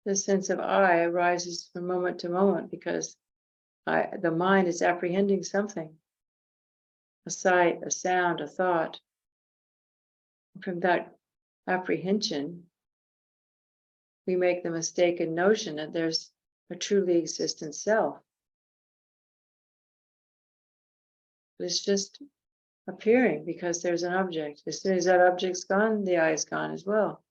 This sense of I arises from moment to moment because the mind is apprehending something, a sight, a sound, a thought. From that apprehension, we make the mistaken notion that there's a truly existent self. But it's just appearing because there's an object. As soon as that object's gone, the I is gone as well.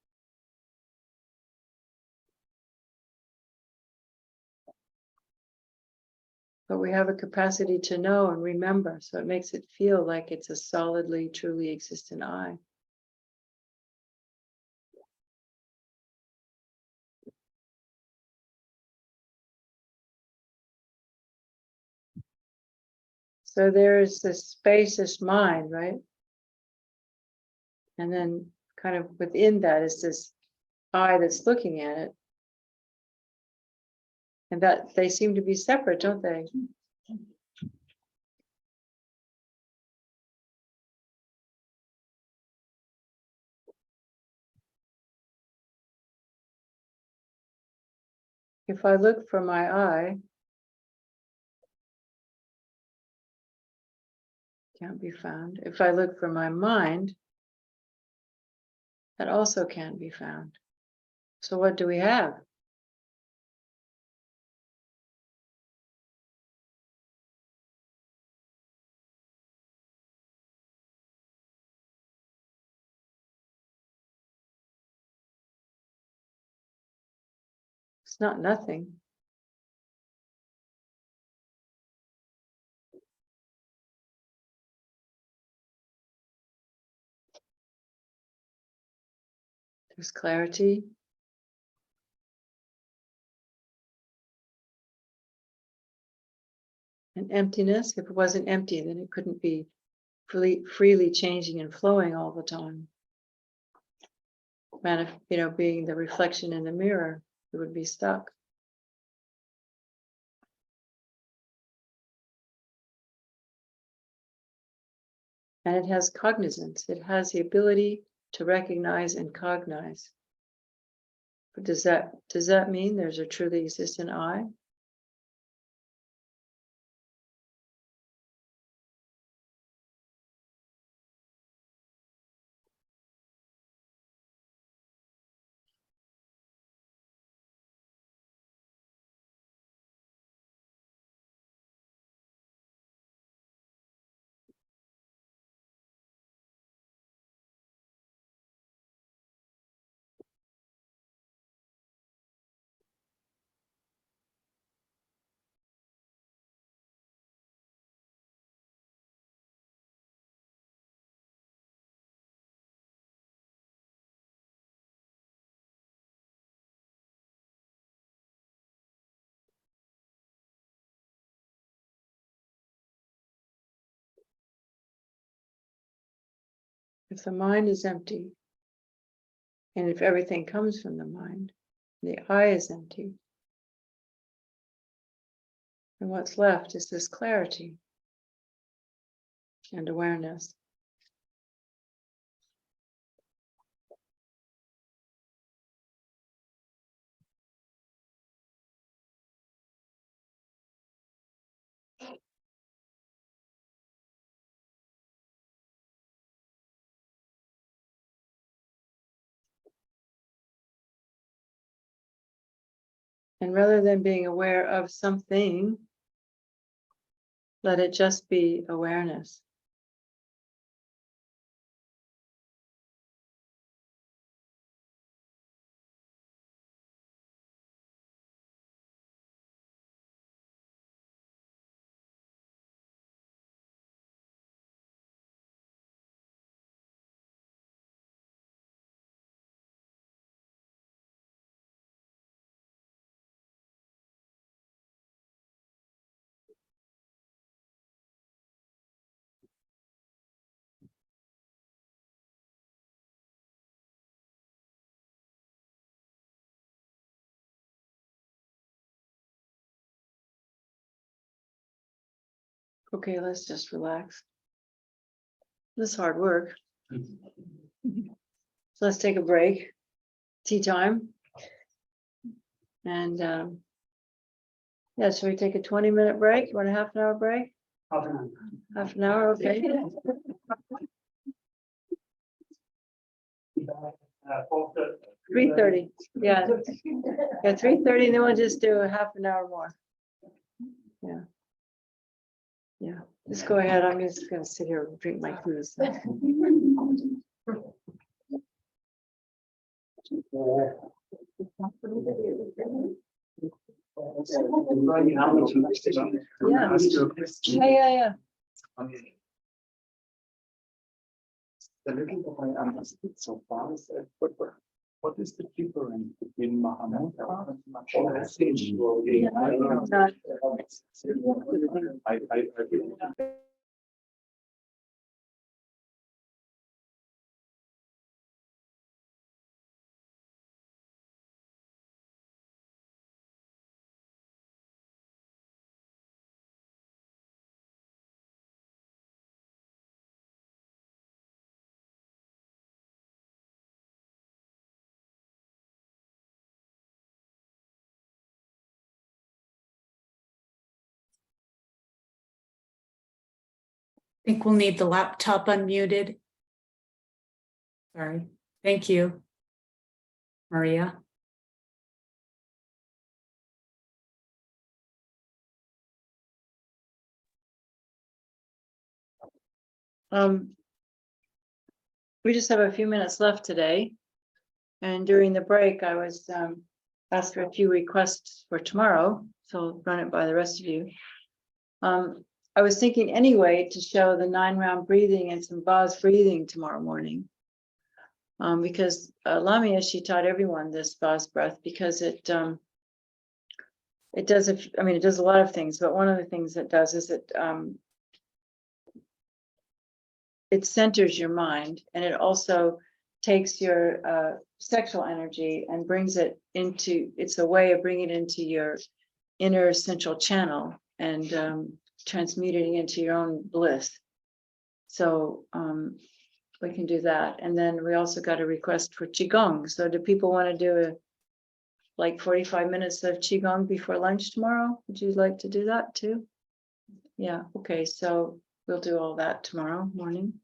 But we have a capacity to know and remember, so it makes it feel like it's a solidly, truly existent I. So there is this spacious mind, right? And then kind of within that is this I that's looking at it. And that they seem to be separate, don't they? If I look for my I, can't be found. If I look for my mind, that also can't be found. So what do we have? It's not nothing. There's clarity. And emptiness. If it wasn't empty, then it couldn't be freely changing and flowing all the time. Being the reflection in the mirror, it would be stuck. And it has cognizance. It has the ability to recognize and cognize. But does that mean there's a truly existent I? If the mind is empty, and if everything comes from the mind, the I is empty, and what's left is this clarity and awareness. And rather than being aware of something, let it just be awareness. Okay, let's just relax. This is hard work. So let's take a break. Tea time. And yeah, should we take a 20-minute break? You want a half an hour break? Half an hour, okay. 3:30. Yeah. Yeah, 3:30, then we'll just do a half an hour more. Yeah. Yeah, just go ahead. I'm just gonna sit here and drink my tea. Yeah. The little that I understood so far is that what is the difference between Mahamudra and I think we'll need the laptop unmuted. Sorry. Thank you, Maria. We just have a few minutes left today. And during the break, I was asked for a few requests for tomorrow, so I'll run it by the rest of you. I was thinking anyway to show the 9-round breathing and some Vaz breathing tomorrow morning. Because Lamia, she taught everyone this Vaz breath because it does, it does a lot of things, but one of the things it does is it centers your mind, and it also takes your sexual energy and brings it into, it's a way of bringing it into your inner central channel and transmuting it into your own bliss. So we can do that. And then we also got a request for Qigong. So do people want to do like 45 minutes of Qigong before lunch tomorrow? Would you like to do that too? Yeah, okay, so we'll do all that tomorrow morning.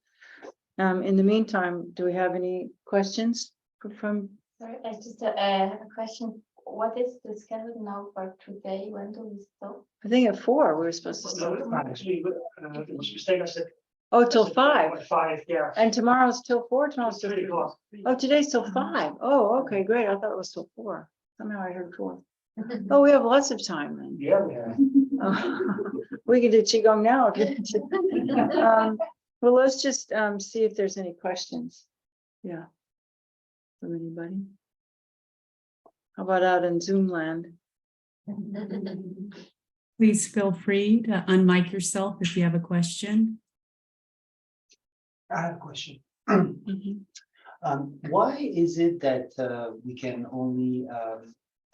In the meantime, do we have any questions from? Sorry, I just a question. What is the schedule now for today? When do we stop? I think at 4 we were supposed to No, start. actually, it was a mistake. I said. Oh, till I said 5. 5, yeah. And tomorrow's till 4? Tomorrow's till 3 o'clock. Oh, today's till 5. Oh, okay, great. I thought it was till 4. Somehow I heard 4. Oh, we have lots of time then. Yeah, yeah. We can do Qigong now. If you want to. Well, let's just see if there's any questions. Yeah. From anybody? How about out in Zoom land? Please feel free to unmic yourself if you have a question. I have a question. Mhm. Why is it that we can only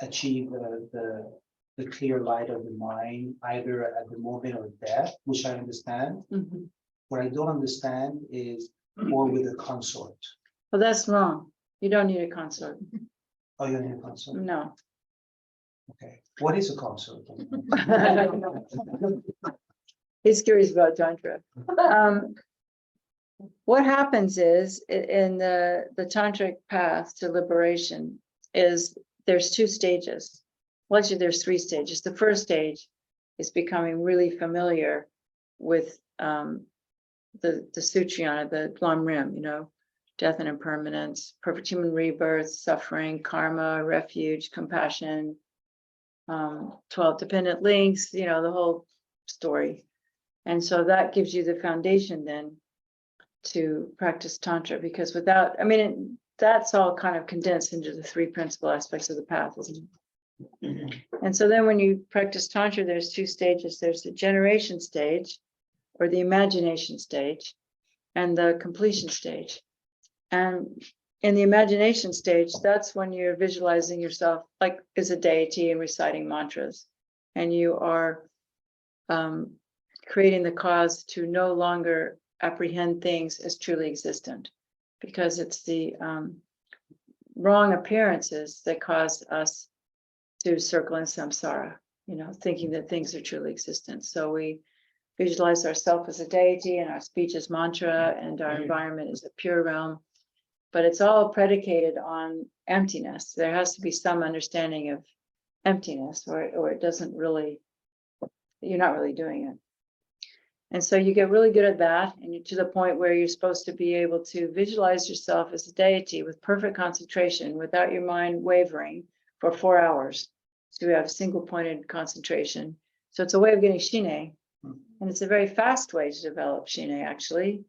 achieve the clear light of the mind either at the moment of death, which I understand? Mhm. What I don't understand is, or with a consort. Well, that's wrong. You don't need a consort. Oh, you need a consort? No. Okay. What is a consort? He's curious about Tantra. What happens is in the tantric path to liberation is there's 2 stages. Well, actually, there's 3 stages. The first stage is becoming really familiar with the Shunyata, the Plum Rim, you know, death and impermanence, perfect human rebirth, suffering, karma, refuge, compassion, 12 dependent links, you know, the whole story. And so that gives you the foundation then to practice Tantra, because without, I mean, that's all kind of condensed into the 3 principal aspects of the path, isn't it? And so then when you practice Tantra, there's 2 stages. There's the generation stage or the imagination stage and the completion stage. And in the imagination stage, that's when you're visualizing yourself like as a deity and reciting mantras. And you are creating the cause to no longer apprehend things as truly existent, because it's the wrong appearances that cause us to circle in samsara, you know, thinking that things are truly existent. So we visualize ourselves as a deity and our speech is mantra and our environment is a pure realm, but it's all predicated on emptiness. There has to be some understanding of emptiness or it doesn't really, you're not really doing it. And so you get really good at that, and you're to the point where you're supposed to be able to visualize yourself as a deity with perfect concentration without your mind wavering for 4 hours. So you have single pointed concentration. So it's a way of getting shine, and it's a very fast way to develop shine actually,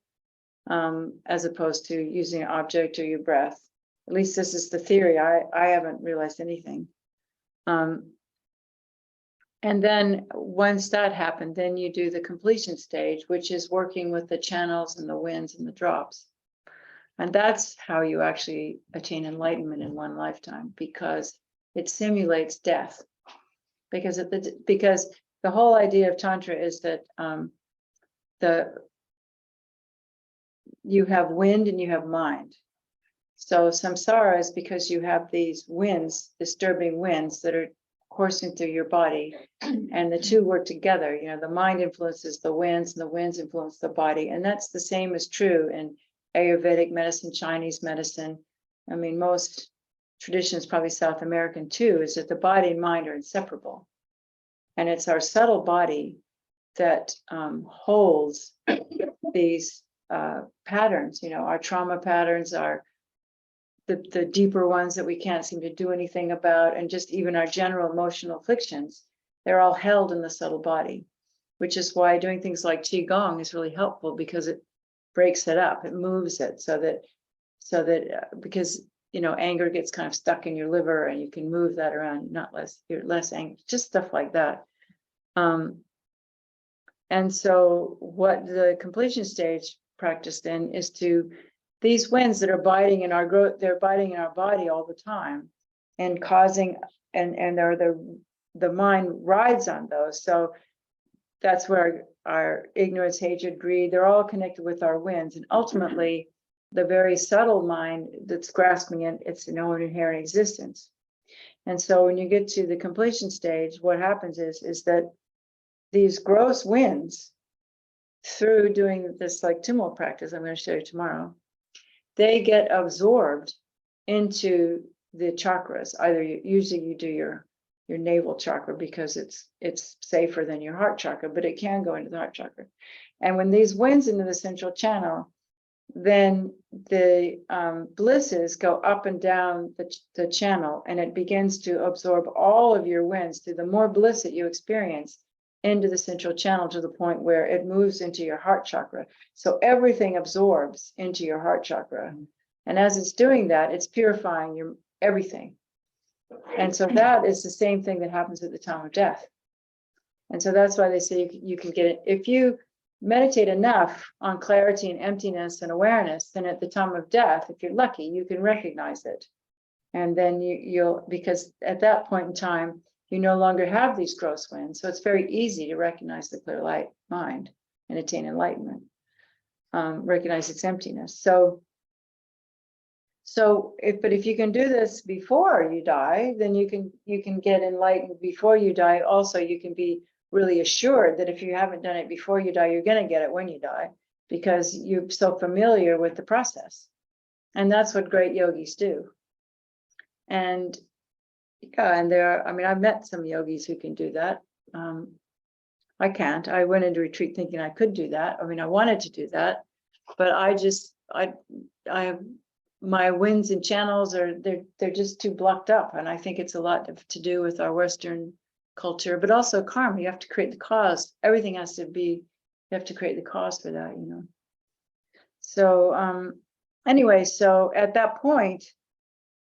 as opposed to using an object or your breath. At least this is the theory. I haven't realized anything. And then once that happened, then you do the completion stage, which is working with the channels and the winds and the drops. And that's how you actually attain enlightenment in one lifetime, because it simulates death. Because the whole idea of Tantra is that you have wind and you have mind. So samsara is because you have these winds, disturbing winds that are coursing through your body, and the 2 work together. You know, the mind influences the winds and the winds influence the body, and that's the same is true in Ayurvedic medicine, Chinese medicine. I mean, most traditions, probably South American too, is that the body and mind are inseparable, and it's our subtle body that holds these patterns. You know, our trauma patterns, our the deeper ones that we can't seem to do anything about, and just even our general emotional afflictions, they're all held in the subtle body, which is why doing things like Qigong is really helpful, because it breaks it up, it moves it so that because, you know, anger gets kind of stuck in your liver and you can move that around, you're less angry, just stuff like that. And so what the completion stage practiced in is to these winds that are biting in our growth, they're biting in our body all the time and causing, and they're the mind rides on those. So that's where our ignorance, hatred, greed, they're all connected with our winds. And ultimately, the very subtle mind that's grasping it, its own inherent existence. And so when you get to the completion stage, what happens is that these gross winds, through doing this like tummo practice I'm going to show you tomorrow, they get absorbed into the chakras. Either usually you do your navel chakra because it's safer than your heart chakra, but it can go into the heart chakra. And when these winds into the central channel, then the blisses go up and down the channel, and it begins to absorb all of your winds through the more bliss that you experience into the central channel, to the point where it moves into your heart chakra. So everything absorbs into your heart chakra. And as it's doing that, it's purifying your everything. And so that is the same thing that happens at the time of death. And so that's why they say you can get it. If you meditate enough on clarity and emptiness and awareness, then at the time of death, if you're lucky, you can recognize it. And then you'll, because at that point in time, you no longer have these gross winds. So it's very easy to recognize the clear light mind and attain enlightenment, recognize its emptiness. But if you can do this before you die, then you can get enlightened before you die. Also, you can be really assured that if you haven't done it before you die, you're going to get it when you die, because you're so familiar with the process. And that's what great yogis do. And yeah, and I've met some yogis who can do that. I can't. I went into retreat thinking I could do that. I wanted to do that, but I have my winds and channels they're just too blocked up. And I think it's a lot to do with our Western culture, but also karma. You have to create the cause. Everything has to be, you have to create the cause for that, So anyway, so at that point,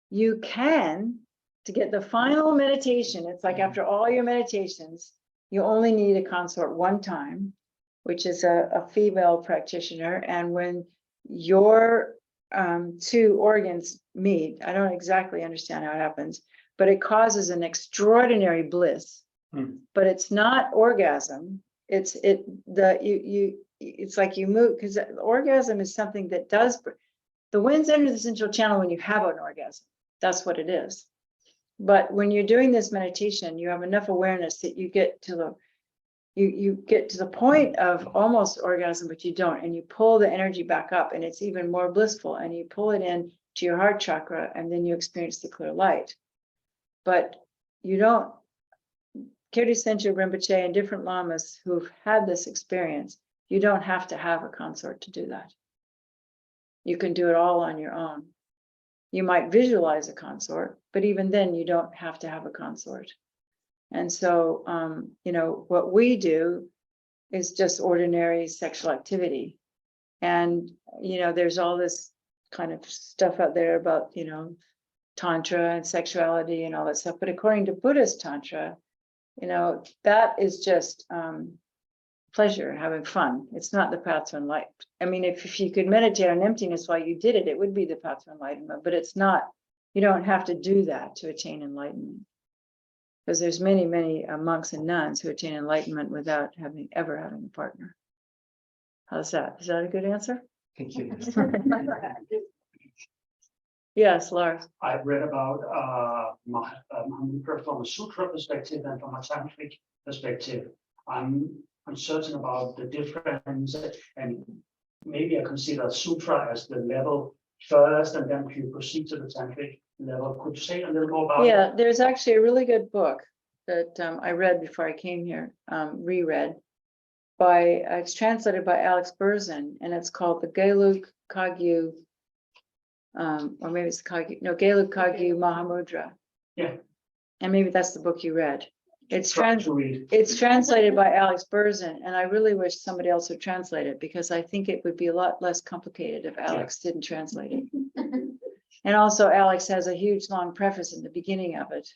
you can, to get the final meditation, it's like after all your meditations, you only need a consort one time, which is a female practitioner. And when your two organs meet, I don't exactly understand how it happens, but it causes an extraordinary bliss. But it's not orgasm. It's like you move, because orgasm is something that does, the winds enter the central channel when you have an orgasm. That's what it is. But when you're doing this meditation, you have enough awareness that you get to the point of almost orgasm, but you don't, and you pull the energy back up, and it's even more blissful, and you pull it in to your heart chakra, and then you experience the clear light. But you don't. Kirti Senchu Rinpoche and different lamas who've had this experience, you don't have to have a consort to do that. You can do it all on your own. You might visualize a consort, but even then you don't have to have a consort. And so, what we do is just ordinary sexual activity. And, there's all this kind of stuff out there about, Tantra and sexuality and all that stuff. But according to Buddhist Tantra, that is just pleasure, having fun. It's not the path to enlightenment. If you could meditate on emptiness while you did it, it would be the path to enlightenment, but it's not. You don't have to do that to attain enlightenment. Because there's many, many monks and nuns who attain enlightenment without ever having a partner. How's that? Is that a good answer? Thank you. Yes, Lars. I've read about Mahamudra from a sutra perspective and from a tantric perspective. I'm uncertain about the difference, and maybe I consider sutra as the level first, and then you proceed to the tantric level. Could you say a little more about it? Yeah, there's actually a really good book that I read before I came here, reread. It's translated by Alex Berzin, and it's called the Gelug Kagyu. Or maybe it's Gelug Kagyu Mahamudra. Yeah. And maybe that's the book you read. It's Try to read. It's translated by Alex Berzin, and I really wish somebody else would translate it, because I think it would be a lot less complicated if Alex didn't translate it. And also Alex has a huge long preface in the beginning of it.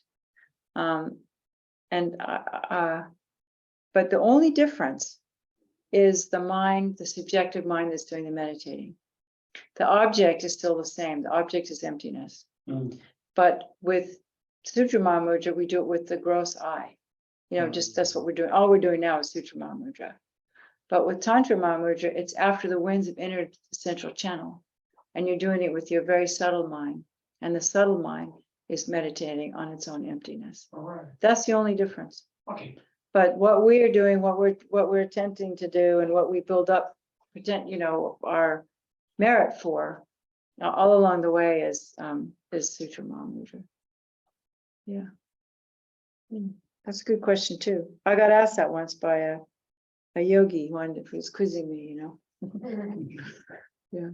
But the only difference is the mind, the subjective mind that's doing the meditating. The object is still the same. The object is emptiness. But with Sutra Mahamudra, we do it with the gross eye. Just that's what we're doing. All we're doing now is Sutra Mahamudra. But with Tantra Mahamudra, it's after the winds have entered the central channel. and you're doing it with your very subtle mind. And the subtle mind is meditating on its own emptiness. All right. That's the only difference. Okay. But what we are doing, what we're attempting to do, and what we build up, our merit for, all along the way is Sutra Mahamudra. Yeah. That's a good question too. I got asked that once by a yogi who was quizzing me, Yeah.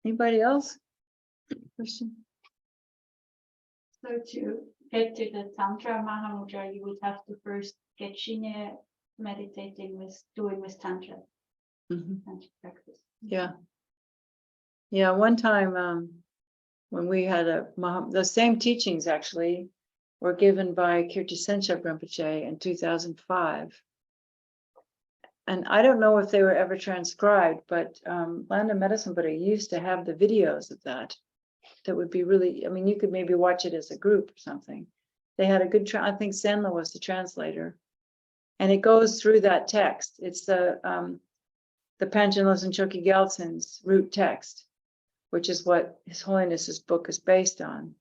Anybody else? Question? So to get to the Tantra Mahamudra, you would have to first get Shine meditating with Tantra, Tantra practice. Yeah. Yeah, one time when we had the same teachings actually were given by Kirti Senchab Rinpoche in 2005. And I don't know if they were ever transcribed, but Land of Medicine Buddha used to have the videos of that. That would be really, you could maybe watch it as a group or something. They had a good, I think Senla was the translator. And it goes through that text. It's the Panchen Losang Chokyi Gyaltsen's root text, which is what His Holiness's book is based on.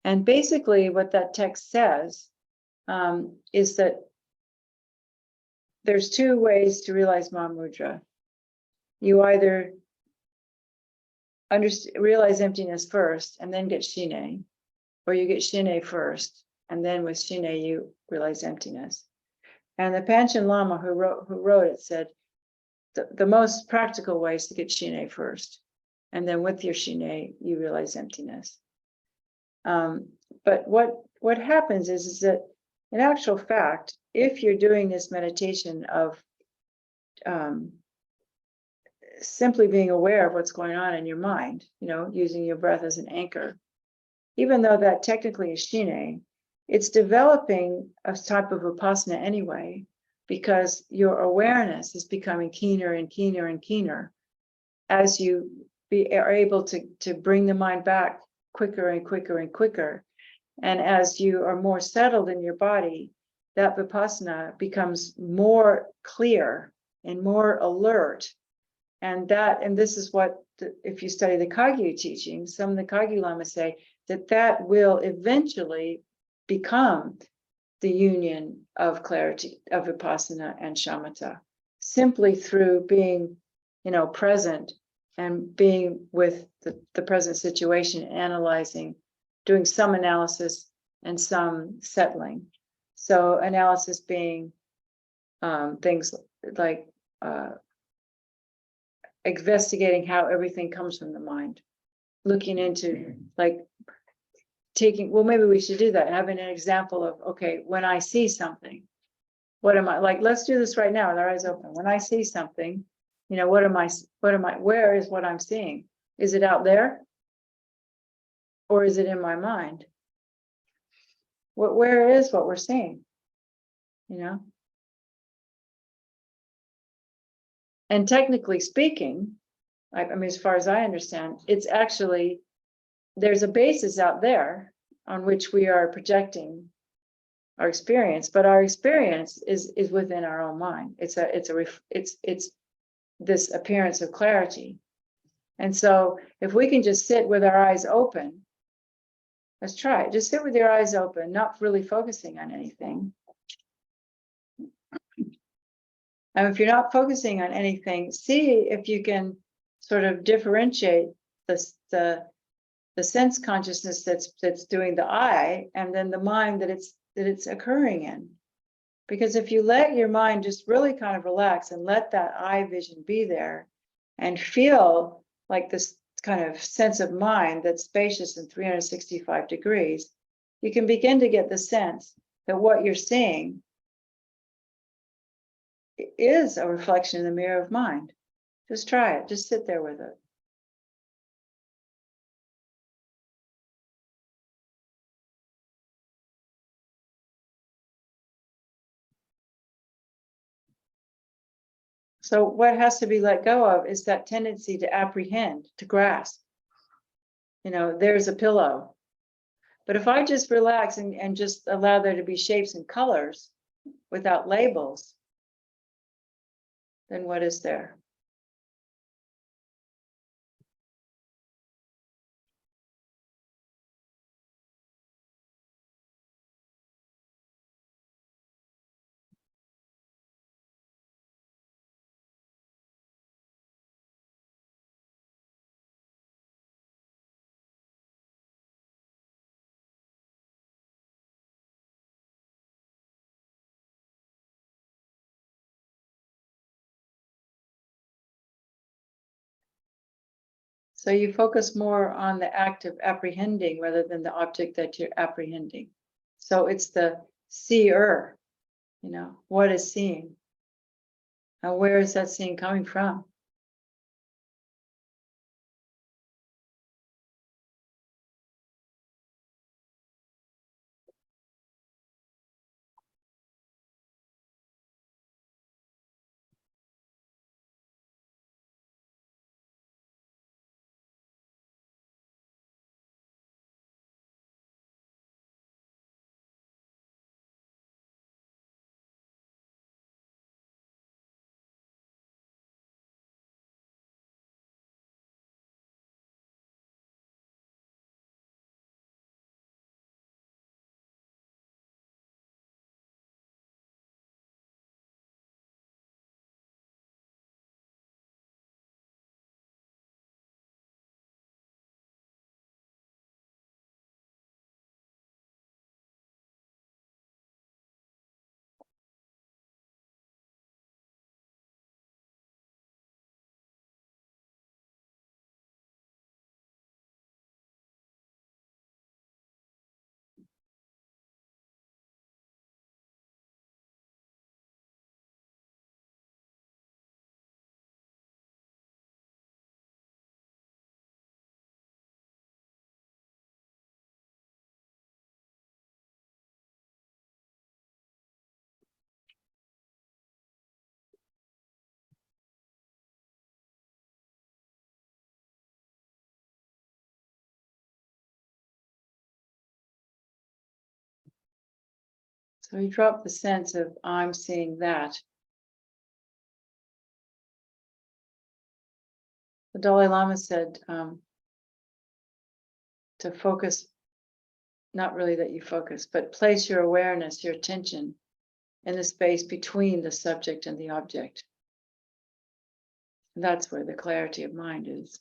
And basically what that text says is that there's two ways to realize Mahamudra. You either realize emptiness first and then get Shine, or you get Shine first and then with Shine you realize emptiness. And the Panchen Lama who wrote it said the most practical way is to get Shine first, and then with your Shine you realize emptiness. But what happens is that in actual fact, if you're doing this meditation of simply being aware of what's going on in your mind, using your breath as an anchor, even though that technically is Shine, it's developing a type of Vipassana anyway, because your awareness is becoming keener and keener and keener as you are able to bring the mind back quicker and quicker and quicker. And as you are more settled in your body, that Vipassana becomes more clear and more alert. And this is what, if you study the Kagyu teachings, some of the Kagyu Lamas say that will eventually become the union of clarity, of Vipassana and Shamatha, simply through being, present and being with the present situation, analyzing, doing some analysis and some settling. So analysis being things like investigating how everything comes from the mind, looking into maybe we should do that, having an example of, okay, when I see something, what am I like? Let's do this right now with our eyes open. When I see something, where is what I'm seeing? Is it out there? Or is it in my mind? Where is what we're seeing? And technically speaking, as far as I understand, it's actually, there's a basis out there on which we are projecting our experience, but our experience is within our own mind. It's this appearance of clarity. And so if we can just sit with our eyes open, let's try it. Just sit with your eyes open, not really focusing on anything. And if you're not focusing on anything, see if you can sort of differentiate the sense consciousness that's doing the eye, and then the mind that it's occurring in. Because if you let your mind just really kind of relax and let that eye vision be there and feel like this kind of sense of mind that's spacious in 365 degrees, you can begin to get the sense that what you're seeing is a reflection in the mirror of mind. Just try it. Just sit there with it. So what has to be let go of is that tendency to apprehend, to grasp. There's a pillow. But if I just relax and just allow there to be shapes and colors without labels, then what is there? So you focus more on the act of apprehending rather than the object that you're apprehending. So it's the seer, what is seeing? And where is that seeing coming from? So you drop the sense of I'm seeing that. The Dalai Lama said to focus, not really that you focus, but place your awareness, your attention in the space between the subject and the object. And that's where the clarity of mind is.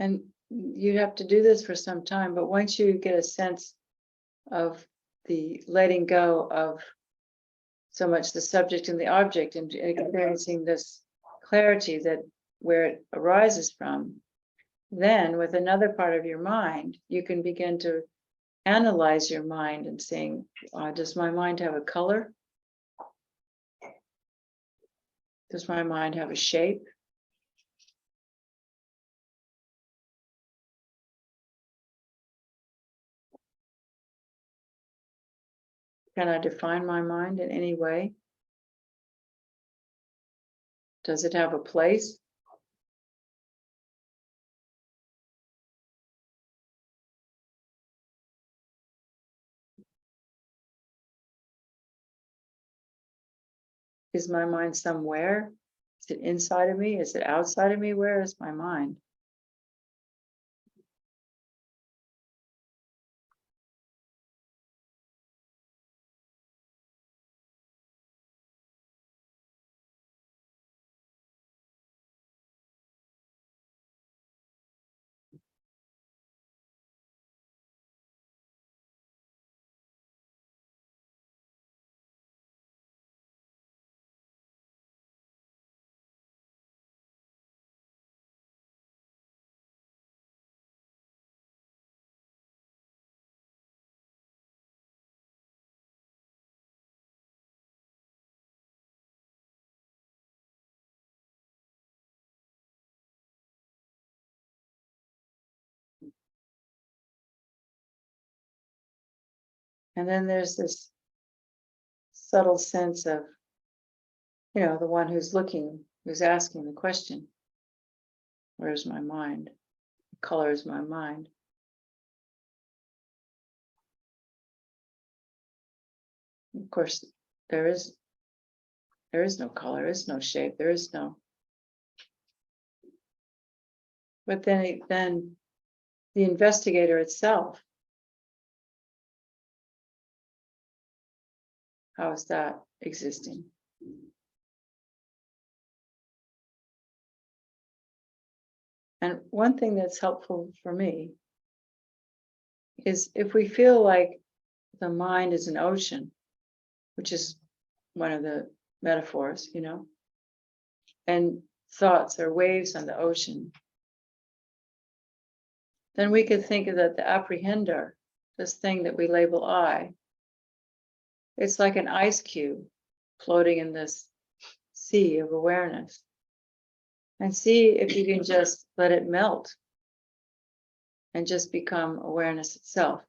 And you have to do this for some time, but once you get a sense of the letting go of so much the subject and the object and experiencing this clarity that where it arises from, then with another part of your mind, you can begin to analyze your mind and saying, does my mind have a color? Does my mind have a shape? Can I define my mind in any way? Does it have a place? Is my mind somewhere? Is it inside of me? Is it outside of me? Where is my mind? And then there's this subtle sense of, the one who's looking, who's asking the question, where's my mind? Color is my mind. Of course, there is no color, there is no shape, there is no. But then the investigator itself, how is that existing? And one thing that's helpful for me is if we feel like the mind is an ocean, which is one of the metaphors, and thoughts are waves on the ocean, then we could think of that the apprehender, this thing that we label I, it's like an ice cube floating in this sea of awareness. And see if you can just let it melt and just become awareness itself.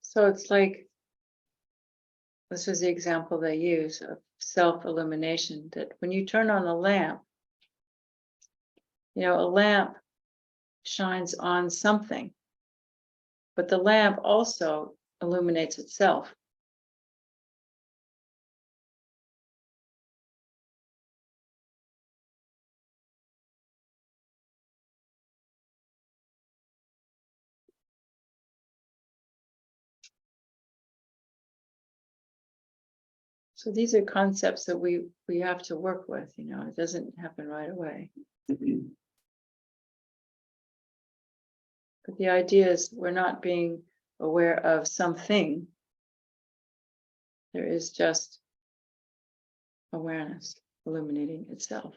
So it's like, this was the example they use of self-illumination, that when you turn on a lamp, a lamp shines on something, but the lamp also illuminates itself. So these are concepts that we have to work with, it doesn't happen right away. But the idea is we're not being aware of something. There is just awareness illuminating itself.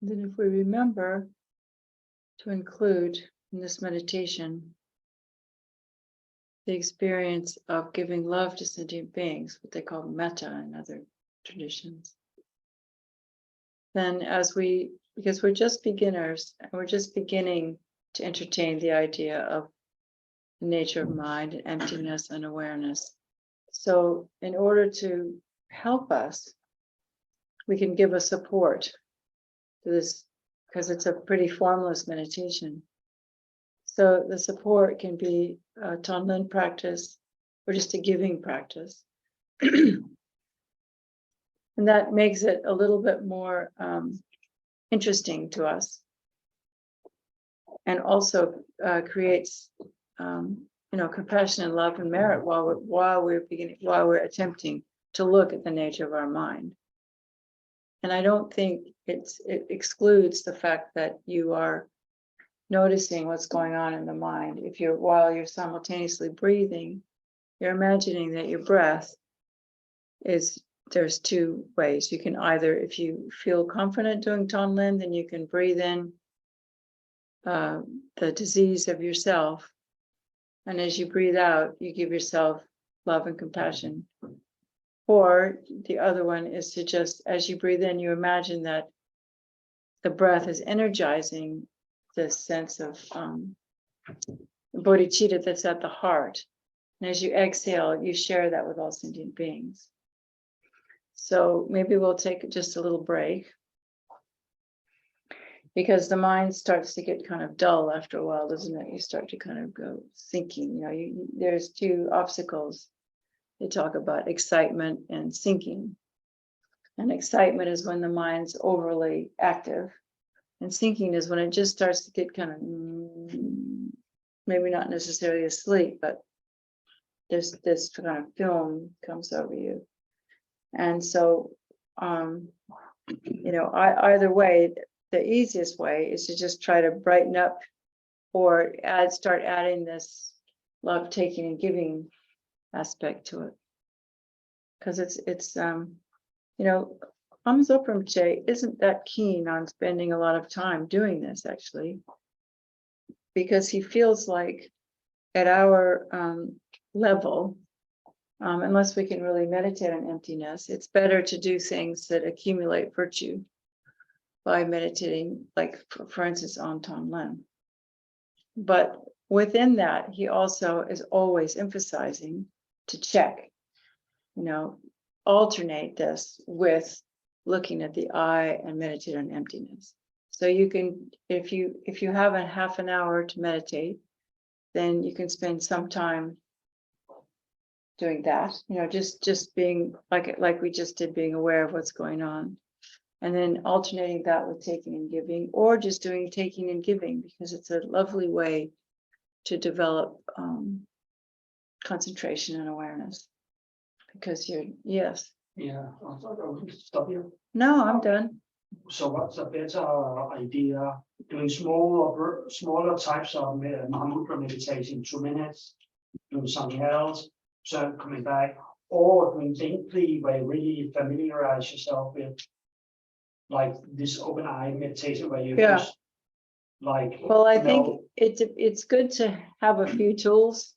Then if we remember to include in this meditation the experience of giving love to sentient beings, what they call metta in other traditions, then because we're just beginners and we're just beginning to entertain the idea of the nature of mind and emptiness and awareness. So in order to help us, we can give a support to this, because it's a pretty formless meditation. So the support can be a Tonlin practice or just a giving practice. And that makes it a little bit more interesting to us. And also creates compassion and love and merit while we're attempting to look at the nature of our mind. And I don't think it excludes the fact that you are noticing what's going on in the mind. While you're simultaneously breathing, you're imagining that your breath there's two ways. You can either, if you feel confident doing Tonlin, then you can breathe in the disease of yourself. And as you breathe out, you give yourself love and compassion. Or the other one is to just, as you breathe in, you imagine that the breath is energizing this sense of bodhicitta that's at the heart. And as you exhale, you share that with all sentient beings. So maybe we'll take just a little break, because the mind starts to get kind of dull after a while, doesn't it? You start to kind of go sinking. There's two obstacles. They talk about excitement and sinking. And excitement is when the mind's overly active. And sinking is when it just starts to get kind of, maybe not necessarily asleep, but there's this kind of film comes over you. And so, either way, the easiest way is to just try to brighten up or start adding this love, taking and giving aspect to it. Because it's Mahamudra Rinpoche isn't that keen on spending a lot of time doing this, actually, because he feels like at our level, unless we can really meditate on emptiness, it's better to do things that accumulate virtue by meditating, like for instance, on Tonlin. But within that, he also is always emphasizing to check, alternate this with looking at the eye and meditate on emptiness. So you can, if you have a half an hour to meditate, then you can spend some time doing that, just being like we just did, being aware of what's going on, and then alternating that with taking and giving, or just doing taking and giving, because it's a lovely way to develop concentration and awareness. Because yes. Yeah, I'll stop you. No, I'm done. So what's a better idea? Doing smaller types of Mahamudra meditation, 2 minutes, doing something else, so coming back, or doing deeply where you really familiarize yourself with, like this open eye meditation where you just Well, I think it's good to have a few tools,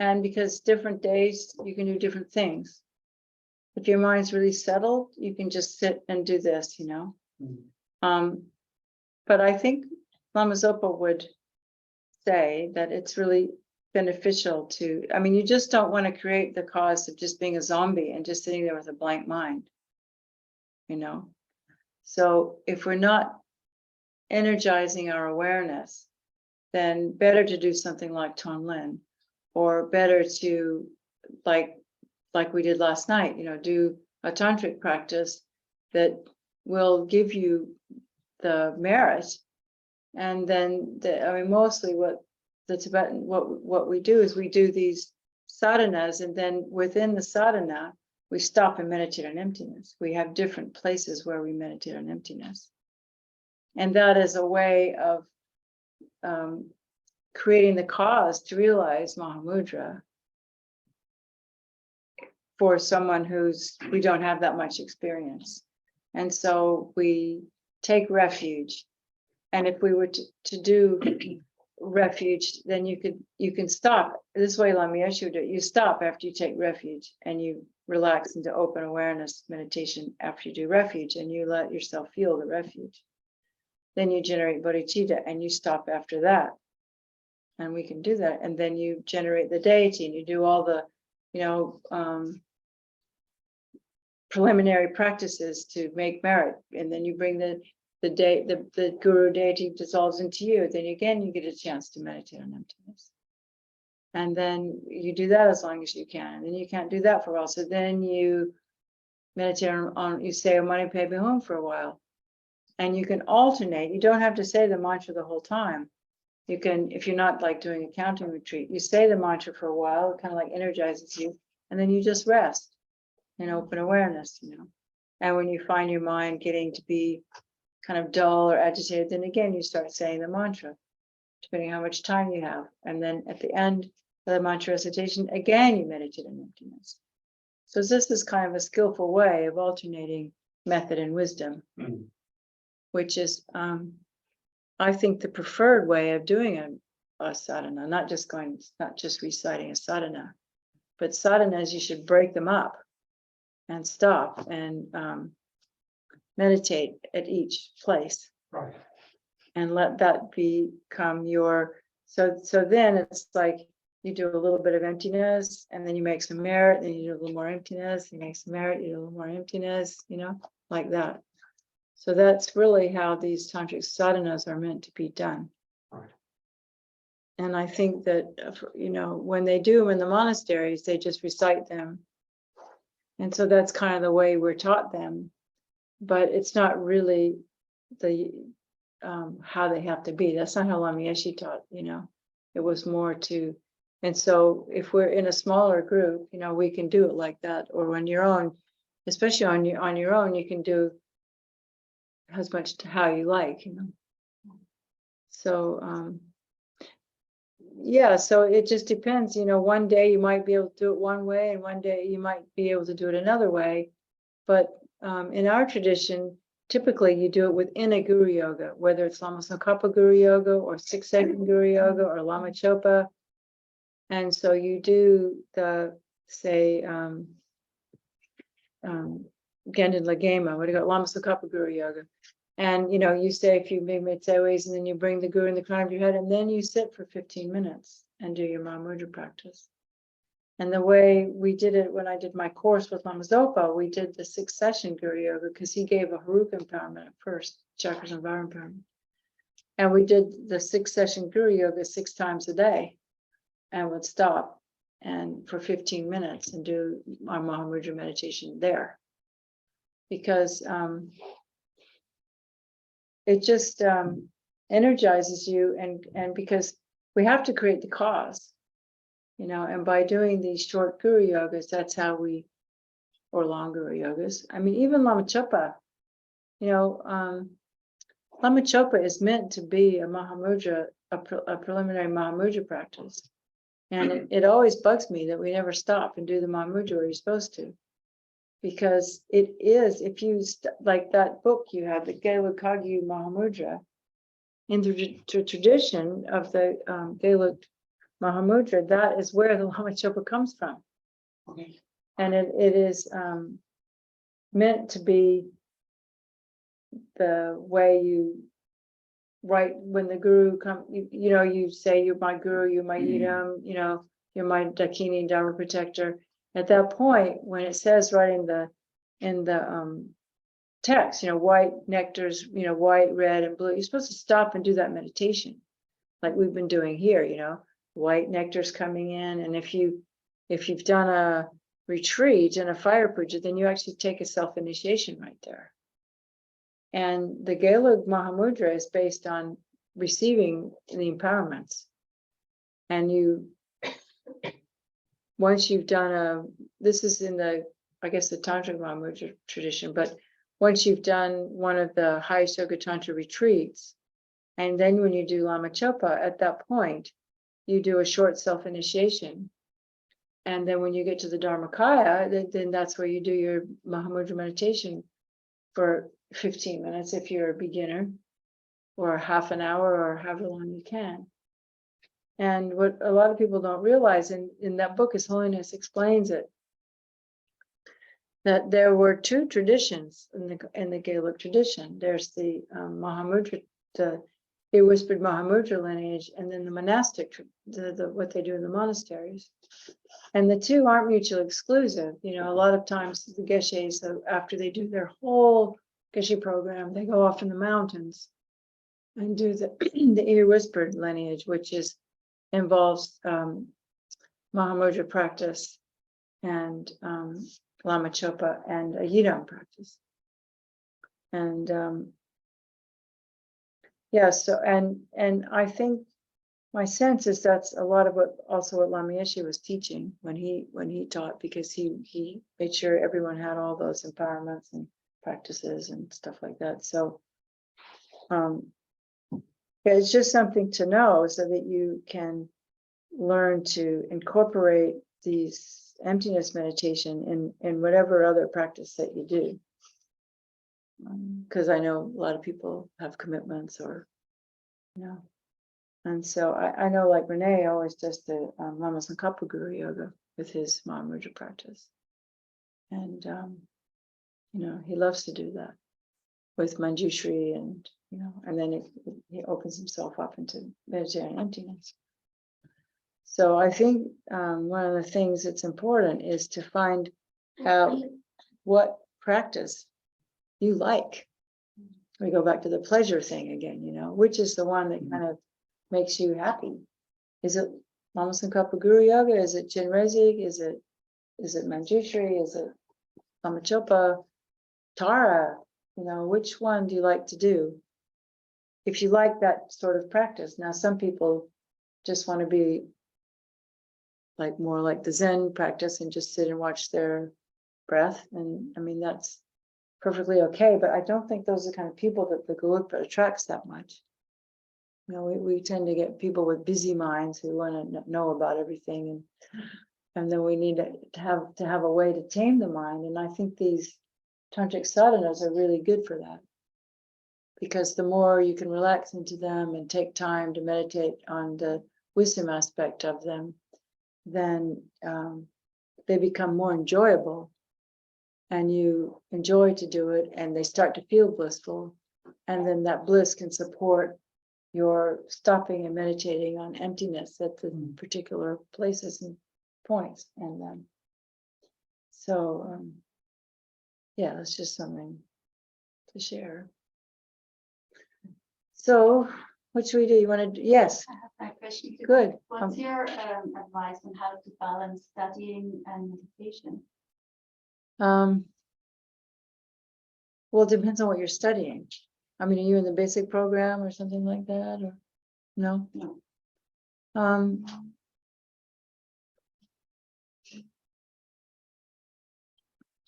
and because different days you can do different things. If your mind's really settled, you can just sit and do this, But I think Lama Zopa would say that it's really beneficial to, you just don't want to create the cause of just being a zombie and just sitting there with a blank mind, So if we're not energizing our awareness, then better to do something like Tonlin, or better to, like we did last night, do a tantric practice that will give you the merit. And then mostly what the Tibetan, what we do is we do these sadhanas, and then within the sadhana we stop and meditate on emptiness. We have different places where we meditate on emptiness, and that is a way of creating the cause to realize Mahamudra for someone we don't have that much experience. And so we take refuge. And if we were to do refuge, then you can stop. This way, Lama Yeshe would do it. You stop after you take refuge and you relax into open awareness meditation after you do refuge, and you let yourself feel the refuge. Then you generate bodhicitta and you stop after that. And we can do that. And then you generate the deity and you do all the, preliminary practices to make merit. And then you bring the guru deity dissolves into you. Then again, you get a chance to meditate on emptiness. And then you do that as long as you can. And then you can't do that for a while. So then you meditate on you say Mani Padme Hum for a while. And you can alternate. You don't have to say the mantra the whole time. You can, if you're not like doing a counting retreat, you say the mantra for a while, it kind of like energizes you, and then you just rest in open awareness, And when you find your mind getting to be kind of dull or agitated, then again, you start saying the mantra, depending on how much time you have. And then at the end of the mantra recitation, again, you meditate on emptiness. So this is kind of a skillful way of alternating method and wisdom, which is, I think, the preferred way of doing a sadhana, not just reciting a sadhana, but sadhanas, you should break them up and stop and meditate at each place. Right. And let that become your, so then it's like you do a little bit of emptiness and then you make some merit, then you do a little more emptiness, you make some merit, you do a little more emptiness, like that. So that's really how these tantric sadhanas are meant to be done. Right. And I think that, when they do them in the monasteries, they just recite them. And so that's kind of the way we're taught them. But it's not really the how they have to be. That's not how Lama Yeshe taught, It was more to, and so if we're in a smaller group, we can do it like that. Or on your own, especially on your own, you can do as much to how you like, So so it just depends, one day you might be able to do it one way and one day you might be able to do it another way. But in our tradition, typically you do it within a Guru Yoga, whether it's Lama Tsongkhapa Guru Yoga or 6-second Guru Yoga or Lama Chopa. And so you do the, say, Gendin Lagema, what do you got? Lama Tsongkhapa Guru Yoga. And, you say a few big mitseways, and then you bring the guru in the crown of your head, and then you sit for 15 minutes and do your Mahamudra practice. And the way we did it when I did my course with Lama Zopa, we did the 6-session Guru Yoga because he gave a Haruka empowerment at first, chakras and vara empowerment. And we did the 6-session Guru Yoga 6 times a day and would stop and for 15 minutes and do our Mahamudra meditation there. Because it just energizes you, and because we have to create the cause, and by doing these short Guru Yogas, that's how or long Guru Yogas. I mean, even Lama Chopa, Lama Chopa is meant to be a Mahamudra, a preliminary Mahamudra practice. And it always bugs me that we never stop and do the Mahamudra where you're supposed to. Because it is, if you, like that book you have, the Gelug Kagyu Mahamudra, in the tradition of the Gelug Mahamudra, that is where the Lama Chopa comes from. Okay. And it is meant to be the way you write when the guru comes, you say, you're my guru, you're my idam, you're my Dakini Dharma protector. At that point, when it says right in the text, white nectars, white, red, and blue, you're supposed to stop and do that meditation, like we've been doing here. White nectar's coming in, and if you've done a retreat and a fire puja, then you actually take a self-initiation right there. And the Gelug Mahamudra is based on receiving the empowerments, and once you've done this is in the Tantric Mahamudra tradition, but once you've done one of the highest yoga tantra retreats, and then when you do Lama Chopa, at that point, you do a short self-initiation. And then when you get to the Dharmakaya, then that's where you do your Mahamudra meditation for 15 minutes if you're a beginner, or half an hour, or however long you can. And what a lot of people don't realize, in that book, His Holiness explains it, that there were two traditions in the Gaelic tradition. There's the Mahamudra, the whispered Mahamudra lineage, and then the monastic, what they do in the monasteries. And the two aren't mutually exclusive. You know, a lot of times the geshes, after they do their whole geshe program, they go off in the mountains and do the the ear whispered lineage, which involves Mahamudra practice and Lama Chopa and a Yidam practice. And yeah, so and I think my sense is that's a lot of what Lama Yeshe was teaching when he taught, because he made sure everyone had all those empowerments and practices and stuff like that. So it's just something to know so that you can learn to incorporate these emptiness meditation in whatever other practice that you do. Because I know a lot of people have commitments, or and so I know, like Renee always does the Lama Tsongkhapa Guru Yoga with his Mahamudra practice, and he loves to do that with Manjushri, and and then he opens himself up into vegetarian emptiness. So I think one of the things that's important is to find out what practice you like. We go back to the pleasure thing again, which is the one that kind of makes you happy. Is it Lama Tsongkhapa Guru Yoga? Is it Chenrezig? Is it Manjushri? Is it Lama Chopa? Tara? Which one do you like to do? If you like that sort of practice. Now, some people just want to be more like the Zen practice and just sit and watch their breath. And I mean, that's perfectly okay, but I don't think those are the kind of people that the Gelugpa attracts that much. We tend to get people with busy minds who want to know about everything, and then we need to have a way to tame the mind. And I think these tantric sadhanas are really good for that, because the more you can relax into them and take time to meditate on the wisdom aspect of them, then they become more enjoyable, and you enjoy to do it, and they start to feel blissful, and then that bliss can support your stopping and meditating on emptiness at the particular places and points. And yeah, that's just something to share. So what should we do? You want to? Yes. I have my question. Good. What's your advice on how to balance studying and meditation? Well, it depends on what you're studying. I mean, are you in the basic program or something like that, or no? No.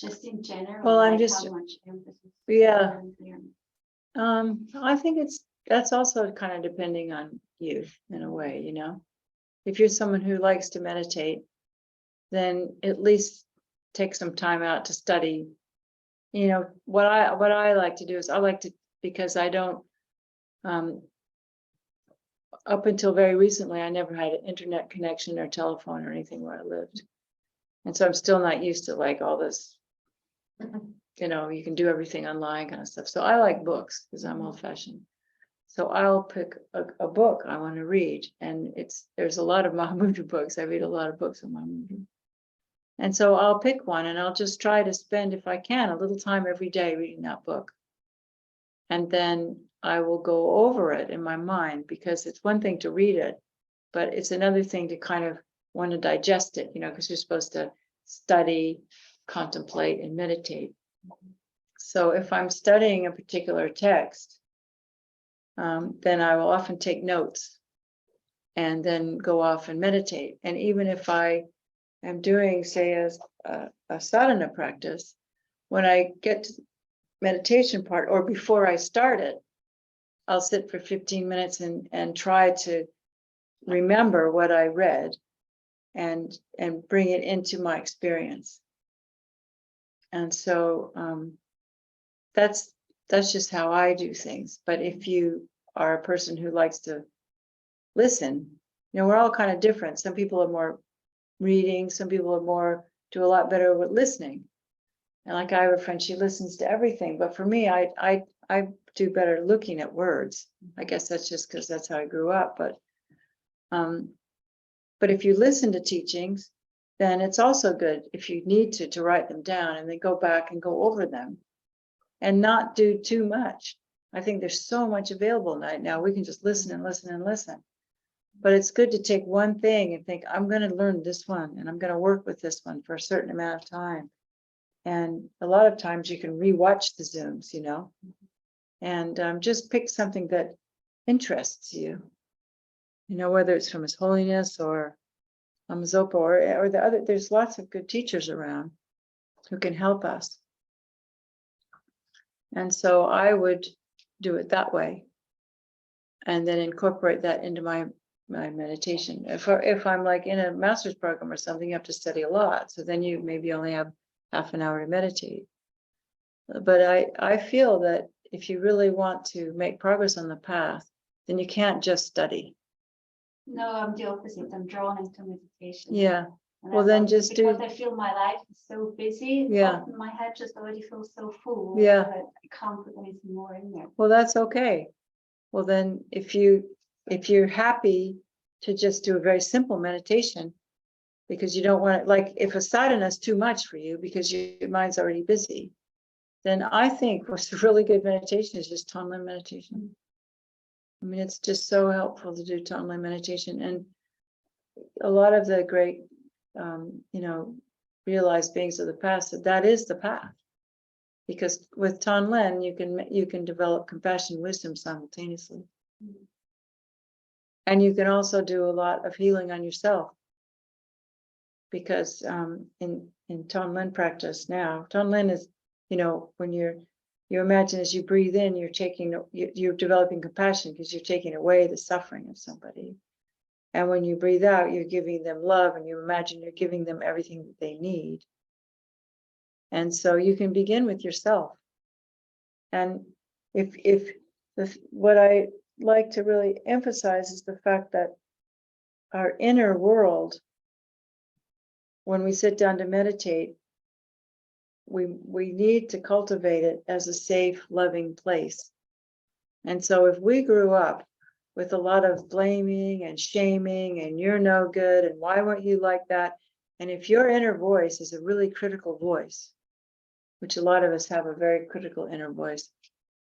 Just in general. Well, I'm like just- how much emphasis. Yeah. there. I think that's also kind of depending on you in a way, If you're someone who likes to meditate, then at least take some time out to study. What I like to do is because I don't, up until very recently, I never had an internet connection or telephone or anything where I lived. And so I'm still not used to all this, you can do everything online kind of stuff. So I like books because I'm old fashioned. So I'll pick a book I want to read. And there's a lot of Mahamudra books. I read a lot of books on Mahamudra. And so I'll pick one and I'll just try to spend, if I can, a little time every day reading that book. And then I will go over it in my mind, because it's one thing to read it, but it's another thing to kind of want to digest it, because you're supposed to study, contemplate, and meditate. So if I'm studying a particular text, then I will often take notes and then go off and meditate. And even if I am doing, say, a sadhana practice, when I get to the meditation part, or before I start it, I'll sit for 15 minutes and try to remember what I read and bring it into my experience. And so that's that's just how I do things. But if you are a person who likes to listen, we're all kind of different. Some people are more reading, some people are more, do a lot better with listening. And like I have a friend, she listens to everything. But for me, I do better looking at words. I guess that's just because that's how I grew up. But if you listen to teachings, then it's also good if you need to write them down and then go back and go over them and not do too much. I think there's so much available right now. We can just listen and listen and listen. But it's good to take one thing and think, I'm going to learn this one and I'm going to work with this one for a certain amount of time. And a lot of times you can rewatch the Zooms, and just pick something that interests you, whether it's from His Holiness or Zopa or the other. There's lots of good teachers around who can help us. And so I would do it that way and then incorporate that into my meditation. If I'm like in a master's program or something, you have to study a lot. So then you maybe only have half an hour to meditate. But I feel that if you really want to make progress on the path, then you can't just study. No, I'm the opposite. I'm drawn into meditation. Yeah. And Well, then just do. Because I feel my life is so busy. Yeah. Often my head just already feels so full. Yeah. That I can't put anything more in there. Well, that's okay. Well, then if you're happy to just do a very simple meditation, because you don't want it, like if a sadhana is too much for you because your mind's already busy, then I think what's a really good meditation is just Tonglen meditation. I mean, it's just so helpful to do Tonglen meditation. And a lot of the great, realized beings of the past, that is the path. Because with Tonglen, you can develop compassion and wisdom simultaneously. And you can also do a lot of healing on yourself. Because in Tonglen practice now, Tonglen is, when you imagine as you breathe in, you're developing compassion because you're taking away the suffering of somebody. And when you breathe out, you're giving them love, and you imagine you're giving them everything that they need. And so you can begin with yourself. And what I like to really emphasize is the fact that our inner world, when we sit down to meditate, we need to cultivate it as a safe, loving place. And so if we grew up with a lot of blaming and shaming and you're no good and why weren't you like that, and if your inner voice is a really critical voice, which a lot of us have a very critical inner voice,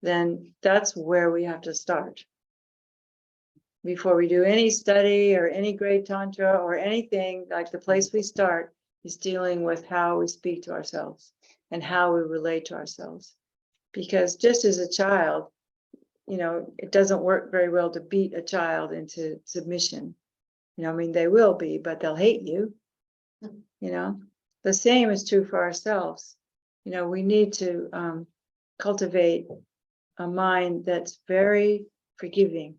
then that's where we have to start. Before we do any study or any great tantra or anything, like the place we start is dealing with how we speak to ourselves and how we relate to ourselves. Because just as a child, it doesn't work very well to beat a child into submission. They will be, but they'll hate you. The same is true for ourselves. We need to cultivate a mind that's very forgiving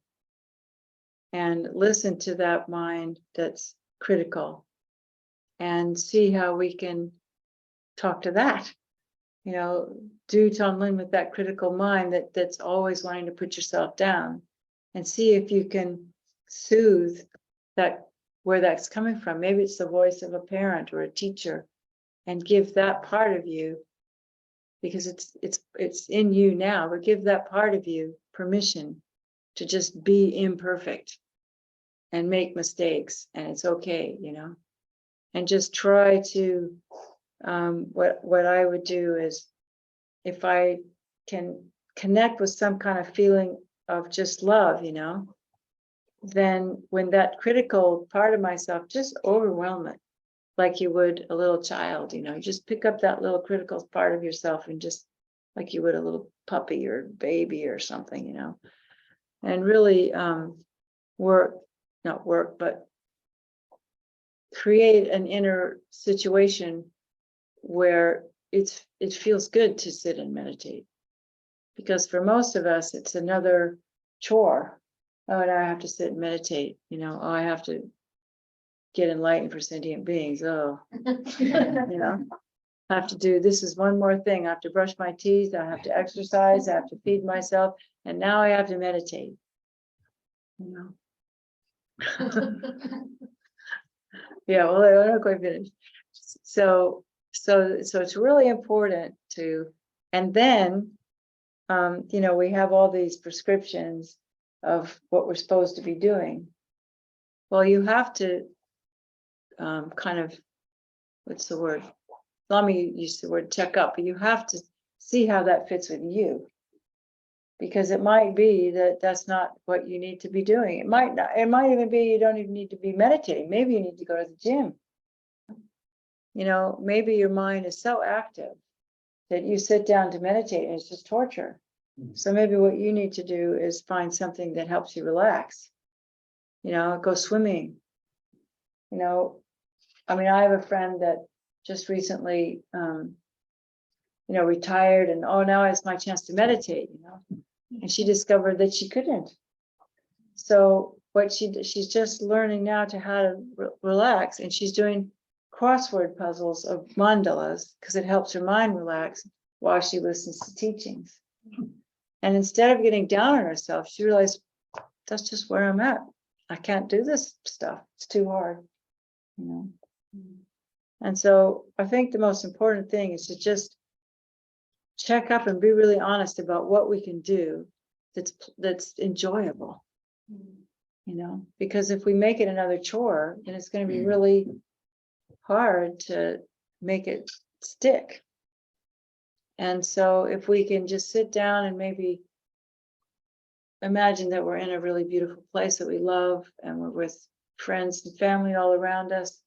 and listen to that mind that's critical and see how we can talk to that. Do Tonglen with that critical mind that's always wanting to put yourself down, and see if you can soothe that, where that's coming from. Maybe it's the voice of a parent or a teacher, and give that part of you, because it's in you now, but give that part of you permission to just be imperfect and make mistakes, and it's okay, and just try to what I would do is, if I can connect with some kind of feeling of just love, then when that critical part of myself, just overwhelm it like you would a little child, just pick up that little critical part of yourself and just like you would a little puppy or baby or something, and really but create an inner situation where it feels good to sit and meditate. Because for most of us, it's another chore. Oh, and I have to sit and meditate, oh, I have to get enlightened for sentient beings. Oh, I have to do, this is one more thing. I have to brush my teeth. I have to exercise. I have to feed myself. And now I have to meditate. You know? Yeah, well, I'm not quite finished. So it's really important to, and then, you know, we have all these prescriptions of what we're supposed to be doing. Well, you have to kind of, what's the word? Let me use the word check up, but you have to see how that fits with you. Because it might be that that's not what you need to be doing. It might not, it might even be you don't even need to be meditating. Maybe you need to go to the gym. You know, maybe your mind is so active that you sit down to meditate and it's just torture. So maybe what you need to do is find something that helps you relax. You know, go swimming. You know, I mean, I have a friend that just recently, you know, retired, and oh, now it's my chance to meditate, you know, and she discovered that she couldn't. So what she's just learning now to how to relax, and she's doing crossword puzzles of mandalas because it helps her mind relax while she listens to teachings. And instead of getting down on herself, she realized that's just where I'm at. I can't do this stuff. It's too hard, you know. And so I think the most important thing is to just check up and be really honest about what we can do that's enjoyable, you know, because if we make it another chore, then it's going to be really hard to make it stick. And so if we can just sit down and maybe imagine that we're in a really beautiful place that we love and we're with friends and family all around us.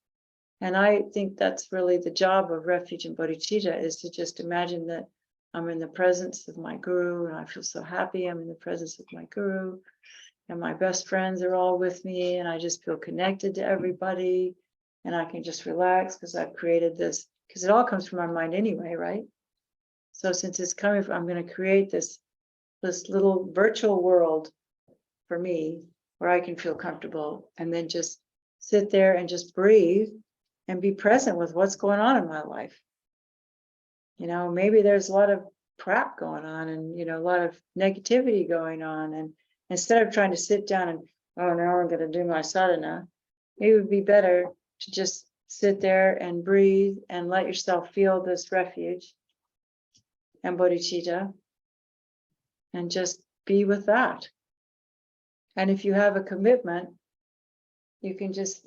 And I think that's really the job of refuge and bodhicitta, is to just imagine that I'm in the presence of my guru and I feel so happy. I'm in the presence of my guru and my best friends are all with me and I just feel connected to everybody and I can just relax because I've created this, because it all comes from our mind anyway, right? So since it's coming from, I'm going to create this little virtual world for me where I can feel comfortable and then just sit there and just breathe and be present with what's going on in my life. You know, maybe there's a lot of crap going on and, you know, a lot of negativity going on. And instead of trying to sit down and, oh, now I'm going to do my sadhana, maybe it would be better to just sit there and breathe and let yourself feel this refuge and bodhicitta and just be with that. And if you have a commitment, you can just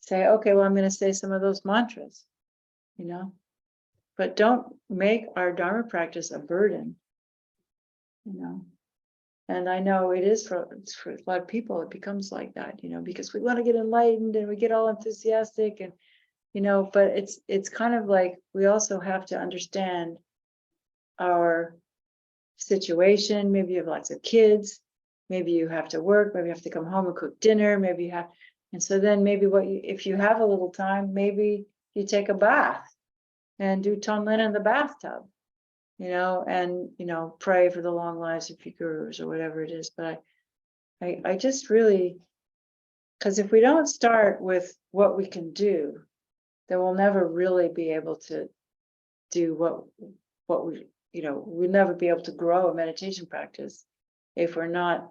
say, okay, well, I'm going to say some of those mantras, you know, but don't make our Dharma practice a burden, you know. And I know it is for a lot of people, it becomes like that, you know, because we want to get enlightened and we get all enthusiastic and, you know, but it's kind of like we also have to understand our situation. Maybe you have lots of kids, maybe you have to work, maybe you have to come home and cook dinner, maybe you have, and so then maybe if you have a little time, maybe you take a bath and do Tonglen in the bathtub, you know, and, you know, pray for the long lives of your gurus or whatever it is. But I just really, because if we don't start with what we can do, then we'll never really be able to do what we, you know, we'll never be able to grow a meditation practice if we're not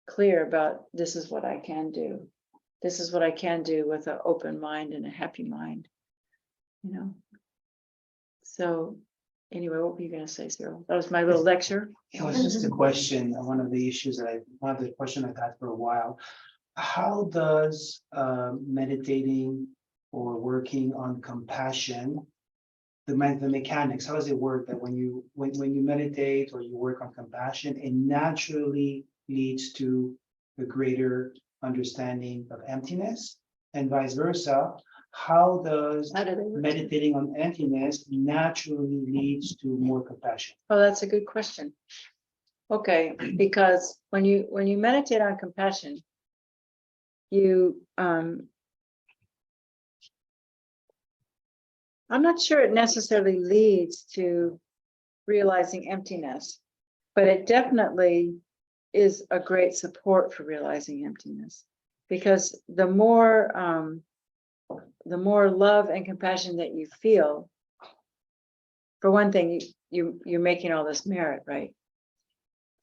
clear about this is what I can do. This is what I can do with an open mind and a happy mind, you know. So anyway, what were you going to say, Cyril? That was my little lecture. It was just a question. One of the question I've had for a while. How does meditating or working on compassion, the mechanics, how does it work that when you meditate or you work on compassion, it naturally leads to a greater understanding of emptiness, and vice versa? How does meditating on emptiness naturally leads to more compassion? Oh, that's a good question. Okay, because when you meditate on compassion, you I'm not sure it necessarily leads to realizing emptiness, but it definitely is a great support for realizing emptiness, because the more the more love and compassion that you feel, for one thing, you're making all this merit, right?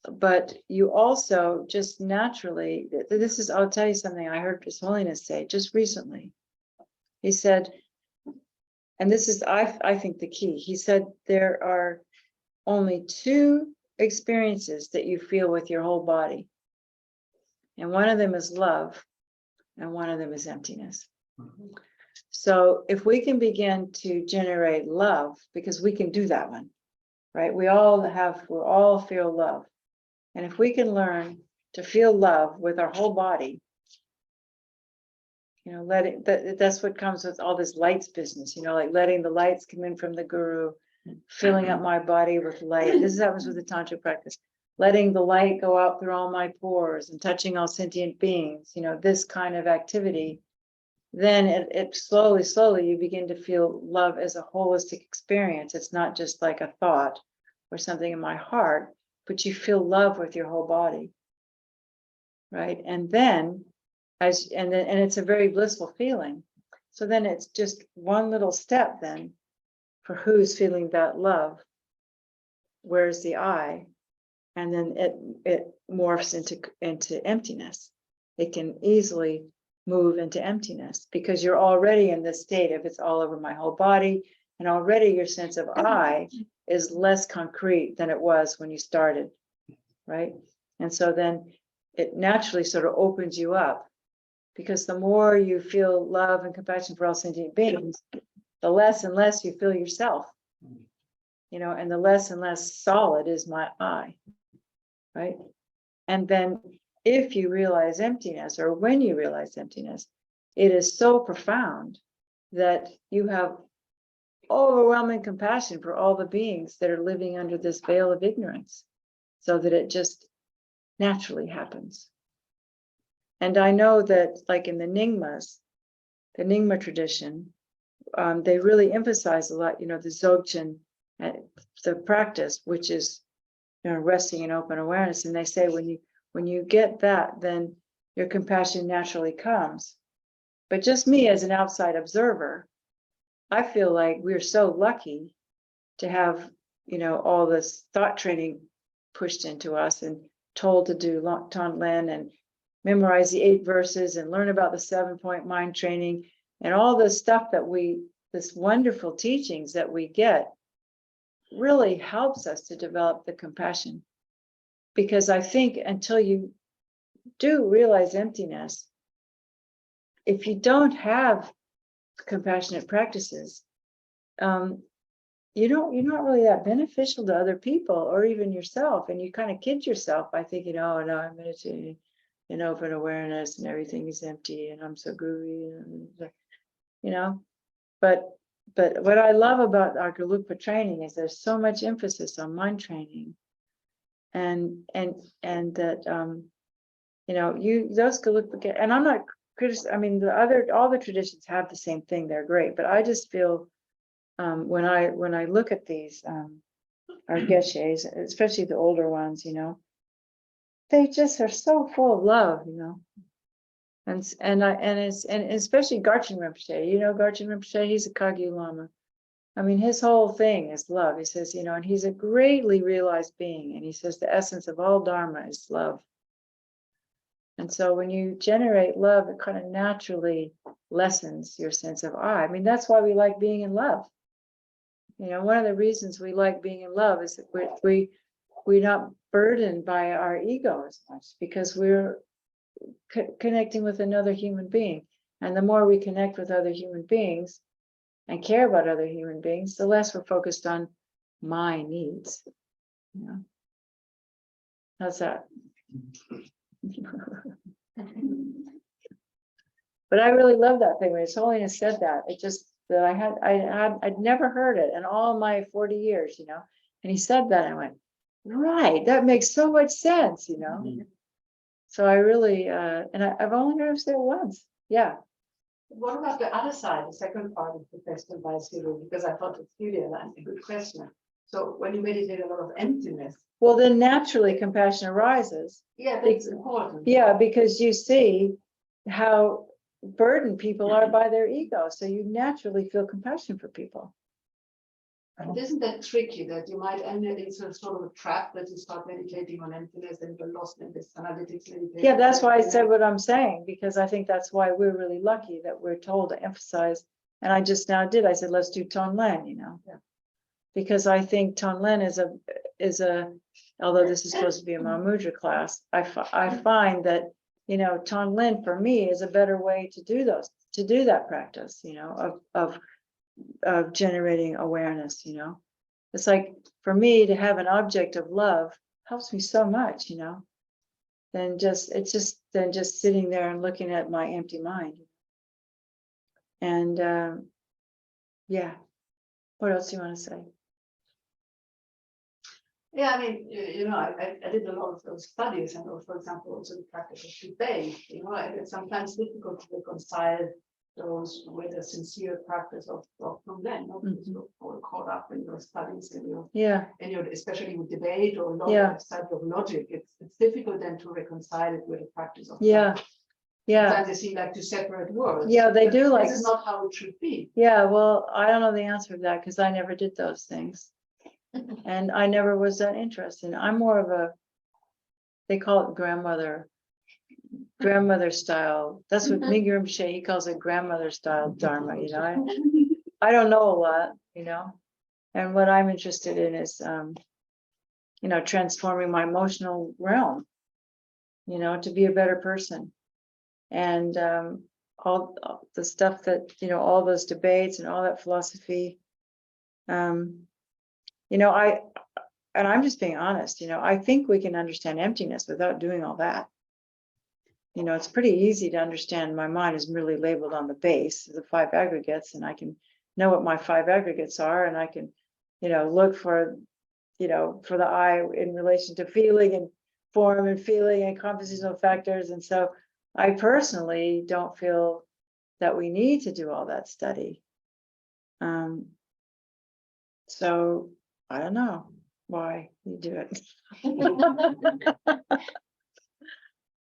But you also just naturally, this is, I'll tell you something I heard His Holiness say just recently. He said, and this is, I think, the key. He said, there are only two experiences that you feel with your whole body. And one of them is love, and one of them is emptiness. So if we can begin to generate love, because we can do that one, right? We all feel love. And if we can learn to feel love with our whole body, you know, that's what comes with all this lights business, you know, like letting the lights come in from the Guru, filling up my body with light. This happens with the Tantra practice. Letting the light go out through all my pores and touching all sentient beings, you know, this kind of activity, then it slowly, you begin to feel love as a holistic experience. It's not just like a thought or something in my heart, but you feel love with your whole body, right? And then, and it's a very blissful feeling. So then it's just one little step then for who's feeling that love. Where's the I? And then it morphs into emptiness. It can easily move into emptiness because you're already in this state of it's all over my whole body, and already your sense of I is less concrete than it was when you started, right? And so then it naturally sort of opens you up, because the more you feel love and compassion for all sentient beings, the less and less you feel yourself, you know, and the less and less solid is my I, right? And then if you realize emptiness, or when you realize emptiness, it is so profound that you have overwhelming compassion for all the beings that are living under this veil of ignorance, so that it just naturally happens. And I know that, like in the Nyingma tradition, they really emphasize a lot, you know, the Dzogchen, the practice, which is, you know, resting in open awareness. And they say when you get that, then your compassion naturally comes. But just me as an outside observer, I feel like we're so lucky to have, you know, all this thought training pushed into us and told to do Tonglen and memorize the 8 verses and learn about the 7-point mind training and all this stuff that this wonderful teachings that we get really helps us to develop the compassion. Because I think until you do realize emptiness, if you don't have compassionate practices, you're not really that beneficial to other people or even yourself. And you kind of kid yourself by thinking, oh no, I'm meditating in open awareness and everything is empty and I'm so groovy, you know. But what I love about our Gelugpa training is there's so much emphasis on mind training, and that you know, those Gelugpa, and I'm not criticizing. I mean, all the traditions have the same thing. They're great, but I just feel when I look at these our geshes, especially the older ones, you know, they just are so full of love, you know. And especially Garchen Rinpoche, you know, Garchen Rinpoche, he's a Kagyu Lama. I mean, his whole thing is love. He says, you know, and he's a greatly realized being. And he says the essence of all Dharma is love. And so when you generate love, it kind of naturally lessens your sense of I. I mean, that's why we like being in love. You know, one of the reasons we like being in love is that we're not burdened by our ego as much, because we're connecting with another human being. And the more we connect with other human beings and care about other human beings, the less we're focused on my needs. You know? How's that? But I really love that thing when His Holiness said that. It just that I'd never heard it in all my 40 years, you know. And he said that, and I went, right, that makes so much sense, you know. So I really, and I've only heard him say it once. Yeah. What about the other side, the second part of the question by Siri? Because I thought it's really a good question. So when you meditate a lot of emptiness. Well, then naturally compassion arises. Yeah, that's important. Yeah, because you see how burdened people are by their ego. So you naturally feel compassion for people. But isn't that tricky that you might end up in some sort of a trap that you start meditating on emptiness and you're lost in this analytics meditation? Yeah, that's why I said what I'm saying, because I think that's why we're really lucky that we're told to emphasize. And I just now did, I said, let's do Tonglen, Yeah. because I think Tonglen is a, although this is supposed to be a Mahamudra class, I find that, Tonglen for me is a better way to do that practice, of generating awareness, It's like, for me to have an object of love helps me so much, than just sitting there and looking at my empty mind. And yeah, what else do you want to say? Yeah, I mean, I did a lot of those studies, and for example, also the practice of debate, and it's sometimes difficult to reconcile those with a sincere practice of from then, because you're all caught up in your studies and your especially with debate or study of logic, it's difficult then to reconcile it with a practice of love. Sometimes they seem like two separate words. Yeah, they do. This is not how it should be. Yeah, well, I don't know the answer to that because I never did those things. And I never was that interested. I'm more of a, they call it grandmother style. That's what Miguel Rinpoche, he calls it grandmother style Dharma, I don't know a lot, and what I'm interested in is, transforming my emotional realm, to be a better person. And all the stuff that, all those debates and all that philosophy, and I'm just being honest, I think we can understand emptiness without doing all that. It's pretty easy to understand my mind is merely labeled on the base, the 5 aggregates, and I can know what my 5 aggregates are, and I can, look for, for the I in relation to feeling and form and feeling and compositional factors. And so I personally don't feel that we need to do all that study. So I don't know why you do it.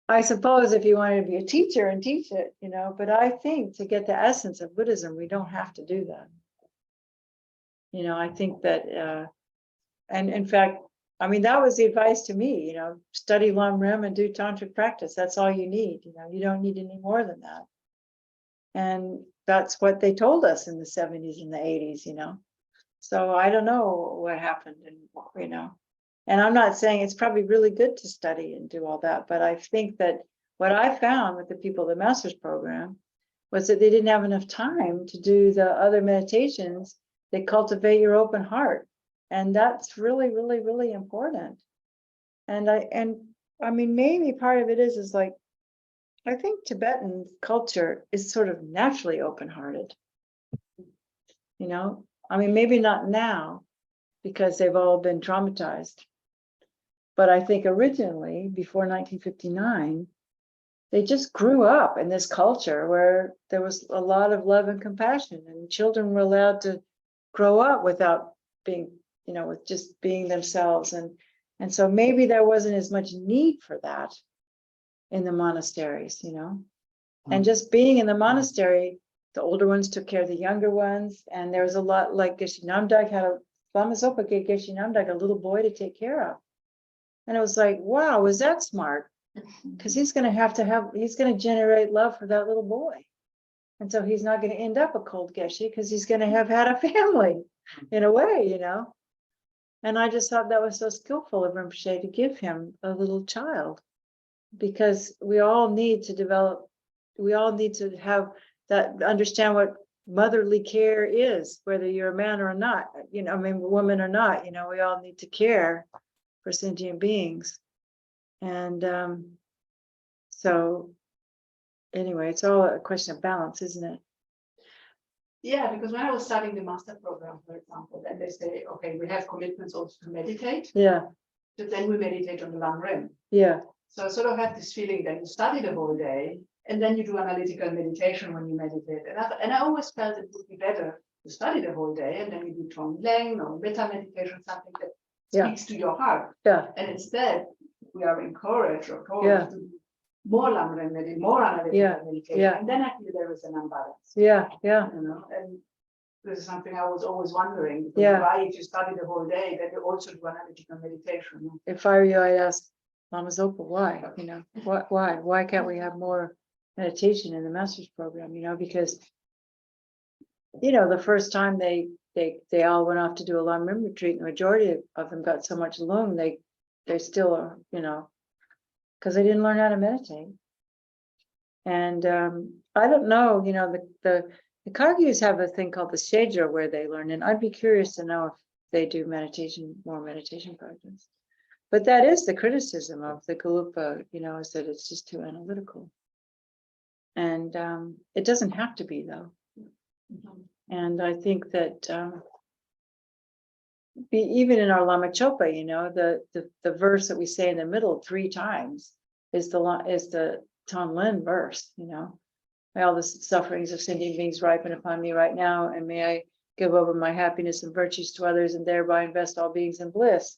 I suppose if you wanted to be a teacher and teach it, but I think to get the essence of Buddhism, we don't have to do that. I think that, and in fact, I mean, that was the advice to me, study Lam Rim and do tantric practice. That's all you need. You don't need any more than that. And that's what they told us in the 70s and the 80s, So I don't know what happened, and and I'm not saying it's probably really good to study and do all that, but I think that what I found with the people in the master's program was that they didn't have enough time to do the other meditations that cultivate your open heart. And that's really, really, really important. And I mean, maybe part of it is like, I think Tibetan culture is sort of naturally open-hearted. I mean, maybe not now because they've all been traumatized. But I think originally, before 1959, they just grew up in this culture where there was a lot of love and compassion, and children were allowed to grow up without being, with just being themselves. And so maybe there wasn't as much need for that in the monasteries, and just being in the monastery, the older ones took care of the younger ones. And there was a lot, like Geshe Namdang had Lama Zopa gave Geshe Namdang a little boy to take care of. And it was like, wow, was that smart? Because he's going to generate love for that little boy. And so he's not going to end up a cold Geshe because he's going to have had a family in a way, And I just thought that was so skillful of Rinpoche to give him a little child, because we all need to have that, understand what motherly care is, whether you're a man or not, I mean, a woman or not, we all need to care for sentient beings. And so anyway, it's all a question of balance, isn't it? Yeah, because when I was studying the master program, for example, then they say, okay, we have commitments also to meditate. Yeah. But then we meditate on the Lam Rim. Yeah. So I sort of had this feeling that you study the whole day and then you do analytical meditation when you meditate. And I always felt it would be better to study the whole day and then you do Tonglen or metta meditation, something that speaks to your heart. Yeah. And instead, we are encouraged or told to more Lamrim meditation, more analytical Yeah, meditation, yeah. and then actually there is an imbalance. Yeah, yeah, You know, and this is something I was always wondering. Because Yeah. why, if you study the whole day, then you also do analytical meditation. if I were you, I'd ask Lama Zopa, why, why can't we have more meditation in the master's program, because the first time they all went off to do a long rim retreat, the majority of them got so much lung, they still are, because they didn't learn how to meditate. And I don't know, the Kagyus have a thing called the Shedra where they learn, and I'd be curious to know if they do more meditation practice. But that is the criticism of the Galupa, is that it's just too analytical. And it doesn't have to be, though. And I think that even in our Lama Chopa, the verse that we say in the middle 3 times is the Tonglen verse, May all the sufferings of sentient beings ripen upon me right now, and may I give over my happiness and virtues to others, and thereby invest all beings in bliss.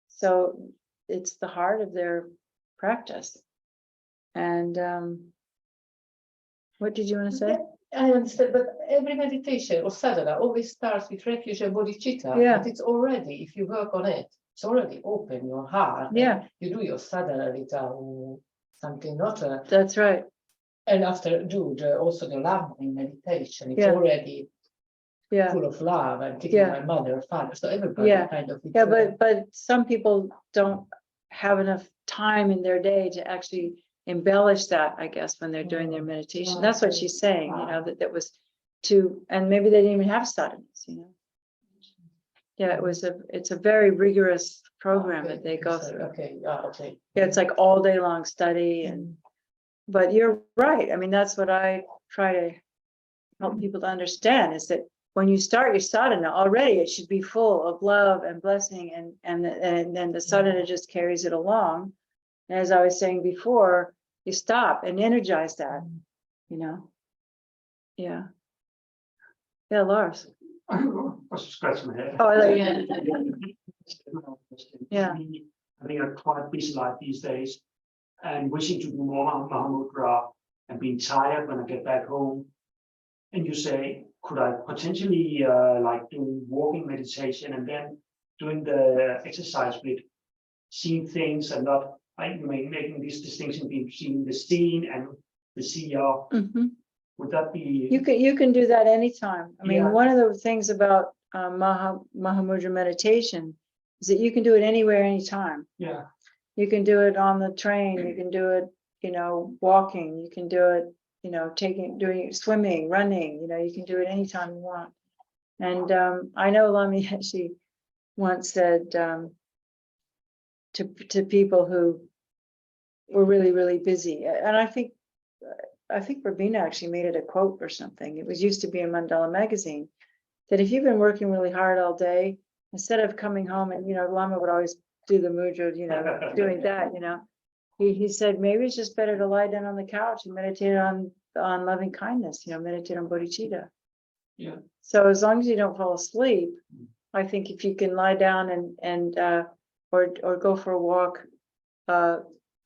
So it's the heart of their practice. And what did you want to say? I understand, but every meditation or sadhana always starts with refuge and bodhicitta. Yeah. But it's already, if you work on it, it's already open your heart. Yeah. You do your sadhana with something not. That's right. And after also the love in meditation, it's Yeah. already Yeah. full of love. I'm thinking Yeah. of my mother, father, so everybody Yeah. kind of. Yeah, but some people don't have enough time in their day to actually embellish that, I guess, when they're doing their meditation. That's what she's saying, that was and maybe they didn't even have sadhanas, Yeah, it's a very rigorous program that they go through. Okay, okay. Yeah, it's like all day long study but you're right. I mean, that's what I try to help people to understand, is that when you start your sadhana, already it should be full of love and blessing, and then the sadhana just carries it along. And as I was saying before, you stop and energize that, Yeah. Yeah, Lars. I was scratching my head. Oh, I like Yeah. Having a quite busy life these days and wishing to do more Mahamudra and being tired when I get back home. And you say, could I potentially like do walking meditation and then doing the exercise with seeing things and not like making this distinction between the seen and the seer? Would that be? You can do that anytime. I mean, Yeah. one of the things about Mahamudra meditation is that you can do it anywhere, anytime. Yeah. You can do it on the train. You can do it, walking. You can do it, doing swimming, running. You can do it anytime you want. And I know Lami actually once said to people who were really, really busy, and I think Rabina actually made it a quote or something. It was used to be in Mandala magazine, that if you've been working really hard all day, instead of coming home and, Lama would always do the mudra, doing that, he said, maybe it's just better to lie down on the couch and meditate on loving kindness, meditate on bodhicitta. Yeah. So as long as you don't fall asleep, I think if you can lie down or go for a walk,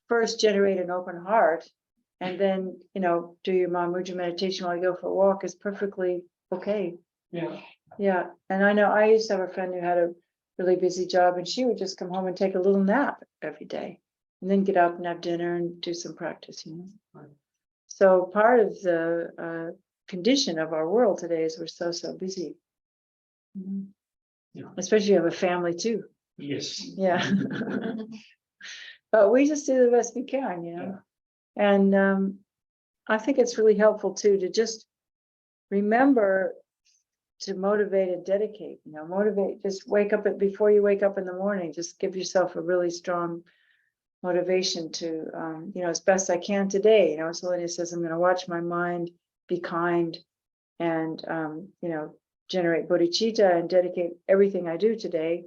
first generate an open heart, and then, do your Mahamudra meditation while you go for a walk is perfectly okay. Yeah. Yeah. And I know I used to have a friend who had a really busy job, and she would just come home and take a little nap every day and then get up and have dinner and do some practice, Right. So part of the condition of our world today is we're so busy. Yeah. Especially if you have a family too. Yes. Yeah. But we just do the best we can, Yeah. And I think it's really helpful too to just remember to motivate and dedicate, motivate, just before you wake up in the morning, just give yourself a really strong motivation to, as best I can today, Selena says, I'm going to watch my mind, be kind, and, generate bodhicitta and dedicate everything I do today,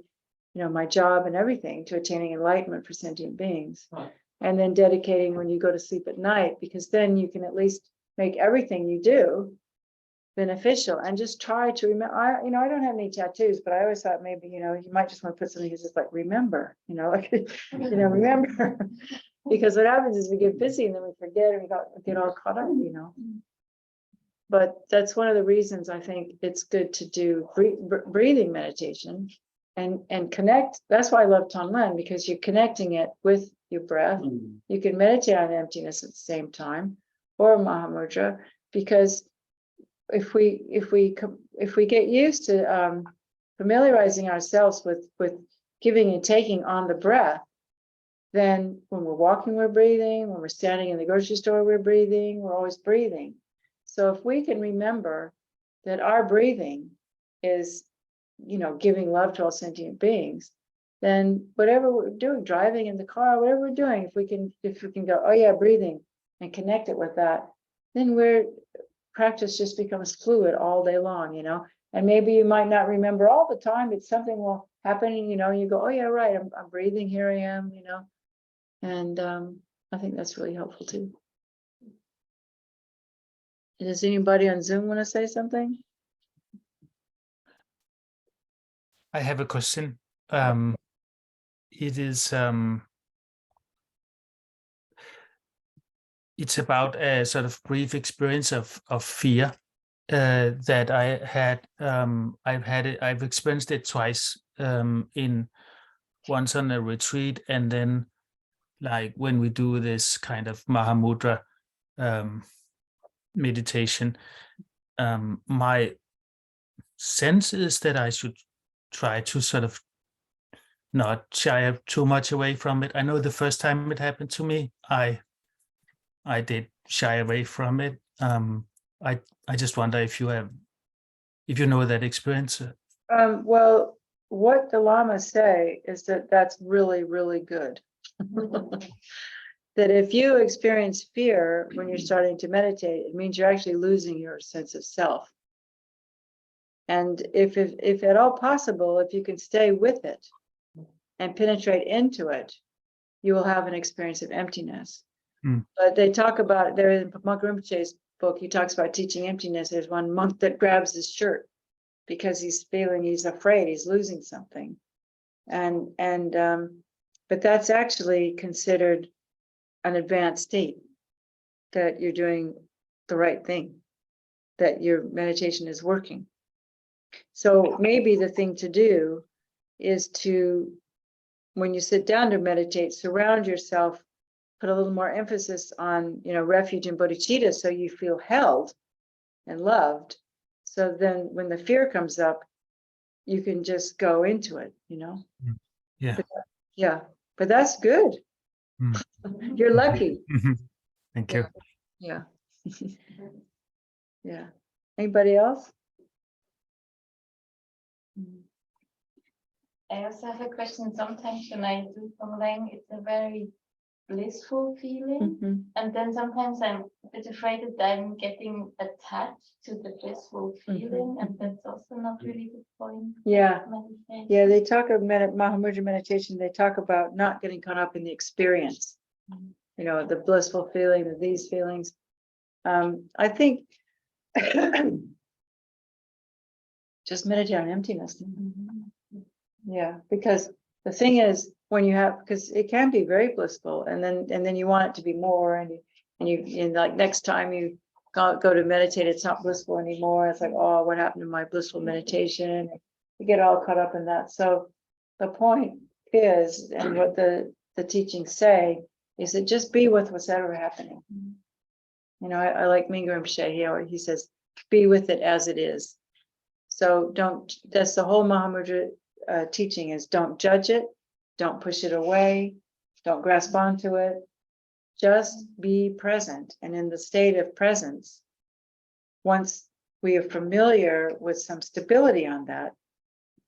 my job and everything, to attaining enlightenment for sentient beings. Right. And then dedicating when you go to sleep at night, because then you can at least make everything you do beneficial, and just try to remember. I don't have any tattoos, but I always thought maybe, you might just want to put something that's just like remember, remember. Because what happens is we get busy and then we forget and we get all caught up, But that's one of the reasons I think it's good to do breathing meditation and connect. That's why I love Tonglen, because you're connecting it with your breath. You can meditate on emptiness at the same time, or Mahamudra, because if we get used to familiarizing ourselves with giving and taking on the breath, then when we're walking, we're breathing. When we're standing in the grocery store, we're breathing. We're always breathing. So if we can remember that our breathing is, giving love to all sentient beings, then whatever we're doing, driving in the car, whatever we're doing, if we can go, oh yeah, breathing, and connect it with that, then practice just becomes fluid all day long, And maybe you might not remember all the time, but something will happen, and you go, oh yeah, right, I'm breathing, here I am, And I think that's really helpful too. Does anybody on Zoom want to say something? I have a question. It is it's about a sort of brief experience of fear that I had. I've experienced it twice. Once on a retreat, and then like when we do this kind of Mahamudra meditation. My sense is that I should try to sort of not shy too much away from it. I know the first time it happened to me, I did shy away from it. I just wonder if you know that experience. Well, what the lamas say is that that's really, really good. That if you experience fear when you're starting to meditate, it means you're actually losing your sense of self. And if at all possible, if you can stay with it and penetrate into it, you will have an experience of emptiness. But they talk about, there in Monk Rinpoche's book, he talks about teaching emptiness. There's one monk that grabs his shirt because he's afraid he's losing something. But that's actually considered an advanced state, that you're doing the right thing, that your meditation is working. So maybe the thing to do is to, when you sit down to meditate, surround yourself, put a little more emphasis on, refuge and bodhicitta, so you feel held and loved. So then when the fear comes up, you can just go into it, Yeah. But that's good. You're lucky. Thank you. Yeah. Yeah. Anybody else? I also have a question. Sometimes when I do Tonglen, it's a very blissful feeling. And then sometimes I'm a bit afraid that I'm getting attached to the blissful feeling. And that's also not really the point. Yeah. Yeah, they talk about Mahamudra meditation, they talk about not getting caught up in the experience. The blissful feeling, these feelings. I think just meditate on emptiness. Yeah, because the thing is, because it can be very blissful, and then you want it to be more, and you like next time you go to meditate, it's not blissful anymore. It's like, oh, what happened to my blissful meditation? You get all caught up in that. So the point is, and what the teachings say, is that just be with what's ever happening. I like Mingyur Rinpoche. He says, be with it as it is. So that's the whole Mahamudra teaching, is don't judge it, don't push it away, don't grasp onto it, just be present. And in the state of presence, once we are familiar with some stability on that,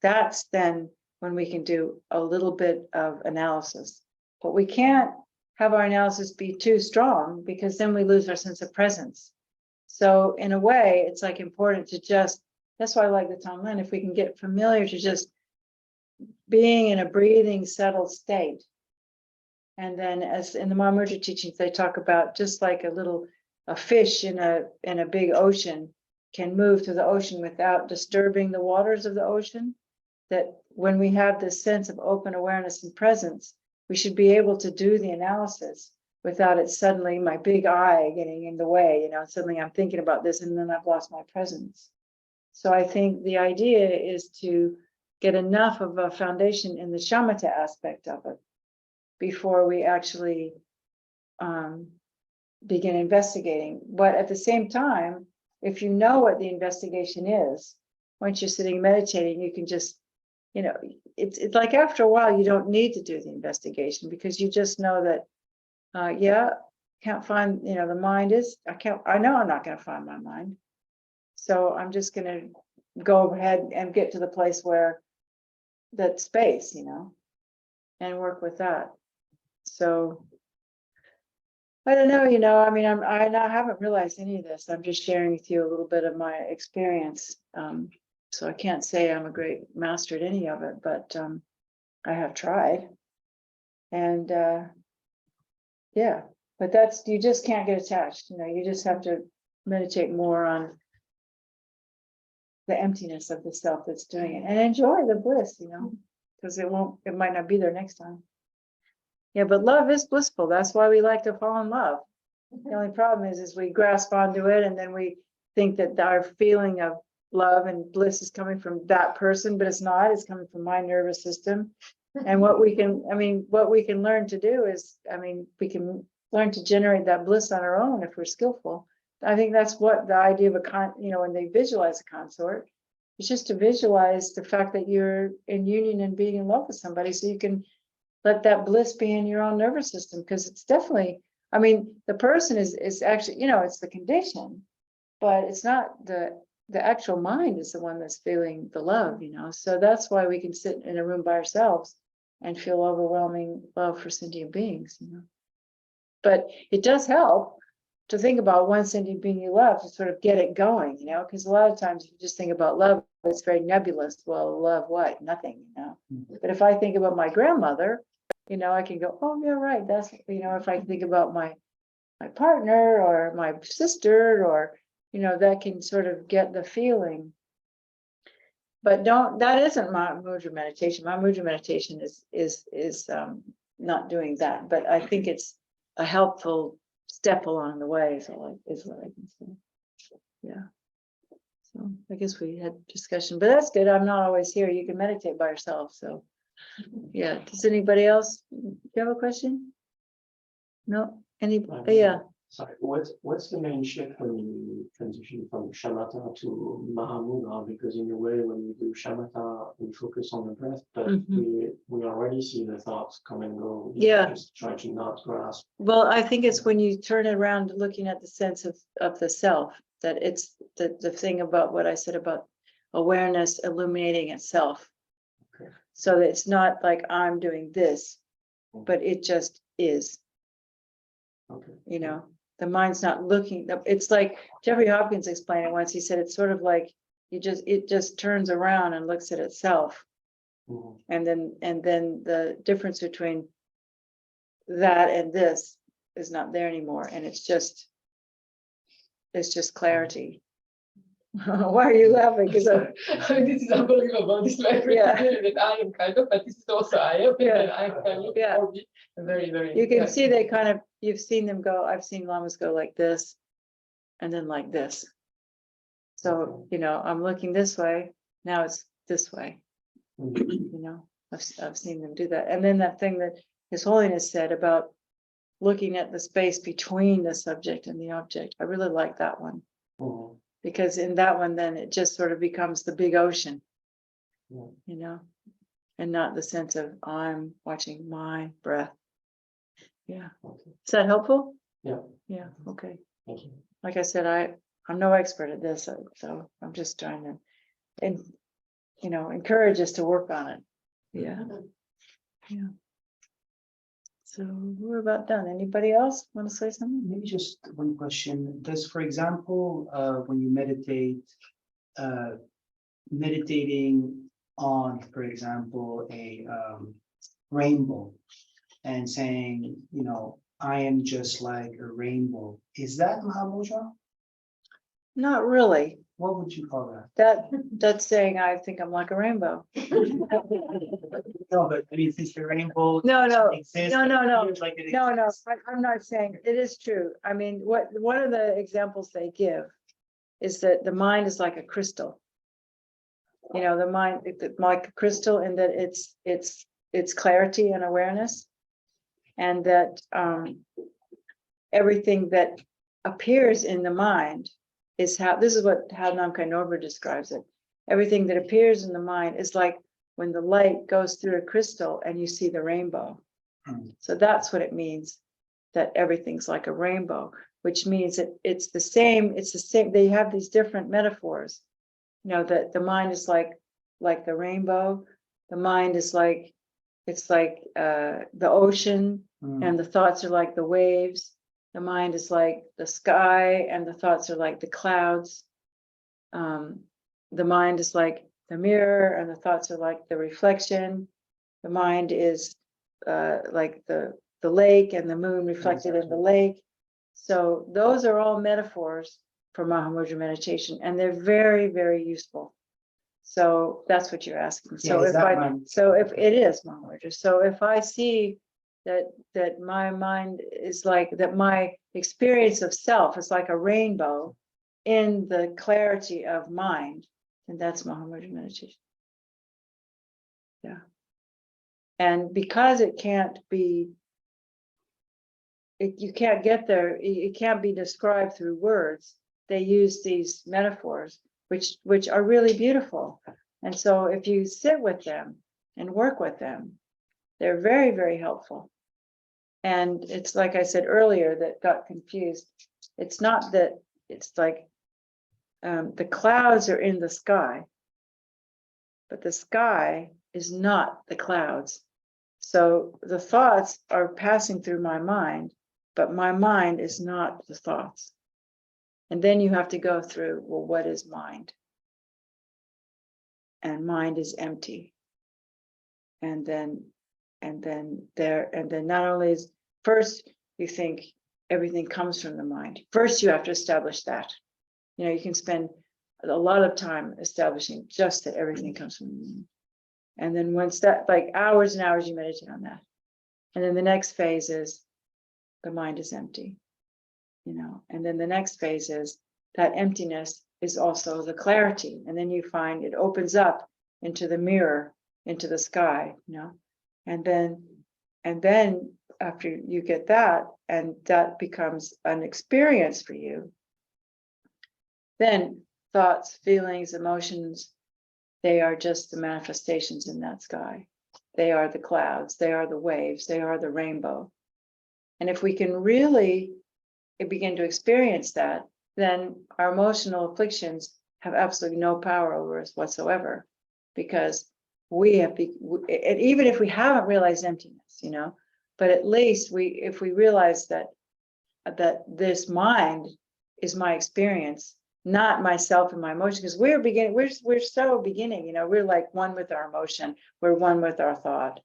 that's then when we can do a little bit of analysis. But we can't have our analysis be too strong, because then we lose our sense of presence. So in a way, it's like important to that's why I like the Tonglen, if we can get familiar to just being in a breathing, settled state. And then, as in the Mahamudra teachings, they talk about just like a fish in a big ocean can move through the ocean without disturbing the waters of the ocean. That when we have this sense of open awareness and presence, we should be able to do the analysis without it suddenly my big eye getting in the way, you know, suddenly I'm thinking about this and then I've lost my presence. So I think the idea is to get enough of a foundation in the shamatha aspect of it before we actually begin investigating. But at the same time, if you know what the investigation is, once you're sitting meditating, you can just, you know, it's like after a while, you don't need to do the investigation because you just know that, yeah, can't find, you know, the mind is, I know I'm not going to find my mind. So I'm just going to go ahead and get to the place where that space, you know, and work with that. So I don't know, you know, I mean, I haven't realized any of this. I'm just sharing with you a little bit of my experience. So I can't say I'm a great master at any of it, but I have tried. And yeah, but that's, you just can't get attached, you know, you just have to meditate more on the emptiness of the self that's doing it and enjoy the bliss, you know, because it might not be there next time. Yeah, but love is blissful. That's why we like to fall in love. The only problem is we grasp onto it and then we think that our feeling of love and bliss is coming from that person, but it's not. It's coming from my nervous system. And what we can learn to do is, we can learn to generate that bliss on our own if we're skillful. I think that's what the idea of when they visualize a consort, it's just to visualize the fact that you're in union and being in love with somebody, so you can let that bliss be in your own nervous system, because it's definitely, the person is actually, it's the condition, but it's not the actual mind is the one that's feeling the love, so that's why we can sit in a room by ourselves and feel overwhelming love for sentient beings, but it does help to think about one sentient being you love to sort of get it going, because a lot of times if you just think about love, it's very nebulous. Well, love what? Nothing, But if I think about my grandmother, I can go, oh yeah, right. That's, if I think about my partner or my sister, or, that can sort of get the feeling. But that isn't Mahamudra meditation. Mahamudra meditation is not doing that, but I think it's a helpful step along the way is what I can say. Yeah. So I guess we had discussion, but that's good. I'm not always here. You can meditate by yourself. So yeah. Does anybody else? Do you have a question? No? Anybody? Yeah. Sorry, what's the main shift when you transition from shamatha to Mahamudra? Because in a way, when we do shamatha, we focus on the breath, but we already see the thoughts come and go. Yeah. Just try to not grasp. Well, I think it's when you turn it around looking at the sense of the self, that it's the thing about what I said about awareness illuminating itself. Okay. So that it's not like I'm doing this, but it just is. Okay. The mind's not looking. It's like Jeffrey Hopkins explained it once. He said it's sort of like it just turns around and looks at itself. And then the difference between that and this is not there anymore, and it's just clarity. Why are you laughing? Because this is unbelievable. This life that I am kind of, but this is also I am. Yeah. I can look for me. Very, very. you can see they kind of, you've seen them go. I've seen lamas go like this, and then like this. So I'm looking this way. Now it's this way. I've seen them do that. And then that thing that His Holiness said about looking at the space between the subject and the object. I really like that one. Because in that one, then it just sort of becomes the big ocean, and not the sense of I'm watching my breath. Yeah. Okay. Is that helpful? Yeah. Yeah. Okay. Thank you. Like I said, I'm no expert at this, so I'm just trying to, encourage us to work on it. Yeah. Yeah. So we're about done. Anybody else want to say something? Maybe just one question. Does, for example, when you meditate, meditating on, for example, a rainbow and saying, I am just like a rainbow, is that Mahamudra? Not really. What would you call that? That's saying I think I'm like a rainbow. No, but I mean, since the rainbow. No, exists, no, no, no. feels like it No, exists. I'm not saying it is true. I mean, one of the examples they give is that the mind is like a crystal. You know, the mind like a crystal, in that it's clarity and awareness, and that everything that appears in the mind is how Namkhai Norber describes it. Everything that appears in the mind is like when the light goes through a crystal and you see the rainbow. So that's what it means, that everything's like a rainbow, which means that it's the same. They have these different metaphors, you know, that the mind is like the rainbow. The mind is like, it's like the ocean, and the thoughts are like the waves. The mind is like the sky, and the thoughts are like the clouds. The mind is like the mirror, and the thoughts are like the reflection. The mind is like the lake, and the moon reflected in the lake. So those are all metaphors for Mahamudra meditation, and they're very, very useful. So that's what you're asking. So if it is Mahamudra, so if I see that my mind is like, that my experience of self is like a rainbow in the clarity of mind, and that's Mahamudra meditation. Yeah. And because it can't be, you can't get there, it can't be described through words, they use these metaphors, which are really beautiful. And so if you sit with them and work with them, they're very, very helpful. And it's like I said earlier that got confused. It's not that, it's like the clouds are in the sky, but the sky is not the clouds. So the thoughts are passing through my mind, but my mind is not the thoughts. And then you have to go through, well, what is mind? And mind is empty. And then not only is, first you think everything comes from the mind. First you have to establish that. You know, you can spend a lot of time establishing just that everything comes from the mind. And then once that, like hours and hours, you meditate on that. And then the next phase is the mind is empty, you know. And then the next phase is that emptiness is also the clarity. And then you find it opens up into the mirror, into the sky, you know. And then after you get that, and that becomes an experience for you, then thoughts, feelings, emotions, they are just the manifestations in that sky. They are the clouds, they are the waves, they are the rainbow. And if we can really begin to experience that, then our emotional afflictions have absolutely no power over us whatsoever, because we have, and even if we haven't realized emptiness, you know, but at least if we realize that this mind is my experience, not myself and my emotion, because we're so beginning, you know, we're like one with our emotion, we're one with our thought.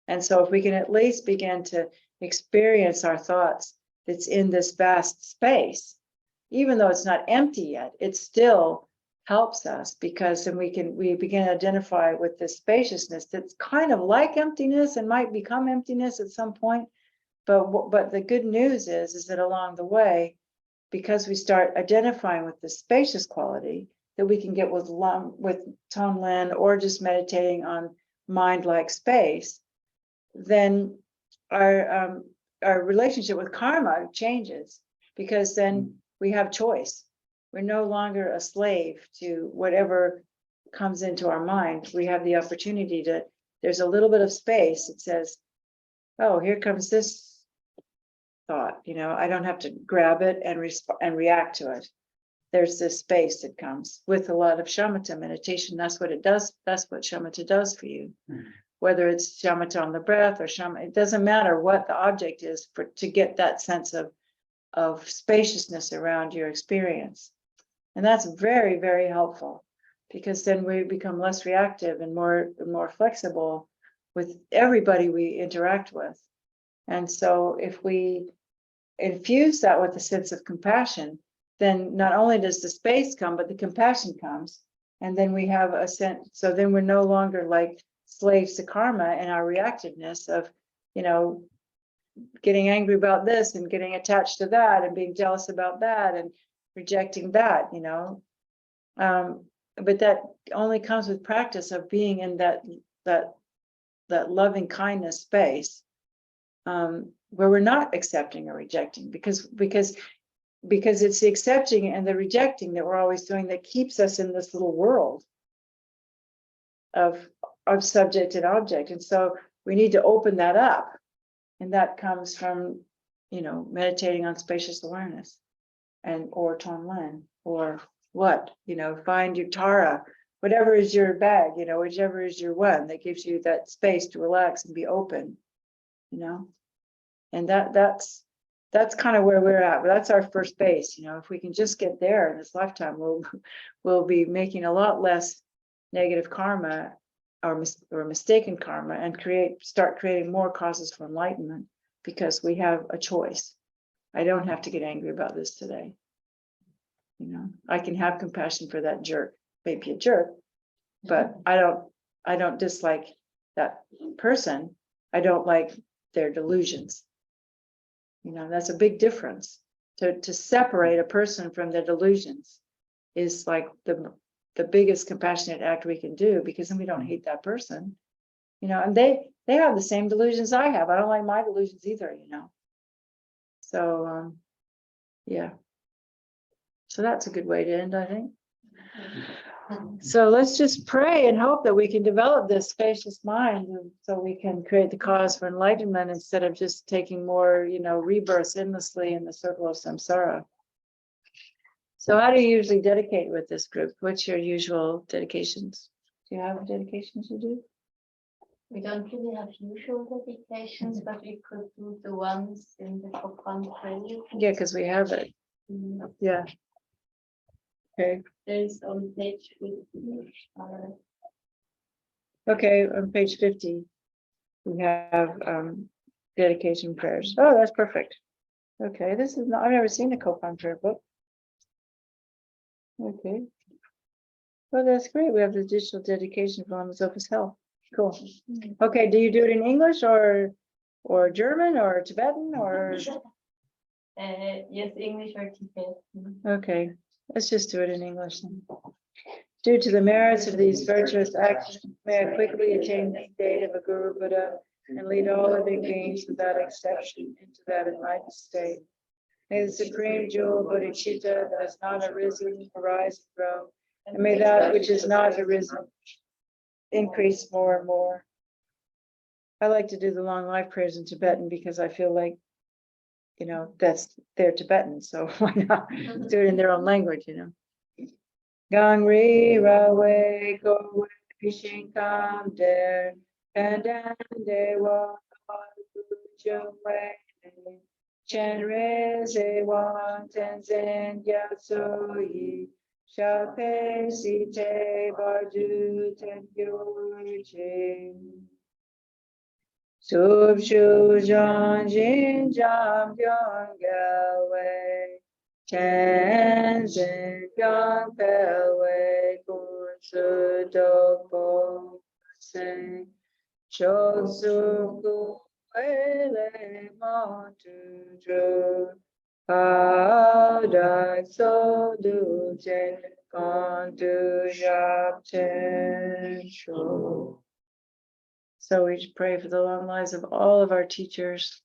And so if we can at least begin to experience our thoughts that's in this vast space, even though it's not empty yet, it still helps us, because then we begin to identify with this spaciousness that's kind of like emptiness and might become emptiness at some point. But the good news is that along the way, because we start identifying with the spacious quality that we can get with Tonglen, or just meditating on mind like space, then our relationship with karma changes, because then we have choice. We're no longer a slave to whatever comes into our mind. We have the opportunity to, there's a little bit of space that says, oh, here comes this thought, you know, I don't have to grab it and react to it. There's this space that comes with a lot of shamatha meditation. That's what it does. That's what shamatha does for you. Whether it's shamatha on the breath or shamatha, it doesn't matter what the object is, to get that sense of spaciousness around your experience. And that's very, very helpful, because then we become less reactive and more flexible with everybody we interact with. And so if we infuse that with a sense of compassion, then not only does the space come, but the compassion comes. And then we have a sense, so then we're no longer like slaves to karma and our reactiveness of, you know, getting angry about this and getting attached to that and being jealous about that and rejecting that, you know. But that only comes with practice of being in that loving kindness space, where we're not accepting or rejecting, because it's the accepting and the rejecting that we're always doing that keeps us in this little world of subject and object. And so we need to open that up. And that comes from, you know, meditating on spacious awareness or Tonglen or what, you know, find your Tara, whatever is your bag, you know, whichever is your one that gives you that space to relax and be open, you know. And that's kind of where we're at. But that's our first base, you know. If we can just get there in this lifetime, we'll be making a lot less negative karma or mistaken karma, and start creating more causes for enlightenment, because we have a choice. I don't have to get angry about this today. You know, I can have compassion for that jerk, maybe a jerk, but I don't dislike that person. I don't like their delusions. You know, that's a big difference. To separate a person from their delusions is like the biggest compassionate act we can do, because then we don't hate that person, you know. And they have the same delusions I have. I don't like my delusions either, you know. So yeah, so that's a good way to end, I think. So let's just pray and hope that we can develop this spacious mind, so we can create the cause for enlightenment instead of just taking more, you know, rebirths endlessly in the circle of samsara. So how do you usually dedicate with this group? What's your usual dedications? Do you have dedications you do? We don't really have usual dedications, but we could do the ones in the Kopan prayer. Yeah, because we have it. Yeah. Okay. There's on page 50. Okay, on page 50, we have dedication prayers. Oh, that's perfect. Okay, this is not, I've never seen the Kopan prayer book. Okay. Well, that's great. We have the digital dedication for Lamazopa's health. Cool. Okay, do you do it in English or German or Tibetan or? Yes, English or Tibetan. Okay, let's just do it in English then. Due to the merits of these virtuous actions, may I quickly attain the state of a Guru Buddha and lead all living beings without exception into that enlightened state. May the supreme jewel bodhicitta that has not arisen arise and grow, and may that which is not arisen increase more and more. I like to do the long life prayers in Tibetan because I feel like, you know, they're Tibetan, so why not do it in their own language, you know. Gangri Rawe Go Pishinkam Der Pandan Dewa Jumwe Chenre Zewan Tenzen Yatsui Shape Site Bardu Tengyuchi Sub Shu Jan Jin Jam Gyong Galway Tenzen Gyong Pelway Kun Su Dokpo Se Shosu Gu Wele Montu Dru Dak So Du Ten Kon Du Jap Ten Shu. So we pray for the long lives of all of our teachers.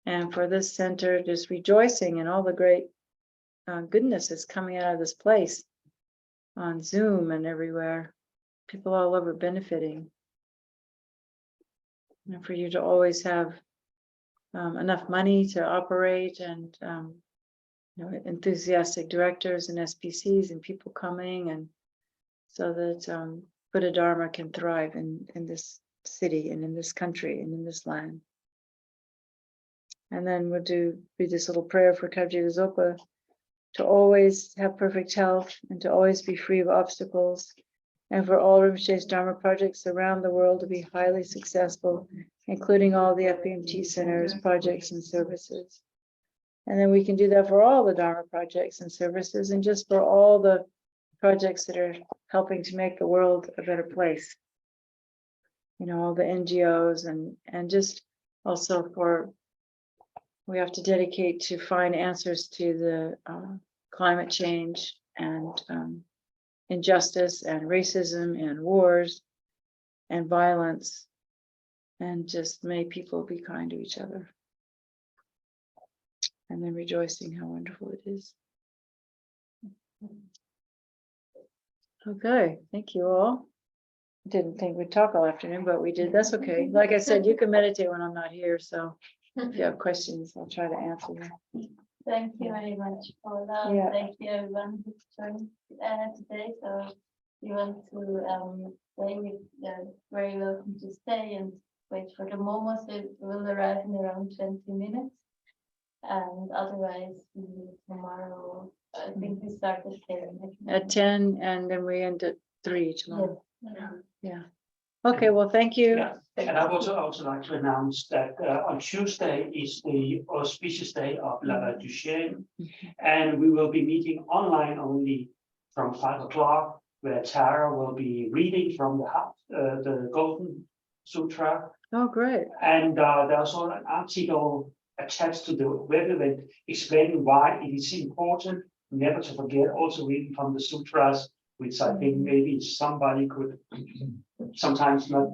And for this center, just rejoicing in all the great goodness that's coming out of this place on Zoom and everywhere. People all over benefiting. And for you to always have enough money to operate, and you know, enthusiastic directors and SPCs and people coming, and so that Buddha Dharma can thrive in this city and in this country and in this land. And then we'll read this little prayer for Kabji Zopa to always have perfect health and to always be free of obstacles, and for all Rinpoche's Dharma projects around the world to be highly successful, including all the FBMT centers, projects, and services. And then we can do that for all the Dharma projects and services, and just for all the projects that are helping to make the world a better place. You know, all the NGOs, and just also for, we have to dedicate to find answers to the climate change and injustice and racism and wars and violence, and just may people be kind to each other. And then rejoicing how wonderful it is. Okay, thank you all. Didn't think we'd talk all afternoon, but we did. That's okay. Like I said, you can meditate when I'm not here. So if you have questions, I'll try to answer them. Thank you very much, Paula. Yeah. Thank you everyone who joined today. So you want to stay, you're very welcome to stay and wait for the momos. They will arrive in around 20 minutes. And otherwise, we meet tomorrow. I think we start At 10, and then we end at 3 tomorrow. Yeah. Yeah. Okay, well, thank you. Yeah, and I would also like to announce that on Tuesday is the auspicious day of La Duchenne, and we will be meeting online only from 5 o'clock, where Tara will be reading from the Golden Sutra. Oh, great. And there's also an article attached to the web event explaining why it is important never to forget also reading from the sutras, which I think maybe somebody could sometimes not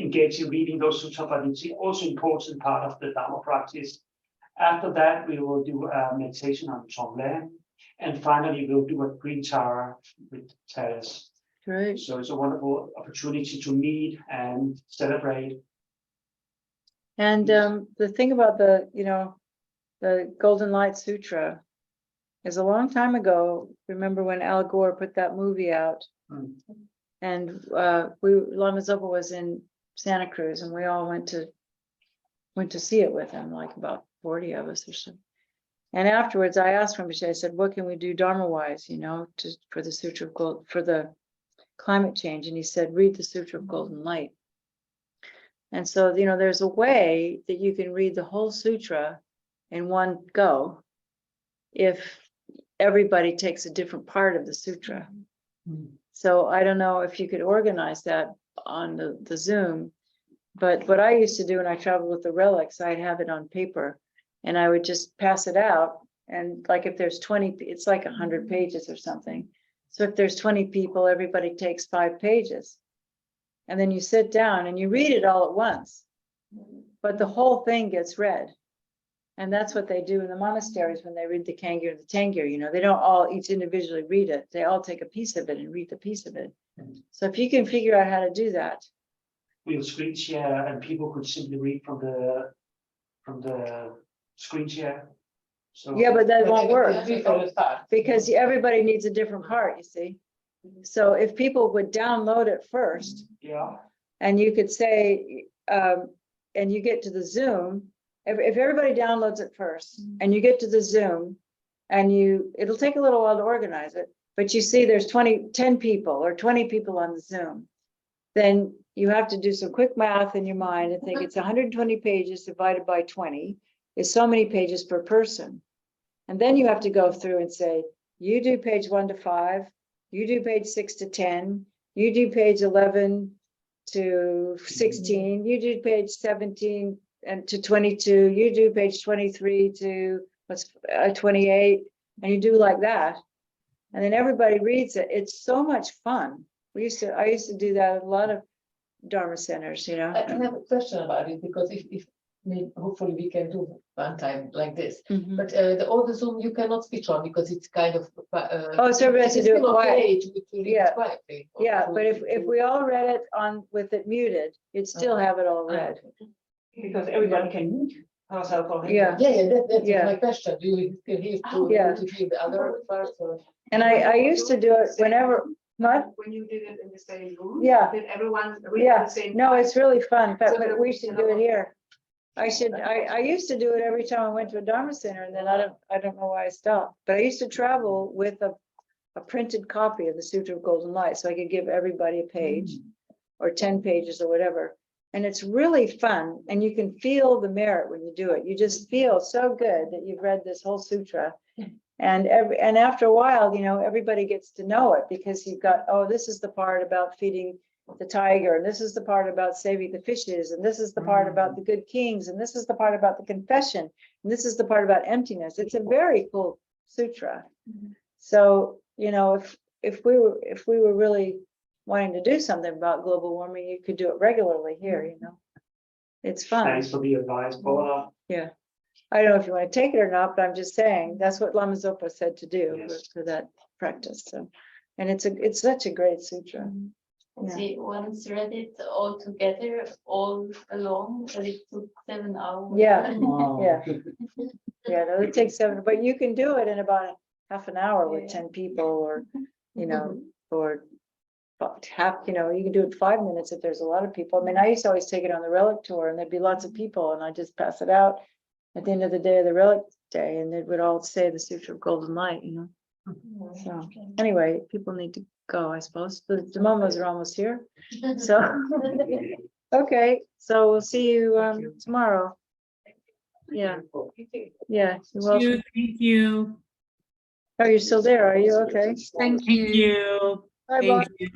engage in reading those sutras, but it's also important part of the Dharma practice. After that, we will do a meditation on Tonglen, and finally we'll do a green Tara with Taras. Great. So it's a wonderful opportunity to meet and celebrate. And the thing about the Golden Light Sutra is a long time ago. Remember when Al Gore put that movie out? And Lama Zopa was in Santa Cruz, and we all went to see it with him, like about 40 of us or so. And afterwards, I asked him, I said, "What can we do Dharma-wise, for the Sutra of Gold, for the climate change?" And he said, "Read the Sutra of Golden Light." And so, there's a way that you can read the whole sutra in one go if everybody takes a different part of the sutra. So I don't know if you could organize that on the Zoom, but what I used to do when I traveled with the relics, I'd have it on paper and I would just pass it out. And like if there's 20, it's like 100 pages or something. So if there's 20 people, everybody takes 5 pages. And then you sit down and you read it all at once, but the whole thing gets read. And that's what they do in the monasteries when they read the Kangyur and the Tangyur. They don't all each individually read it. They all take a piece of it and read the piece of it. So if you can figure out how to do that. We'll screen share, and people could simply read from the screen share. So Yeah, but that won't work Start. because everybody needs a different part, you see. So if people would download it first, yeah, and you could say, and you get to the Zoom, if everybody downloads it first and you get to the Zoom and it'll take a little while to organize it, but you see there's 10 people or 20 people on the Zoom, then you have to do some quick math in your mind and think it's 120 pages divided by 20 is so many pages per person. And then you have to go through and say, you do page 1 to 5, you do page 6 to 10, you do page 11 to 16, you do page 17 and to 22, you do page 23 to 28, and you do like that. And then everybody reads it. It's so much fun. I used to do that at a lot of Dharma centers, I have a question about it, because if hopefully we can do one time like this. But all the Zoom you cannot switch on because it's kind of so everybody has to do it quiet. Yeah, quietly. Yeah, but if we all read it with it muted, you'd still have it all read. because everybody can mute herself or Yeah. That's Yeah. my question. Do you still have to hear the other part? Or? And I used to do it whenever. What? When you did it in the same room? Yeah. Did everyone read Yeah, the same? no, it's really fun, So but we should do it here. I used to do it every time I went to a Dharma center, and then I don't know why I stopped. But I used to travel with a printed copy of the Sutra of Golden Light, so I could give everybody a page or 10 pages or whatever. And it's really fun, and you can feel the merit when you do it. You just feel so good that you've read this whole sutra. And after a while, you know, everybody gets to know it, because you've got, oh, this is the part about feeding the tiger, and this is the part about saving the fishes, and this is the part about the good kings, and this is the part about the confession, and this is the part about emptiness. It's a very cool sutra. So, you know, if we were really wanting to do something about global warming, you could do it regularly here, you know. It's fun. Thanks for the advice, Paula. Yeah. I don't know if you want to take it or not, but I'm just saying that's what Lama Zopa said to do Yes. for that practice. So, and it's such a great sutra. Yeah. We once read it all together, all along, but it took 7 hours. Yeah. Wow. Yeah. Yeah, no, it takes 7, but you can do it in about half an hour with 10 people, or, you know, or half, you know, you can do it 5 minutes if there's a lot of people. I mean, I used to always take it on the relic tour, and there'd be lots of people, and I just pass it out at the end of the day of the relic day, and they would all say the Sutra of Golden Light, you know. So anyway, people need to go, I suppose. The momos are almost here. So okay, so we'll see you tomorrow. Yeah. Yeah. You're welcome. Thank you. Oh, you're still there, are you? Okay. Thank you. Bye, Thank bye. you.